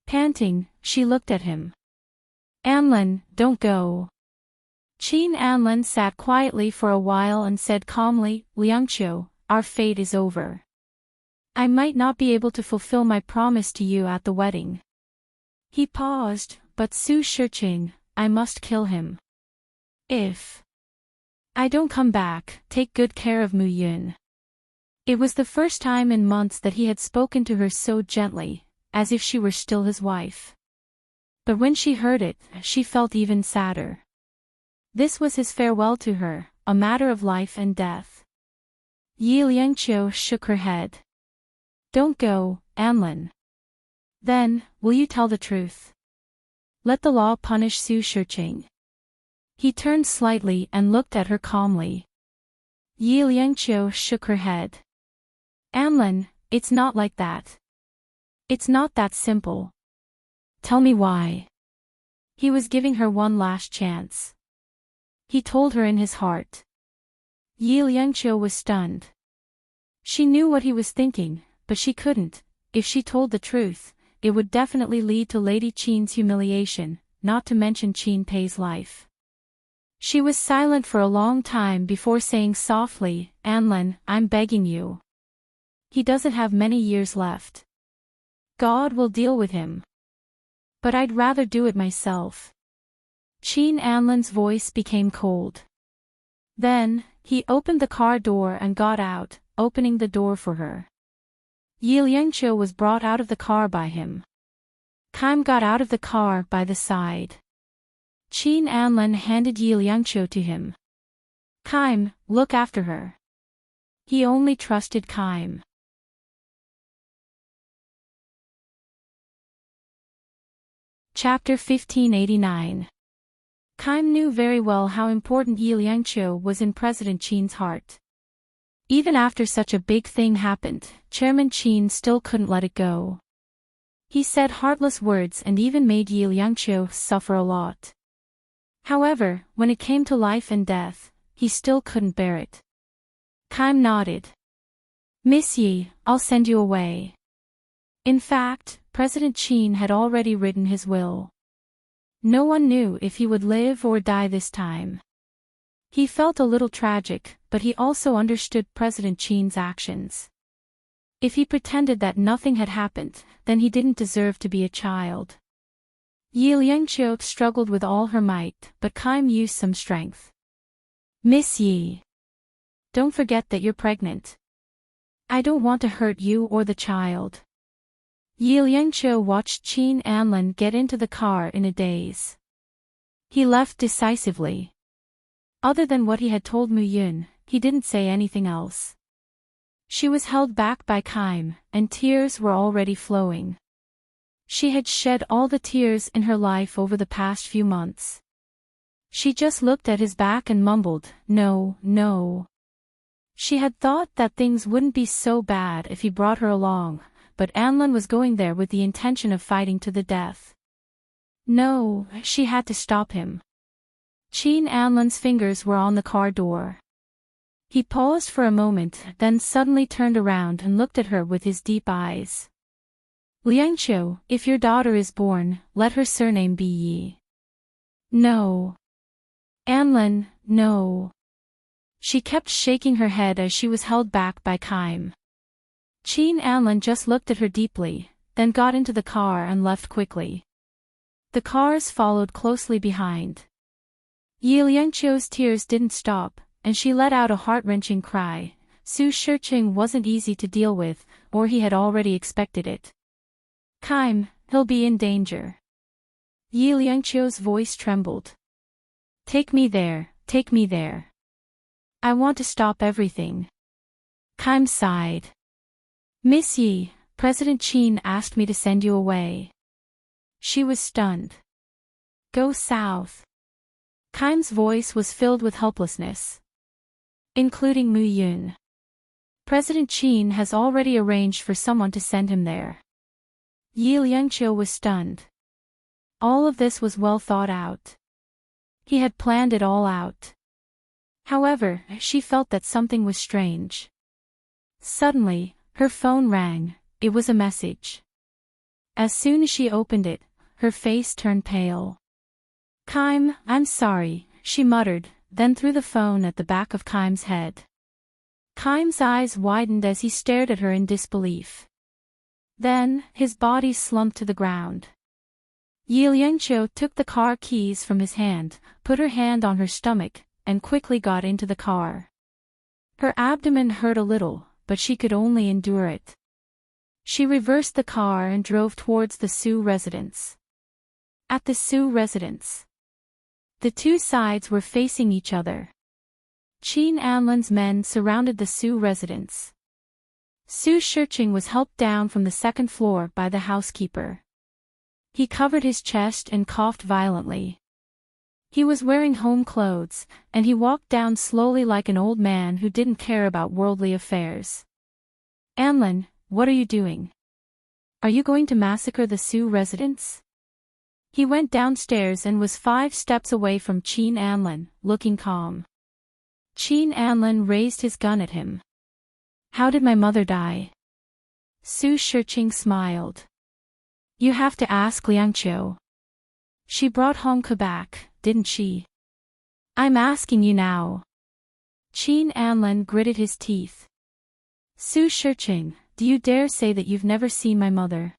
Panting, she looked at him. Anlin, don't go. Qin Anlin sat quietly for a while and said calmly, Liangqiu, our fate is over. I might not be able to fulfill my promise to you at the wedding. He paused, but Su Shiqing, I must kill him. If I don't come back, take good care of Mu Yun. It was the first time in months that he had spoken to her so gently, as if she were still his wife. But when she heard it, she felt even sadder. This was his farewell to her, a matter of life and death. Yi Liangqiu shook her head. Don't go, Anlin. Then, will you tell the truth? Let the law punish Su Shiqing. He turned slightly and looked at her calmly. Yi Liangqiu shook her head. Anlin, it's not like that. It's not that simple. Tell me why. He was giving her one last chance. He told her in his heart. Yi Liangqiu was stunned. She knew what he was thinking, but she couldn't. If she told the truth, it would definitely lead to Lady Qin's humiliation, not to mention Qin Pei's life. She was silent for a long time before saying softly, Anlin, I'm begging you. He doesn't have many years left. God will deal with him. But I'd rather do it myself. Qin Anlin's voice became cold. Then, he opened the car door and got out, opening the door for her. Yi Liangqiu was brought out of the car by him. Kaim got out of the car by the side. Qin Anlin handed Yi Liangqiu to him. Kaim, look after her. He only trusted Kaim. Chapter 1589. Kaim knew very well how important Yi Liangqiu was in President Qin's heart. Even after such a big thing happened, Chairman Qin still couldn't let it go. He said heartless words and even made Yi Liangqiu suffer a lot. However, when it came to life and death, he still couldn't bear it. Kaim nodded. Miss Yi, I'll send you away. In fact, President Qin had already written his will. No one knew if he would live or die this time. He felt a little tragic, but he also understood President Qin's actions. If he pretended that nothing had happened, then he didn't deserve to be a child. Yi Liangqiu struggled with all her might, but Kaim used some strength. Miss Yi. Don't forget that you're pregnant. I don't want to hurt you or the child. Yi Liangqiu watched Qin Anlin get into the car in a daze. He left decisively. Other than what he had told Mu Yun, he didn't say anything else. She was held back by Kaim, and tears were already flowing. She had shed all the tears in her life over the past few months. She just looked at his back and mumbled, no, no. She had thought that things wouldn't be so bad if he brought her along, but Anlin was going there with the intention of fighting to the death. No, she had to stop him. Qin Anlin's fingers were on the car door. He paused for a moment, then suddenly turned around and looked at her with his deep eyes. Liangqiu, if your daughter is born, let her surname be Yi. No. Anlin, no. She kept shaking her head as she was held back by Kaim. Qin Anlin just looked at her deeply, then got into the car and left quickly. The cars followed closely behind. Yi Liangqiu's tears didn't stop, and she let out a heart-wrenching cry. Su Shiqing wasn't easy to deal with, or he had already expected it. Kaim, he'll be in danger. Yi Liangqiu's voice trembled. Take me there, take me there. I want to stop everything. Kaim sighed. Miss Yi, President Qin asked me to send you away. She was stunned. Go south. Kaim's voice was filled with helplessness. Including Mu Yun. President Qin has already arranged for someone to send him there. Yi Liangqiu was stunned. All of this was well thought out. He had planned it all out. However, she felt that something was strange. Suddenly, her phone rang. It was a message. As soon as she opened it, her face turned pale. Kaim, I'm sorry, she muttered, then threw the phone at the back of Kaim's head. Kaim's eyes widened as he stared at her in disbelief. Then, his body slumped to the ground. Yi Liangqiu took the car keys from his hand, put her hand on her stomach, and quickly got into the car. Her abdomen hurt a little, but she could only endure it. She reversed the car and drove towards the Su residence. At the Su residence, the two sides were facing each other. Qin Anlan's men surrounded the Su residence. Su Shiqing was helped down from the second floor by the housekeeper. He covered his chest and coughed violently. He was wearing home clothes, and he walked down slowly like an old man who didn't care about worldly affairs. Anlan, what are you doing? Are you going to massacre the Su residents? He went downstairs and was 5 steps away from Qin Anlan, looking calm. Qin Anlan raised his gun at him. How did my mother die? Su Shiqing smiled. You have to ask Liangqiu. She brought Hongke back, didn't she? I'm asking you now. Qin Anlan gritted his teeth. Su Shiqing, do you dare say that you've never seen my mother?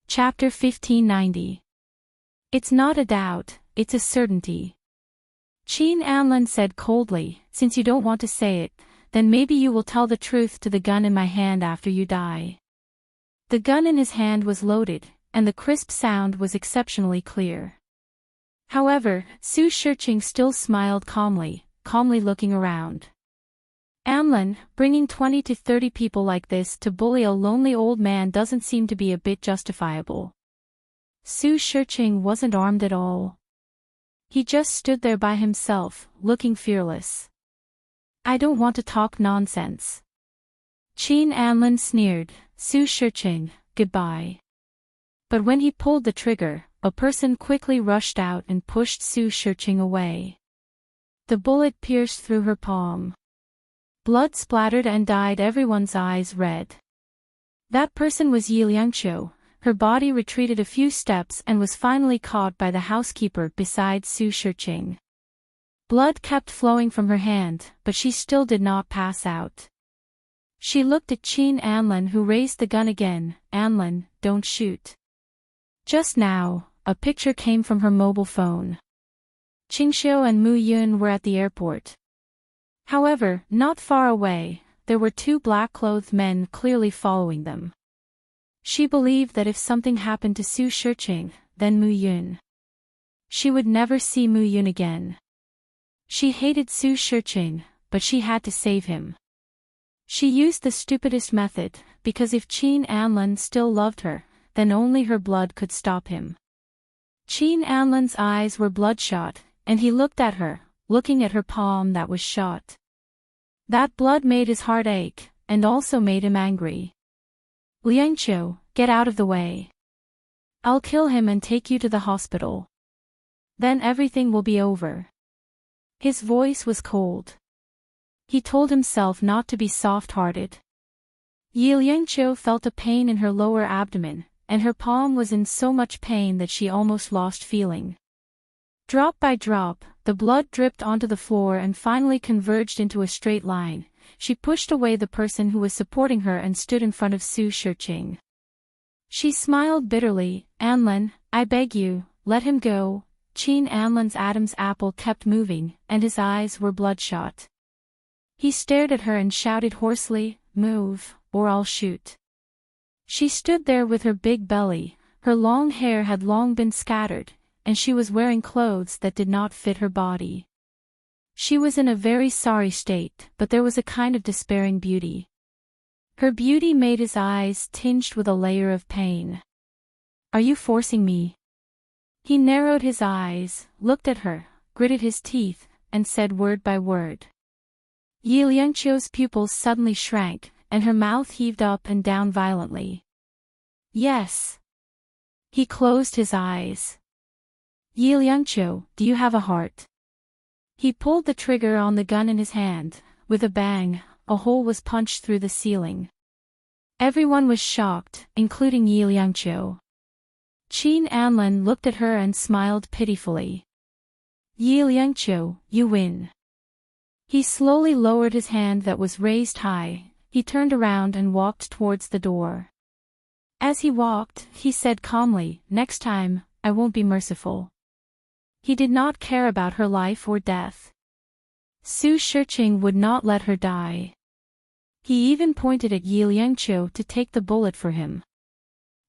Chapter 1590. It's not a doubt, it's a certainty. Qin Anlan said coldly, since you don't want to say it, then maybe you will tell the truth to the gun in my hand after you die. The gun in his hand was loaded, and the crisp sound was exceptionally clear. However, Su Shiqing still smiled calmly looking around. Anlan, bringing 20 to 30 people like this to bully a lonely old man doesn't seem to be a bit justifiable. Su Shiqing wasn't armed at all. He just stood there by himself, looking fearless. I don't want to talk nonsense. Qin Anlan sneered, Su Shiqing, goodbye. But when he pulled the trigger, a person quickly rushed out and pushed Su Shiqing away. The bullet pierced through her palm. Blood splattered and dyed everyone's eyes red. That person was Yi Liangqiu. Her body retreated a few steps and was finally caught by the housekeeper beside Su Shiqing. Blood kept flowing from her hand, but she still did not pass out. She looked at Qin Anlan, who raised the gun again. Anlan, don't shoot. Just now, a picture came from her mobile phone. Qingxiu and Mu Yun were at the airport. However, not far away, there were 2 black-clothed men clearly following them. She believed that if something happened to Su Shiqing, then Mu Yun. She would never see Mu Yun again. She hated Su Shiqing, but she had to save him. She used the stupidest method, because if Qin Anlan still loved her, then only her blood could stop him. Qin Anlan's eyes were bloodshot, and he looked at her, looking at her palm that was shot. That blood made his heart ache, and also made him angry. Liangqiu, get out of the way. I'll kill him and take you to the hospital. Then everything will be over. His voice was cold. He told himself not to be soft-hearted. Yi Liangqiu felt a pain in her lower abdomen, and her palm was in so much pain that she almost lost feeling. Drop by drop, the blood dripped onto the floor and finally converged into a straight line. She pushed away the person who was supporting her and stood in front of Su Shiqing. She smiled bitterly. Anlan, I beg you, let him go. Qin Anlan's Adam's apple kept moving, and his eyes were bloodshot. He stared at her and shouted hoarsely, move, or I'll shoot. She stood there with her big belly. Her long hair had long been scattered, and she was wearing clothes that did not fit her body. She was in a very sorry state, but there was a kind of despairing beauty. Her beauty made his eyes tinged with a layer of pain. Are you forcing me? He narrowed his eyes, looked at her, gritted his teeth, and said word by word. Yi Liangqiu's pupils suddenly shrank, and her mouth heaved up and down violently. Yes. He closed his eyes. Yi Liangqiu, do you have a heart? He pulled the trigger on the gun in his hand. With a bang, a hole was punched through the ceiling. Everyone was shocked, including Yi Liangqiu. Qin Anlan looked at her and smiled pitifully. Yi Liangqiu, you win. He slowly lowered his hand that was raised high. He turned around and walked towards the door. As he walked, he said calmly, "Next time, I won't be merciful." He did not care about her life or death. Su Shiqing would not let her die. He even pointed at Yi Liangqiu to take the bullet for him.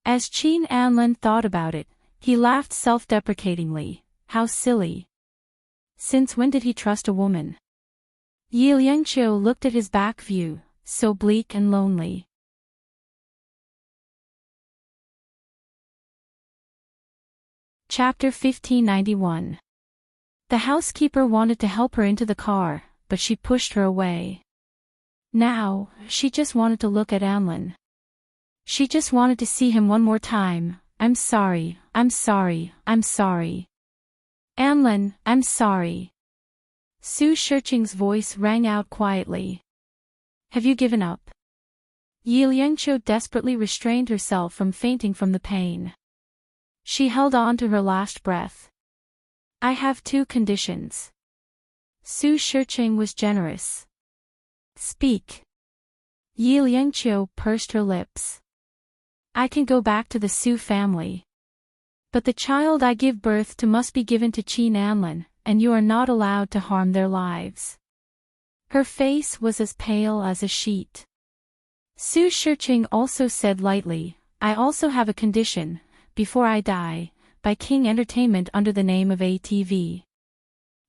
As Qin Anlin thought about it, he laughed self-deprecatingly. How silly. Since when did he trust a woman? Yi Liangqiu looked at his back view, so bleak and lonely. Chapter 1591. The housekeeper wanted to help her into the car, but she pushed her away. Now, she just wanted to look at Anlin. She just wanted to see him one more time. "I'm sorry, I'm sorry, I'm sorry. Anlin, I'm sorry." Su Shiqing's voice rang out quietly. "Have you given up?" Yi Liangqiu desperately restrained herself from fainting from the pain. She held on to her last breath. "I have two conditions." Su Shiqing was generous. "Speak." Yi Liangqiu pursed her lips. "I can go back to the Su family. But the child I give birth to must be given to Qin Anlin, and you are not allowed to harm their lives." Her face was as pale as a sheet. Su Shiqing also said lightly, "I also have a condition. Before I die, by King Entertainment under the name of ATV."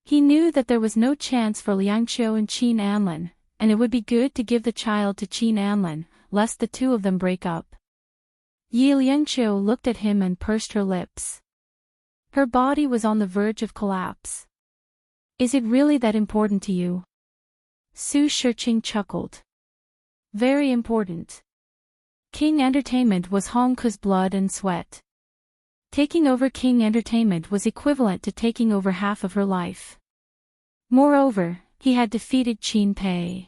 He knew that there was no chance for Liangqiu and Qin Anlin, and it would be good to give the child to Qin Anlin, lest the two of them break up. Yi Liangqiu looked at him and pursed her lips. Her body was on the verge of collapse. "Is it really that important to you?" Su Shiqing chuckled. "Very important." King Entertainment was Hongke's blood and sweat. Taking over King Entertainment was equivalent to taking over half of her life. Moreover, he had defeated Qin Pei.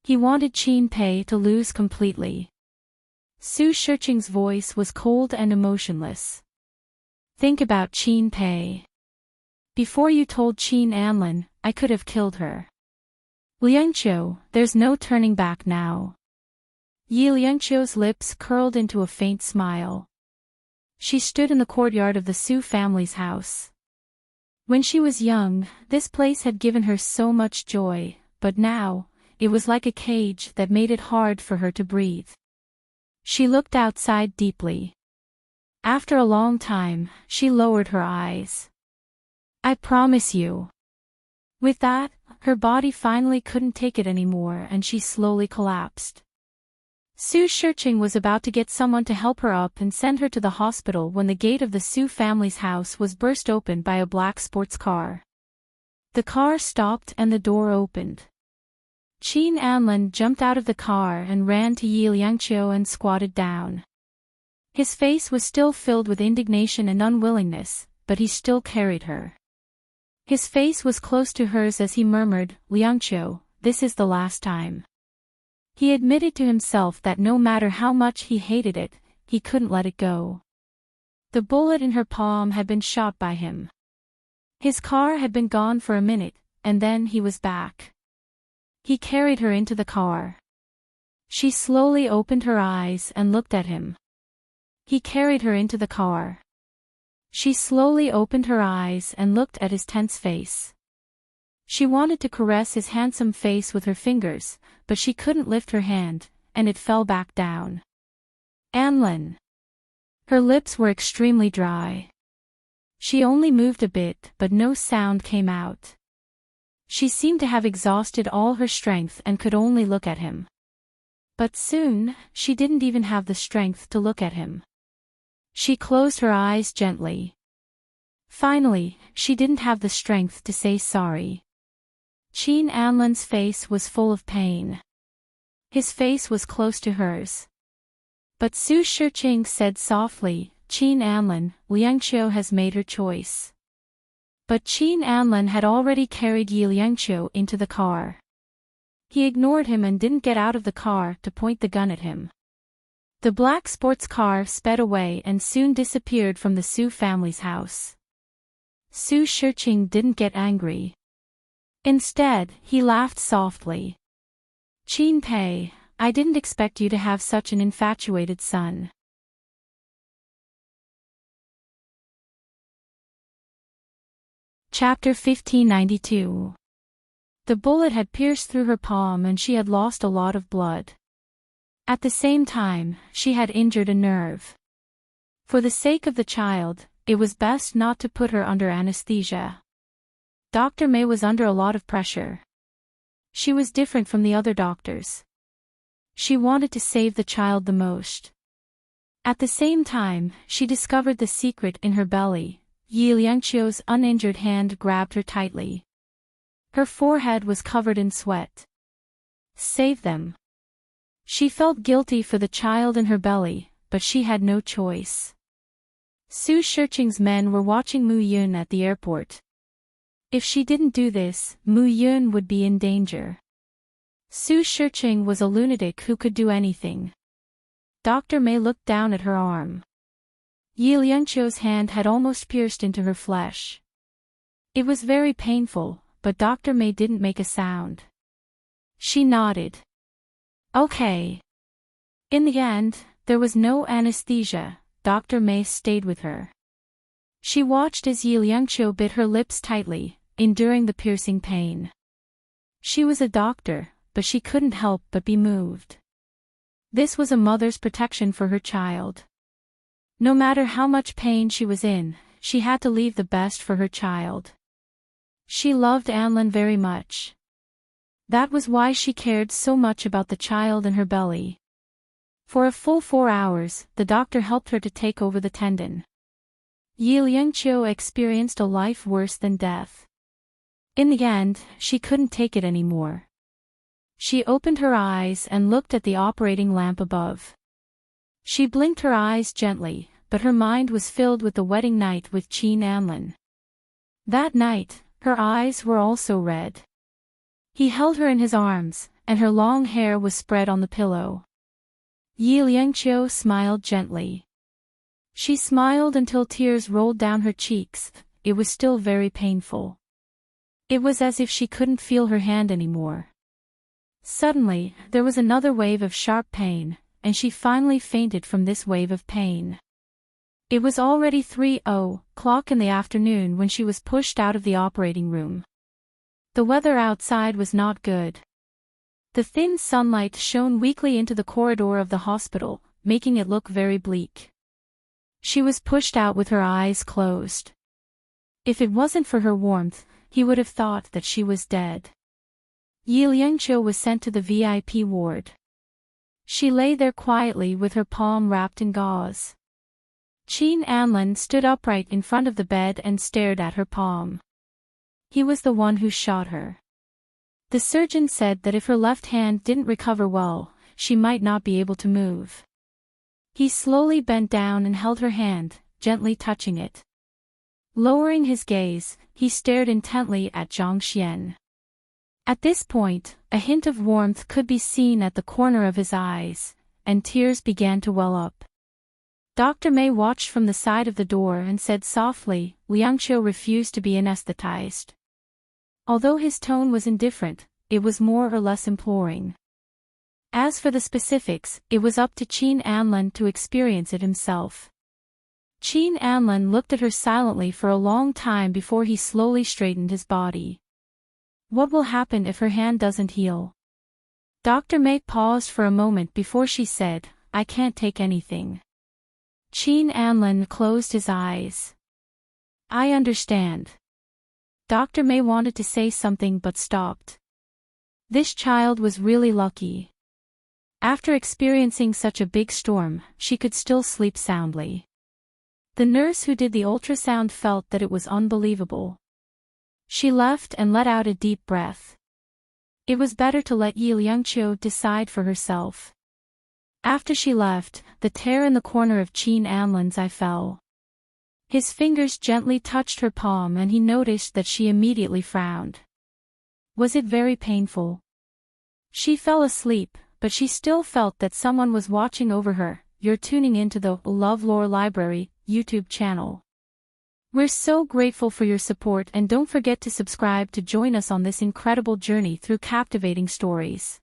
He wanted Qin Pei to lose completely. Su Shiqing's voice was cold and emotionless. "Think about Qin Pei. Before you told Qin Anlin, I could have killed her. Liangqiu, there's no turning back now." Yi Liangqiu's lips curled into a faint smile. She stood in the courtyard of the Su family's house. When she was young, this place had given her so much joy, but now, it was like a cage that made it hard for her to breathe. She looked outside deeply. After a long time, she lowered her eyes. "I promise you." With that, her body finally couldn't take it anymore and she slowly collapsed. Su Shiqing was about to get someone to help her up and send her to the hospital when the gate of the Su family's house was burst open by a black sports car. The car stopped and the door opened. Qin Anlin jumped out of the car and ran to Yi Liangqiu and squatted down. His face was still filled with indignation and unwillingness, but he still carried her. His face was close to hers as he murmured, "Liangqiu, this is the last time." He admitted to himself that no matter how much he hated it, he couldn't let it go. The bullet in her palm had been shot by him. His car had been gone for a minute, and then he was back. He carried her into the car. She slowly opened her eyes and looked at him. He carried her into the car. She slowly opened her eyes and looked at his tense face. She wanted to caress his handsome face with her fingers, but she couldn't lift her hand, and it fell back down. "Anlin." Her lips were extremely dry. She only moved a bit, but no sound came out. She seemed to have exhausted all her strength and could only look at him. But soon, she didn't even have the strength to look at him. She closed her eyes gently. Finally, she didn't have the strength to say sorry. Qin Anlin's face was full of pain. His face was close to hers. But Su Shiqing said softly, "Qin Anlin, Liangqiu has made her choice." But Qin Anlin had already carried Yi Liangqiu into the car. He ignored him and didn't get out of the car to point the gun at him. The black sports car sped away and soon disappeared from the Su family's house. Su Shiqing didn't get angry. Instead, he laughed softly. Qin Pei, I didn't expect you to have such an infatuated son. Chapter 1592. The bullet had pierced through her palm and she had lost a lot of blood. At the same time, she had injured a nerve. For the sake of the child, it was best not to put her under anesthesia. Dr. May was under a lot of pressure. She was different from the other doctors. She wanted to save the child the most. At the same time, she discovered the secret in her belly. Yi Liangqiu's uninjured hand grabbed her tightly. Her forehead was covered in sweat. Save them. She felt guilty for the child in her belly, but she had no choice. Su Shiqing's men were watching Mu Yun at the airport. If she didn't do this, Mu Yun would be in danger. Su Shiqing was a lunatic who could do anything. Dr. May looked down at her arm. Yi Liangqiu's hand had almost pierced into her flesh. It was very painful, but Dr. May didn't make a sound. She nodded. Okay. In the end, there was no anesthesia. Dr. May stayed with her. She watched as Yi Liangqiu bit her lips tightly, enduring the piercing pain. She was a doctor, but she couldn't help but be moved. This was a mother's protection for her child. No matter how much pain she was in, she had to leave the best for her child. She loved Anlin very much. That was why she cared so much about the child in her belly. For a full 4 hours, the doctor helped her to take over the tendon. Yi Liangqiu experienced a life worse than death. In the end, she couldn't take it anymore. She opened her eyes and looked at the operating lamp above. She blinked her eyes gently, but her mind was filled with the wedding night with Qin Anlin. That night, her eyes were also red. He held her in his arms, and her long hair was spread on the pillow. Yi Liangqiu smiled gently. She smiled until tears rolled down her cheeks. It was still very painful. It was as if she couldn't feel her hand anymore. Suddenly, there was another wave of sharp pain, and she finally fainted from this wave of pain. It was already 3:00 in the afternoon when she was pushed out of the operating room. The weather outside was not good. The thin sunlight shone weakly into the corridor of the hospital, making it look very bleak. She was pushed out with her eyes closed. If it wasn't for her warmth, he would have thought that she was dead. Yi Liangqiu was sent to the VIP ward. She lay there quietly with her palm wrapped in gauze. Qin Anlin stood upright in front of the bed and stared at her palm. He was the one who shot her. The surgeon said that if her left hand didn't recover well, she might not be able to move. He slowly bent down and held her hand, gently touching it. Lowering his gaze, he stared intently at Zhang Xian. At this point, a hint of warmth could be seen at the corner of his eyes, and tears began to well up. Dr. May watched from the side of the door and said softly, Liangqiu refused to be anesthetized. Although his tone was indifferent, it was more or less imploring. As for the specifics, it was up to Qin Anlin to experience it himself. Qin Anlin looked at her silently for a long time before he slowly straightened his body. What will happen if her hand doesn't heal? Dr. May paused for a moment before she said, I can't take anything. Qin Anlin closed his eyes. I understand. Dr. May wanted to say something but stopped. This child was really lucky. After experiencing such a big storm, she could still sleep soundly. The nurse who did the ultrasound felt that it was unbelievable. She left and let out a deep breath. It was better to let Yi Liangqiu decide for herself. After she left, the tear in the corner of Qin Anlin's eye fell. His fingers gently touched her palm and he noticed that she immediately frowned. Was it very painful? She fell asleep, but she still felt that someone was watching over her. You're tuning into the LoveLore Library YouTube channel. We're so grateful for your support, and don't forget to subscribe to join us on this incredible journey through captivating stories.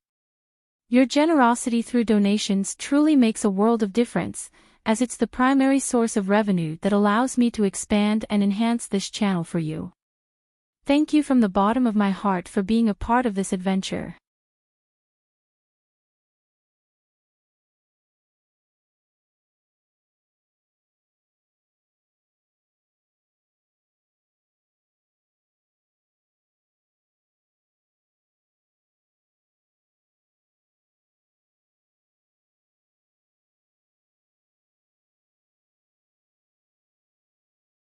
Your generosity through donations truly makes a world of difference, as it's the primary source of revenue that allows me to expand and enhance this channel for you. Thank you from the bottom of my heart for being a part of this adventure.